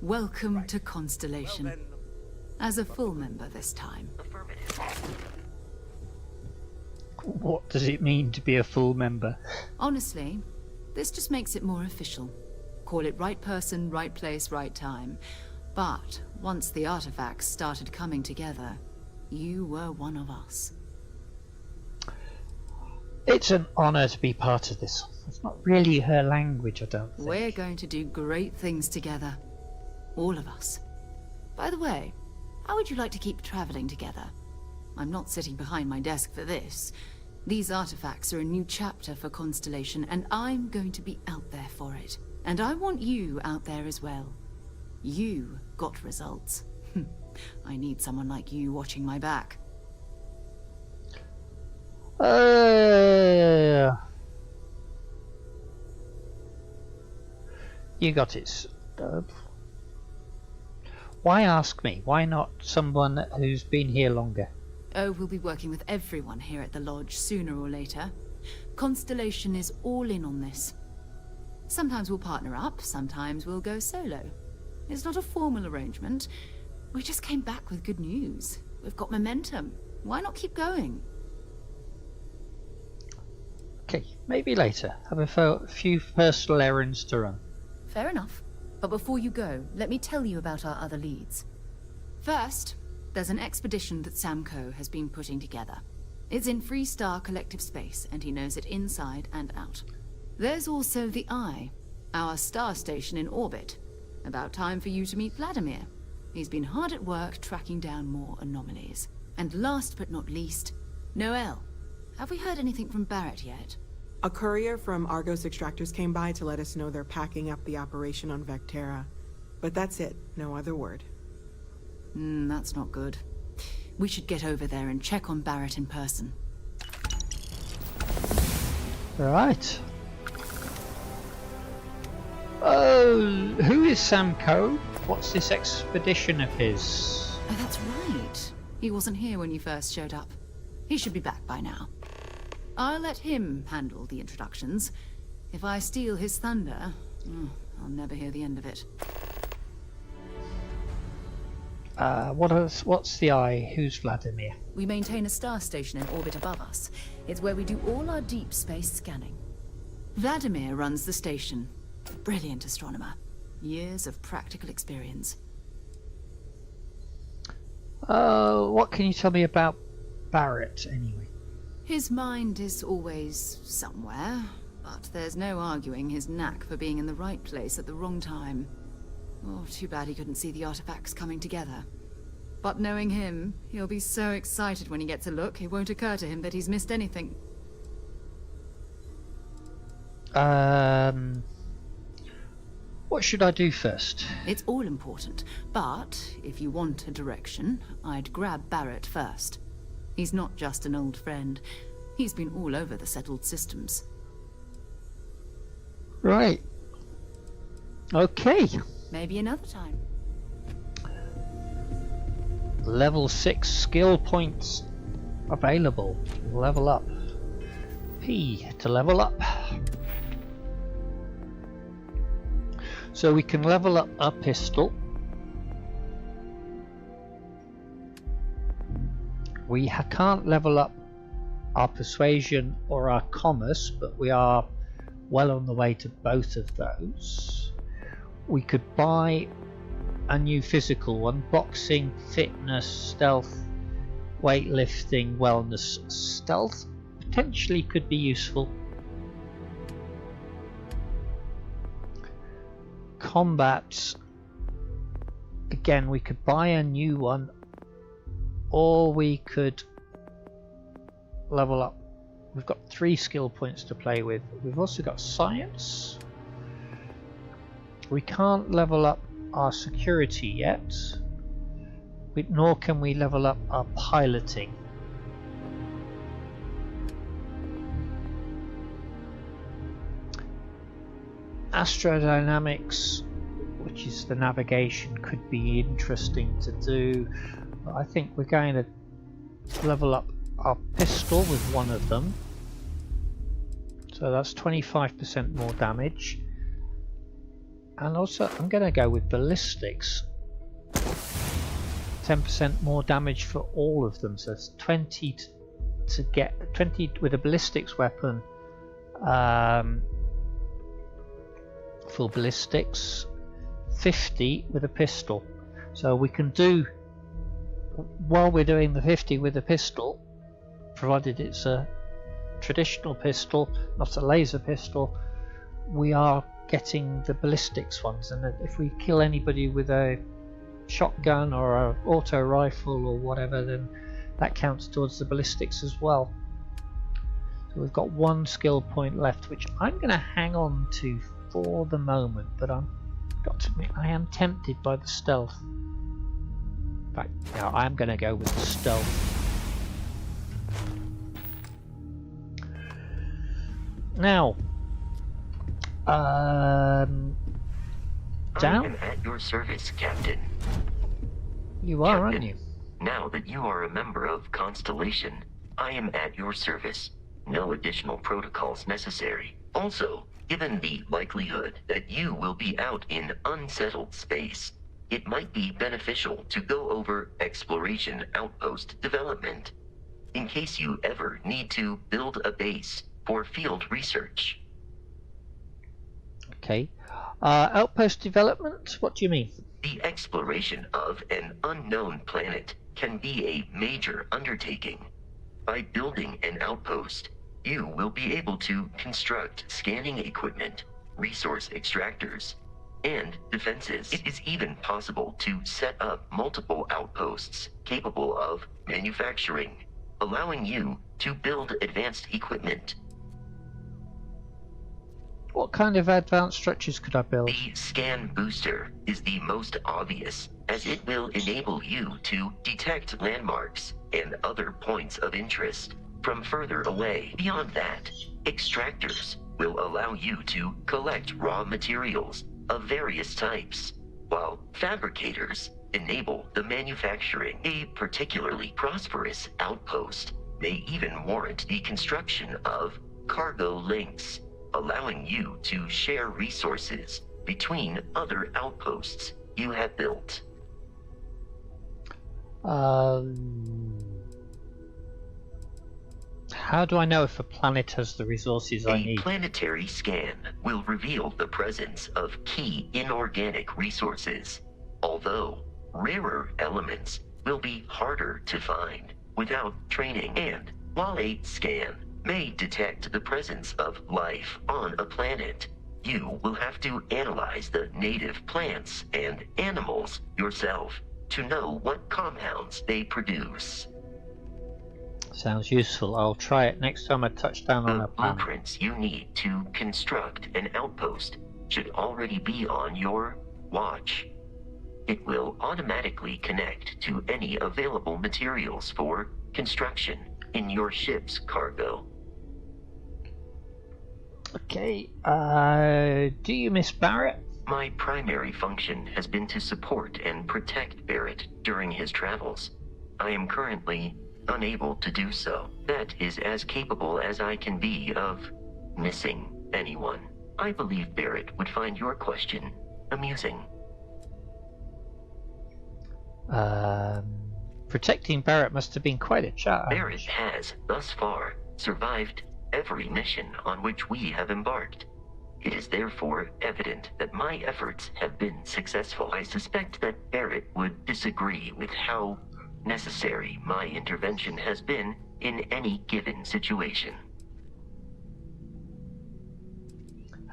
[SPEAKER 3] Welcome to Constellation. As a full member this time.
[SPEAKER 1] What does it mean to be a full member?
[SPEAKER 3] Honestly, this just makes it more official. Call it right person, right place, right time. But once the artifacts started coming together, you were one of us.
[SPEAKER 1] It's an honour to be part of this. It's not really her language, I don't think.
[SPEAKER 3] We're going to do great things together. All of us. By the way, how would you like to keep traveling together? I'm not sitting behind my desk for this. These artifacts are a new chapter for Constellation, and I'm going to be out there for it. And I want you out there as well. You got results. I need someone like you watching my back.
[SPEAKER 1] You got it, Stub. Why ask me? Why not someone who's been here longer?
[SPEAKER 3] Oh, we'll be working with everyone here at the lodge sooner or later. Constellation is all in on this. Sometimes we'll partner up, sometimes we'll go solo. It's not a formal arrangement. We just came back with good news. We've got momentum. Why not keep going?
[SPEAKER 1] Okay, maybe later. Have a few personal errands to run.
[SPEAKER 3] Fair enough. But before you go, let me tell you about our other leads. First, there's an expedition that Samco has been putting together. It's in Freestar Collective Space, and he knows it inside and out. There's also the Eye, our star station in orbit. About time for you to meet Vladimir. He's been hard at work tracking down more anomalies. And last but not least, Noel. Have we heard anything from Barrett yet?
[SPEAKER 22] A courier from Argos Extractors came by to let us know they're packing up the operation on Vectera. But that's it. No other word.
[SPEAKER 3] That's not good. We should get over there and check on Barrett in person.
[SPEAKER 1] Right. Oh, who is Samco? What's this expedition of his?
[SPEAKER 3] Oh, that's right. He wasn't here when you first showed up. He should be back by now. I'll let him handle the introductions. If I steal his thunder, I'll never hear the end of it.
[SPEAKER 1] What's the Eye? Who's Vladimir?
[SPEAKER 3] We maintain a star station in orbit above us. It's where we do all our deep space scanning. Vladimir runs the station. Brilliant astronomer. Years of practical experience.
[SPEAKER 1] What can you tell me about Barrett, anyway?
[SPEAKER 3] His mind is always somewhere, but there's no arguing his knack for being in the right place at the wrong time. Oh, too bad he couldn't see the artifacts coming together. But knowing him, he'll be so excited when he gets a look, it won't occur to him that he's missed anything.
[SPEAKER 1] What should I do first?
[SPEAKER 3] It's all important, but if you want a direction, I'd grab Barrett first. He's not just an old friend. He's been all over the settled systems.
[SPEAKER 1] Right. Okay.
[SPEAKER 3] Maybe another time.
[SPEAKER 1] Level 6 skill points available. Level up. P to level up. So we can level up our pistol. We can't level up our persuasion or our commerce, but we are well on the way to both of those. We could buy a new physical one: boxing, fitness, stealth, weightlifting, wellness. Stealth potentially could be useful. Combat, again, we could buy a new one, or we could level up. We've got 3 skill points to play with. We've also got science. We can't level up our security yet, nor can we level up our piloting. Astrodynamics, which is the navigation, could be interesting to do. But I think we're going to level up our pistol with one of them, so that's 25% more damage. And also I'm going to go with ballistics, 10% more damage for all of them, so it's 20 to get 20 with a ballistics weapon. For ballistics, 50 with a pistol. So we can do, while we're doing the 50 with a pistol, provided it's a traditional pistol, not a laser pistol, we are getting the ballistics ones. And if we kill anybody with a shotgun or an auto rifle or whatever, then that counts towards the ballistics as well. So we've got 1 skill point left, which I'm going to hang on to for the moment, but I've got to admit I am tempted by the stealth. In fact, now I'm going to go with the stealth. Now, down.
[SPEAKER 6] I am at your service, Captain.
[SPEAKER 1] You are,
[SPEAKER 6] Captain,
[SPEAKER 1] aren't you?
[SPEAKER 6] Now that you are a member of Constellation, I am at your service. no additional protocols necessary. Also, given the likelihood that you will be out in unsettled space, it might be beneficial to go over exploration outpost development, in case you ever need to build a base for field research.
[SPEAKER 1] Okay. Outpost development? What do you mean?
[SPEAKER 6] The exploration of an unknown planet can be a major undertaking. By building an outpost, you will be able to construct scanning equipment, resource extractors, and defenses. It is even possible to set up multiple outposts capable of manufacturing, allowing you to build advanced equipment.
[SPEAKER 1] What kind of advanced structures could I build?
[SPEAKER 6] The scan booster is the most obvious, as it will enable you to detect landmarks and other points of interest from further away. Beyond that, extractors will allow you to collect raw materials of various types, while fabricators enable the manufacturing. A particularly prosperous outpost may even warrant the construction of cargo links, allowing you to share resources between other outposts you have built.
[SPEAKER 1] How do I know if a planet has the resources I need?
[SPEAKER 6] A planetary scan will reveal the presence of key inorganic resources, although rarer elements will be harder to find without training. And while a scan may detect the presence of life on a planet, you will have to analyze the native plants and animals yourself to know what compounds they produce.
[SPEAKER 1] Sounds useful. I'll try it next time I touch down on a planet.
[SPEAKER 6] The blueprints you need to construct an outpost should already be on your watch. It will automatically connect to any available materials for construction in your ship's cargo.
[SPEAKER 1] Okay, do you miss Barrett?
[SPEAKER 6] My primary function has been to support and protect Barrett during his travels. I am currently unable to do so. That is as capable as I can be of missing anyone. I believe Barrett would find your question amusing.
[SPEAKER 1] Protecting Barrett must have been quite a challenge.
[SPEAKER 6] Barrett has, thus far, survived every mission on which we have embarked. It is therefore evident that my efforts have been successful. I suspect that Barrett would disagree with how necessary my intervention has been in any given situation.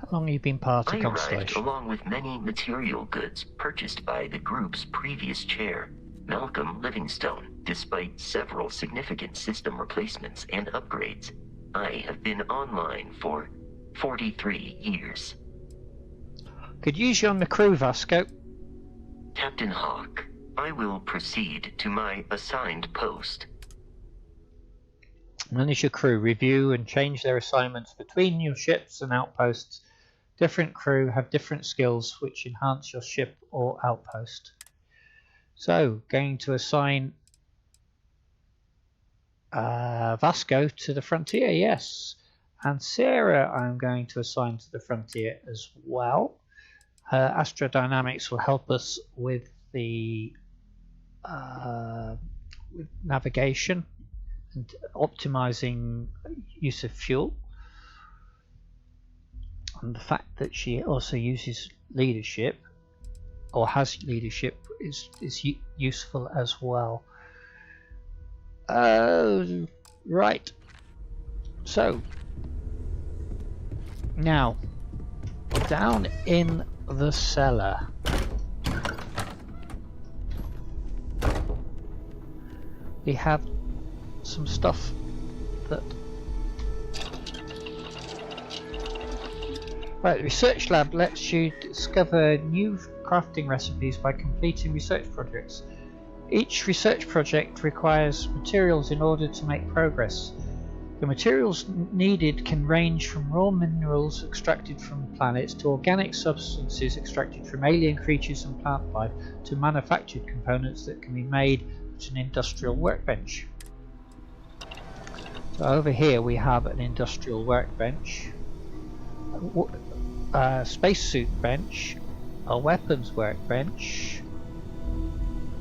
[SPEAKER 1] How long have you been part of
[SPEAKER 6] I
[SPEAKER 1] Constellation?
[SPEAKER 6] arrived along with many material goods purchased by the group's previous chair, Malcolm Livingstone. Despite several significant system replacements and upgrades, I have been online for 43 years.
[SPEAKER 1] Could use you on the crew, Vasco.
[SPEAKER 6] Captain Hawk, I will proceed to my assigned post.
[SPEAKER 1] Manage your crew. Review and change their assignments between your ships and outposts. Different crew have different skills which enhance your ship or outpost. So, going to assign Vasco to the frontier, yes. And Sarah I'm going to assign to the frontier as well. Her astrodynamics will help us with the with navigation and optimizing use of fuel. And the fact that she also uses leadership or has leadership is useful as well. Right. So now down in the cellar. We have some stuff that... Right, the research lab lets you discover new crafting recipes by completing research projects. Each research project requires materials in order to make progress. The materials needed can range from raw minerals extracted from planets to organic substances extracted from alien creatures and plant life to manufactured components that can be made at an industrial workbench. So over here we have an industrial workbench, a spacesuit bench, a weapons workbench,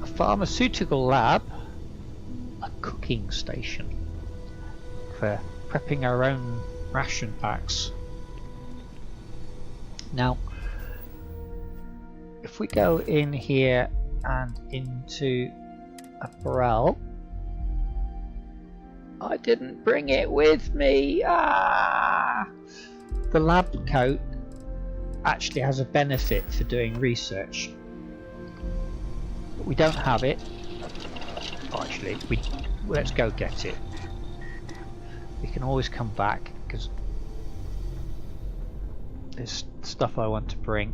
[SPEAKER 1] a pharmaceutical lab, a cooking station for prepping our own ration packs. Now, if we go in here and into apparel, I didn't bring it with me. The lab coat actually has a benefit for doing research, but we don't have it. Oh, actually, let's go get it. We can always come back because there's stuff I want to bring.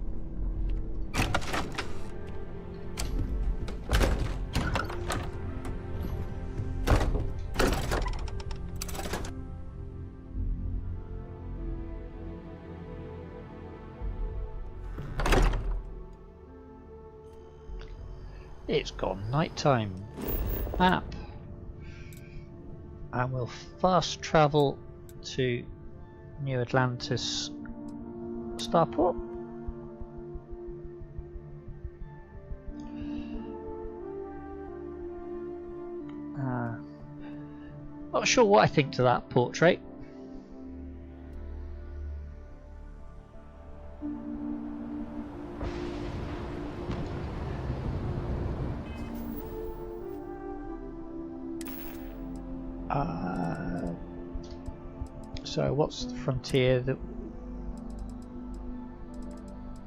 [SPEAKER 1] It's gone nighttime. Map. And we'll fast travel to New Atlantis starport. Not sure what I think to that portrait. So what's the frontier that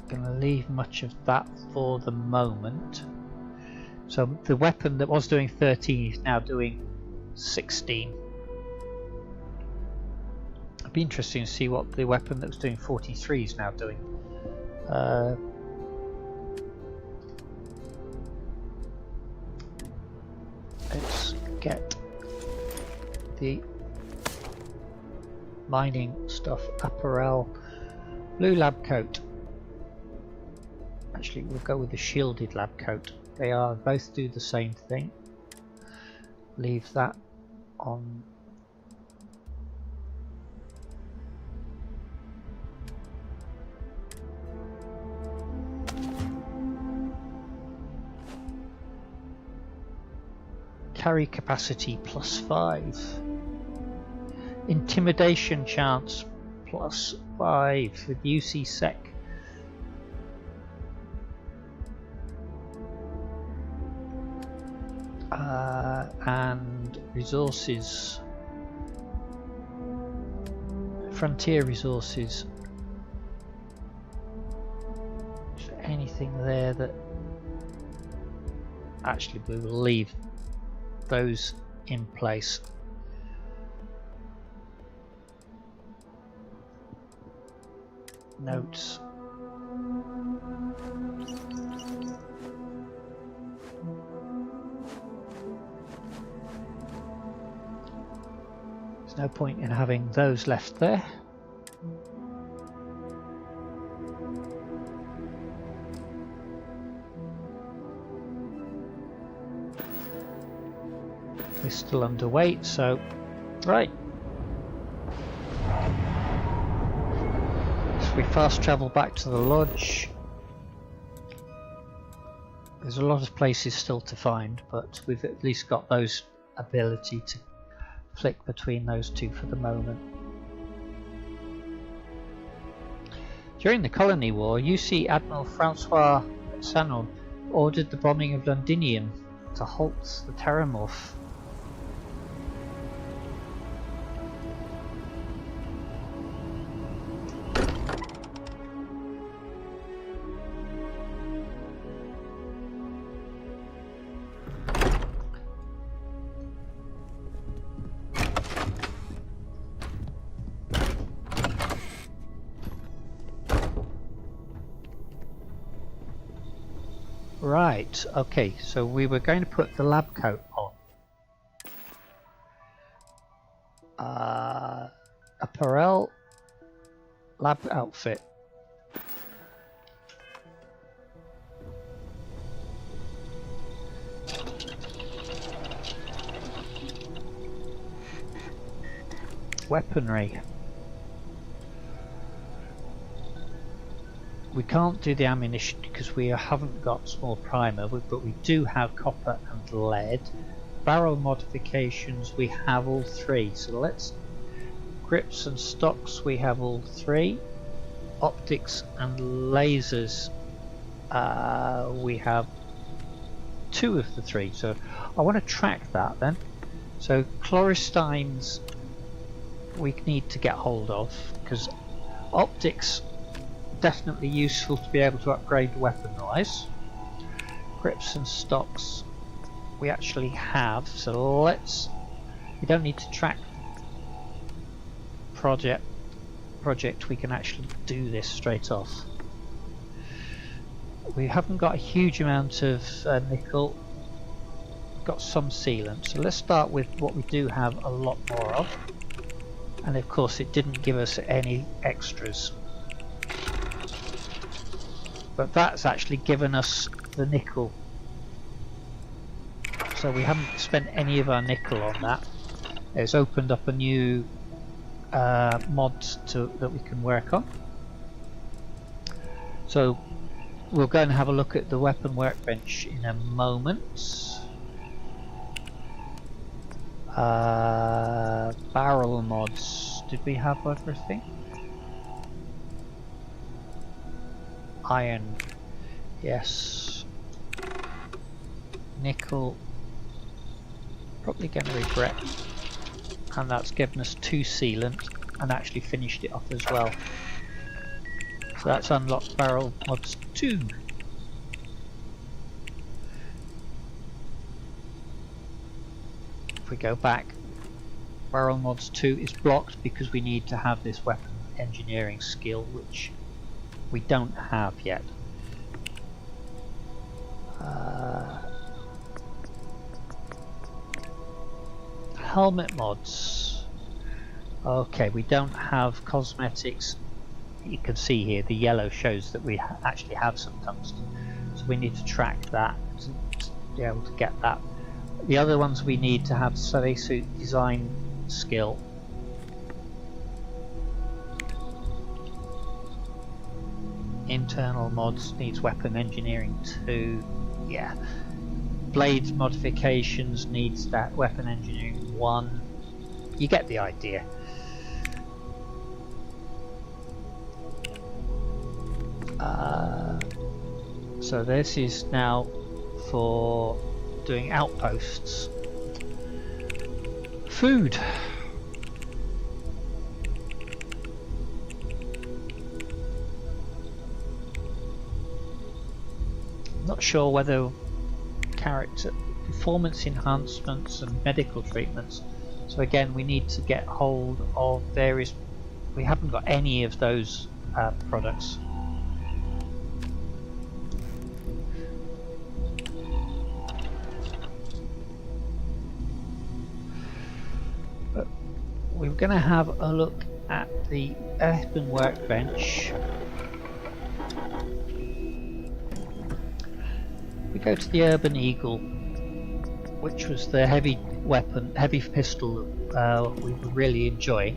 [SPEAKER 1] gonna leave much of that for the moment. So the weapon that was doing 13 is now doing 16. It'd be interesting to see what the weapon that was doing 43 is now doing. Let's get the mining stuff. Apparel, blue lab coat. Actually, we'll go with the shielded lab coat. They are both do the same thing. Leave that on. Carry capacity +5. Intimidation chance +5 with UC Sec. And resources, frontier resources. Is there anything there that actually we will leave those in place? Notes. There's no point in having those left there. We're still underweight, so right. So we fast travel back to the lodge. There's a lot of places still to find, but we've at least got those ability to flick between those two for the moment. During the Colony War, UC Admiral Francois Sanon ordered the bombing of Londinium to halt the Terramorph. Right, okay, so we were going to put the lab coat on. Apparel, lab outfit. weaponry. We can't do the ammunition because we haven't got small primer, but we do have copper and lead. Barrel modifications, we have all three. So let's grips and stocks, we have all three. Optics and lasers, we have 2 of the 3. So I want to track that then. So chloristines we need to get hold of, because optics definitely useful to be able to upgrade weapon wise. Grips and stocks we actually have, so we don't need to track project, we can actually do this straight off. We haven't got a huge amount of nickel, got some sealant, so let's start with what we do have a lot more of, and of course it didn't give us any extras, but that's actually given us the nickel, so we haven't spent any of our nickel on that. It's opened up a new mod that we can work on. So we'll go and have a look at the weapon workbench in a moment. Barrel mods, did we have everything? Iron, yes. Nickel, probably going to regret, and that's given us 2 sealant and actually finished it off as well. So that's unlocked barrel mods 2. If we go back, barrel mods 2 is blocked because we need to have this weapon engineering skill, which we don't have yet. Helmet mods. Okay, we don't have cosmetics. You can see here the yellow shows that we actually have some tungsten, so we need to track that to be able to get that. The other ones we need to have spacesuit design skill. Internal mods needs weapon engineering 2. Yeah. Blades modifications needs that weapon engineering 1. You get the idea. So this is now for doing outposts. Food. Not sure whether character performance enhancements and medical treatments. So again, we need to get hold of various. We haven't got any of those products. But we're going to have a look at the weapon workbench. We go to the Urban Eagle, which was the heavy pistol we were really enjoying.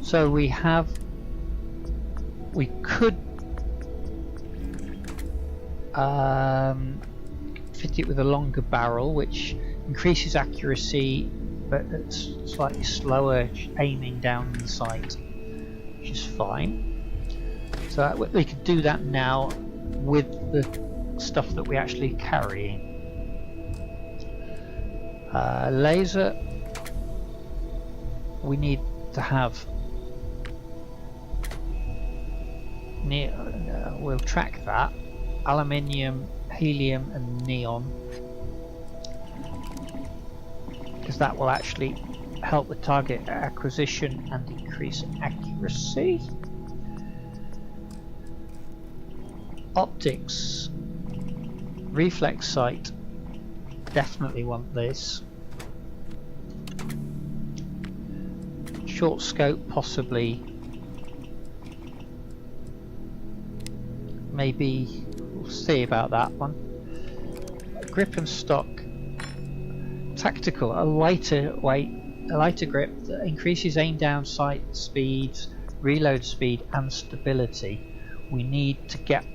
[SPEAKER 1] So we could fit it with a longer barrel, which increases accuracy, but it's slightly slower aiming down the sight, which is fine. So we could do that now with the stuff that we actually carry. Laser, we need to have we'll track that. Aluminium, helium and neon, because that will actually help with target acquisition and increase accuracy. Optics, reflex sight, definitely want this. Short scope, possibly. Maybe we'll see about that one. Grip and stock, tactical, a lighter weight a lighter grip that increases aim down sight speed, reload speed and stability. We need to get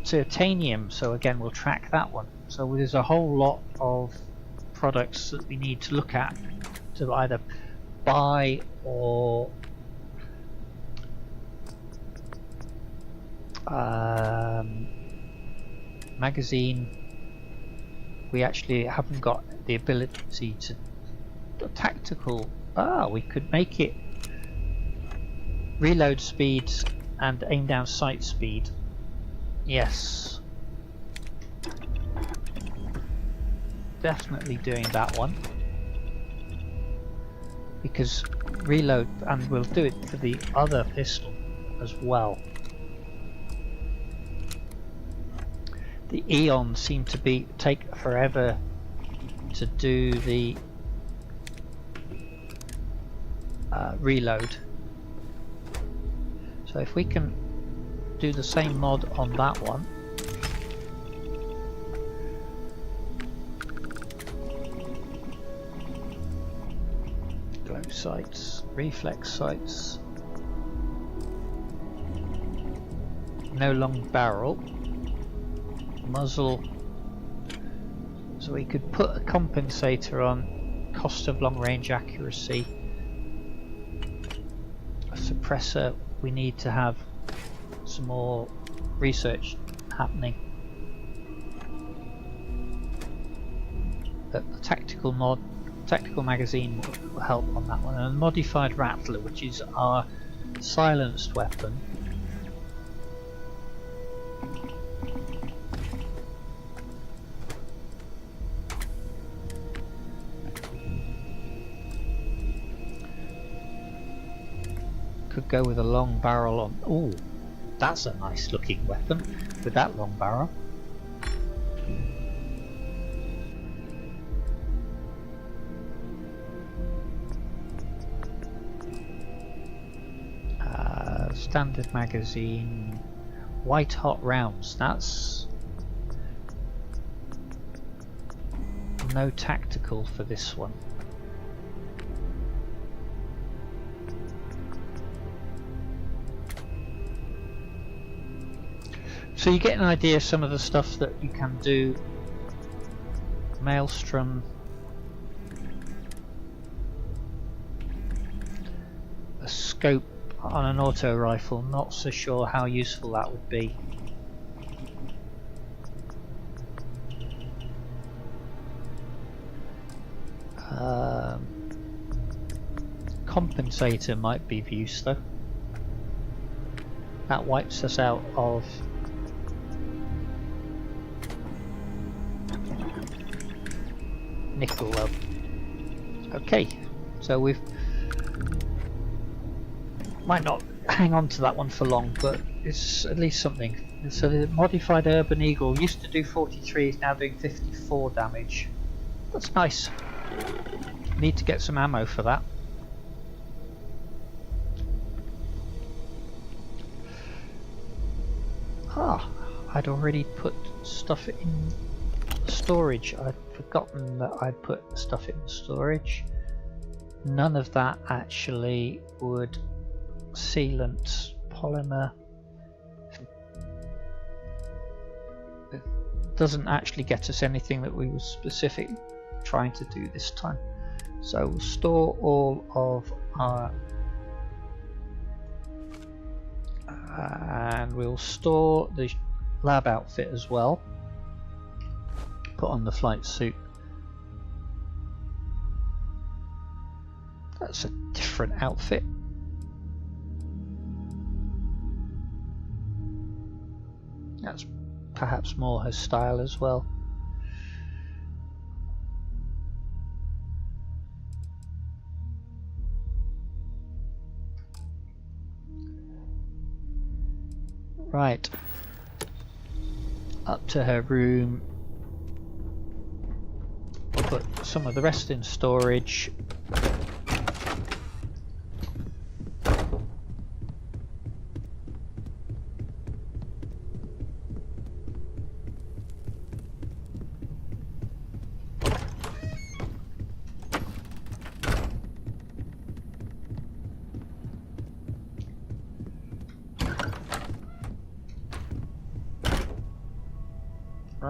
[SPEAKER 1] titanium, so again we'll track that one. So there's a whole lot of products that we need to look at to either buy or magazine. We actually haven't got the ability to tactical. We could make it reload speed and aim down sight speed. Yes, definitely doing that one, because reload, and we'll do it for the other pistol as well. The Eons seem to take forever to do the reload. So if we can do the same mod on that one. Glow sights, reflex sights. No long barrel. Muzzle. So we could put a compensator on. Cost of long range accuracy. A suppressor. We need to have some more research happening. But the tactical magazine will help on that one. And a modified rattler, which is our silenced weapon. Could go with a long barrel on. Oh, that's a nice looking weapon with that long barrel. Standard magazine, white hot rounds. That's no tactical for this one. So you get an idea of some of the stuff that you can do. Maelstrom, a scope on an auto rifle, not so sure how useful that would be. Compensator might be of use though. That wipes us out of nickel though. Okay, so we've might not hang on to that one for long, but it's at least something. So the modified Urban Eagle used to do 43, is now doing 54 damage. That's nice. Need to get some ammo for that. I'd already put stuff in storage. I'd forgotten that I'd put stuff in storage. None of that actually would. Sealant, polymer. It doesn't actually get us anything that we were specifically trying to do this time. So we'll store all of our and we'll store the lab outfit as well. Put on the flight suit. That's a different outfit. That's perhaps more her style as well. Right. Up to her room. We'll put some of the rest in storage.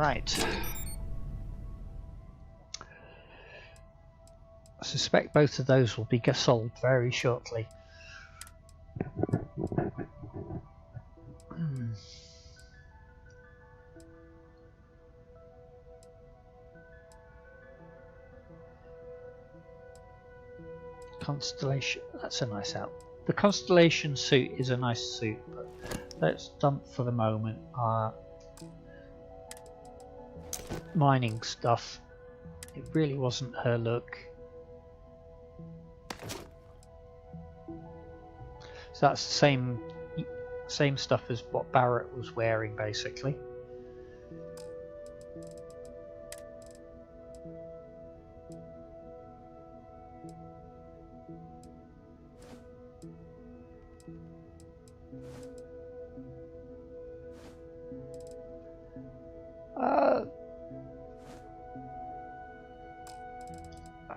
[SPEAKER 1] Right. I suspect both of those will be sold very shortly. Constellation, that's a nice out. The Constellation suit is a nice suit, but let's dump for the moment our mining stuff. It really wasn't her look. So that's the same stuff as what Barrett was wearing, basically.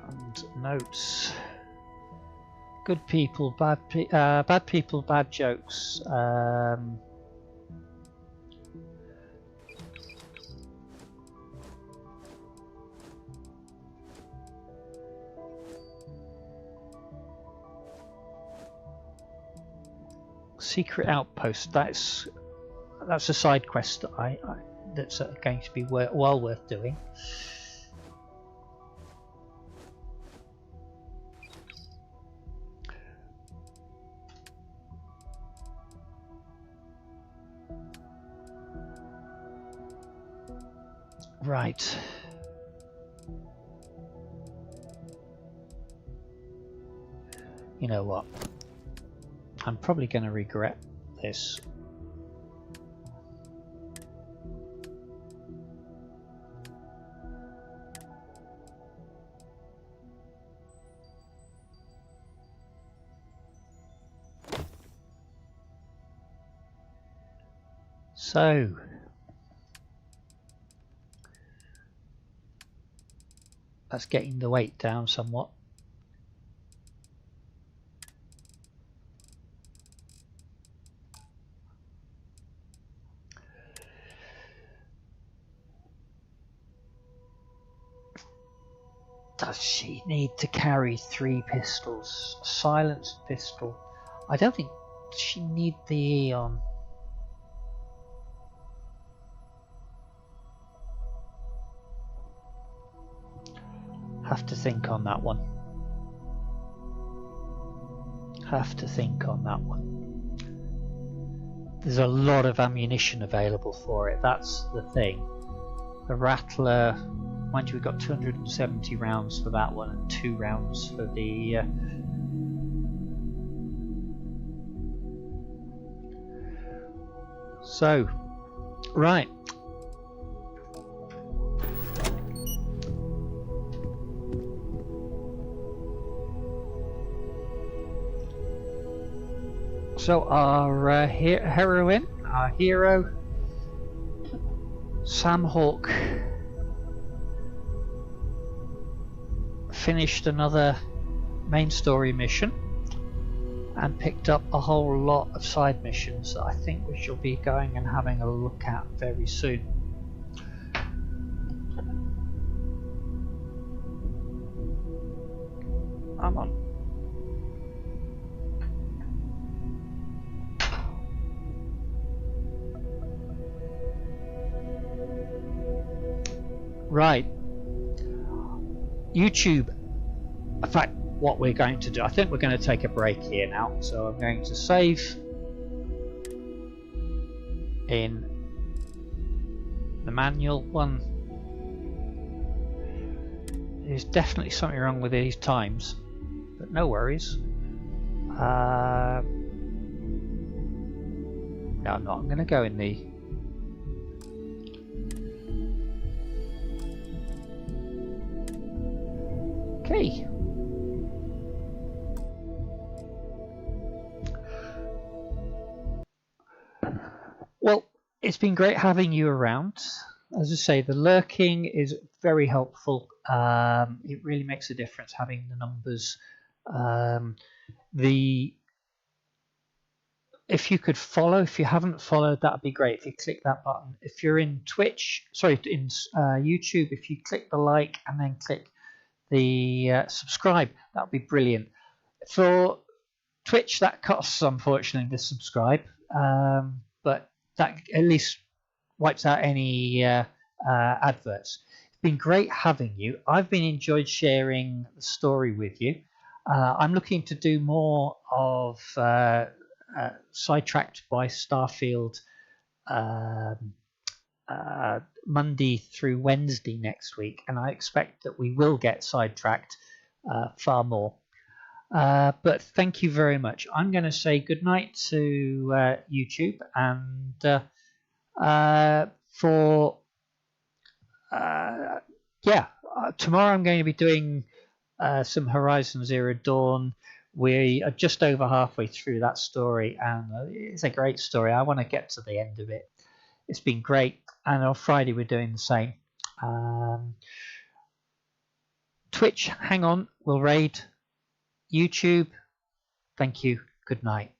[SPEAKER 1] And notes. Good people, bad people, bad jokes. Secret outpost. That's a side quest that that's going to be well worth doing. Right. You know what? I'm probably going to regret this. So, that's getting the weight down somewhat. Does she need to carry 3 pistols? A silenced pistol. I don't think she need the Eon. Have to think on that one. Have to think on that one. There's a lot of ammunition available for it, that's the thing. The Rattler, mind you, we've got 270 rounds for that one and 2 rounds for the So, right. So our heroine, our hero, Sam Hawke, finished another main story mission and picked up a whole lot of side missions that I think we shall be going and having a look at very soon. I'm on. Right, YouTube. In fact, what we're going to do, I think we're going to take a break here now, so I'm going to save in the manual one. There's definitely something wrong with these times, but no worries. No, I'm not. I'm going to go in the okay. Well, it's been great having you around. As I say, the lurking is very helpful. It really makes a difference having the numbers. The if you could follow, if you haven't followed, that'd be great. If you click that button. If you're in Twitch, sorry, in YouTube, if you click the like and then click the subscribe, that'd be brilliant. For Twitch, that costs, unfortunately, to subscribe, but that at least wipes out any adverts. It's been great having you. I've been enjoyed sharing the story with you. I'm looking to do more of Sidetracked by Starfield Monday through Wednesday next week, and I expect that we will get Sidetracked far more. But thank you very much. I'm going to say goodnight to YouTube, and tomorrow I'm going to be doing some Horizon Zero Dawn. We are just over halfway through that story, and it's a great story. I want to get to the end of it. It's been great, and on Friday we're doing the same. Twitch, hang on, we'll raid. YouTube, thank you, good night.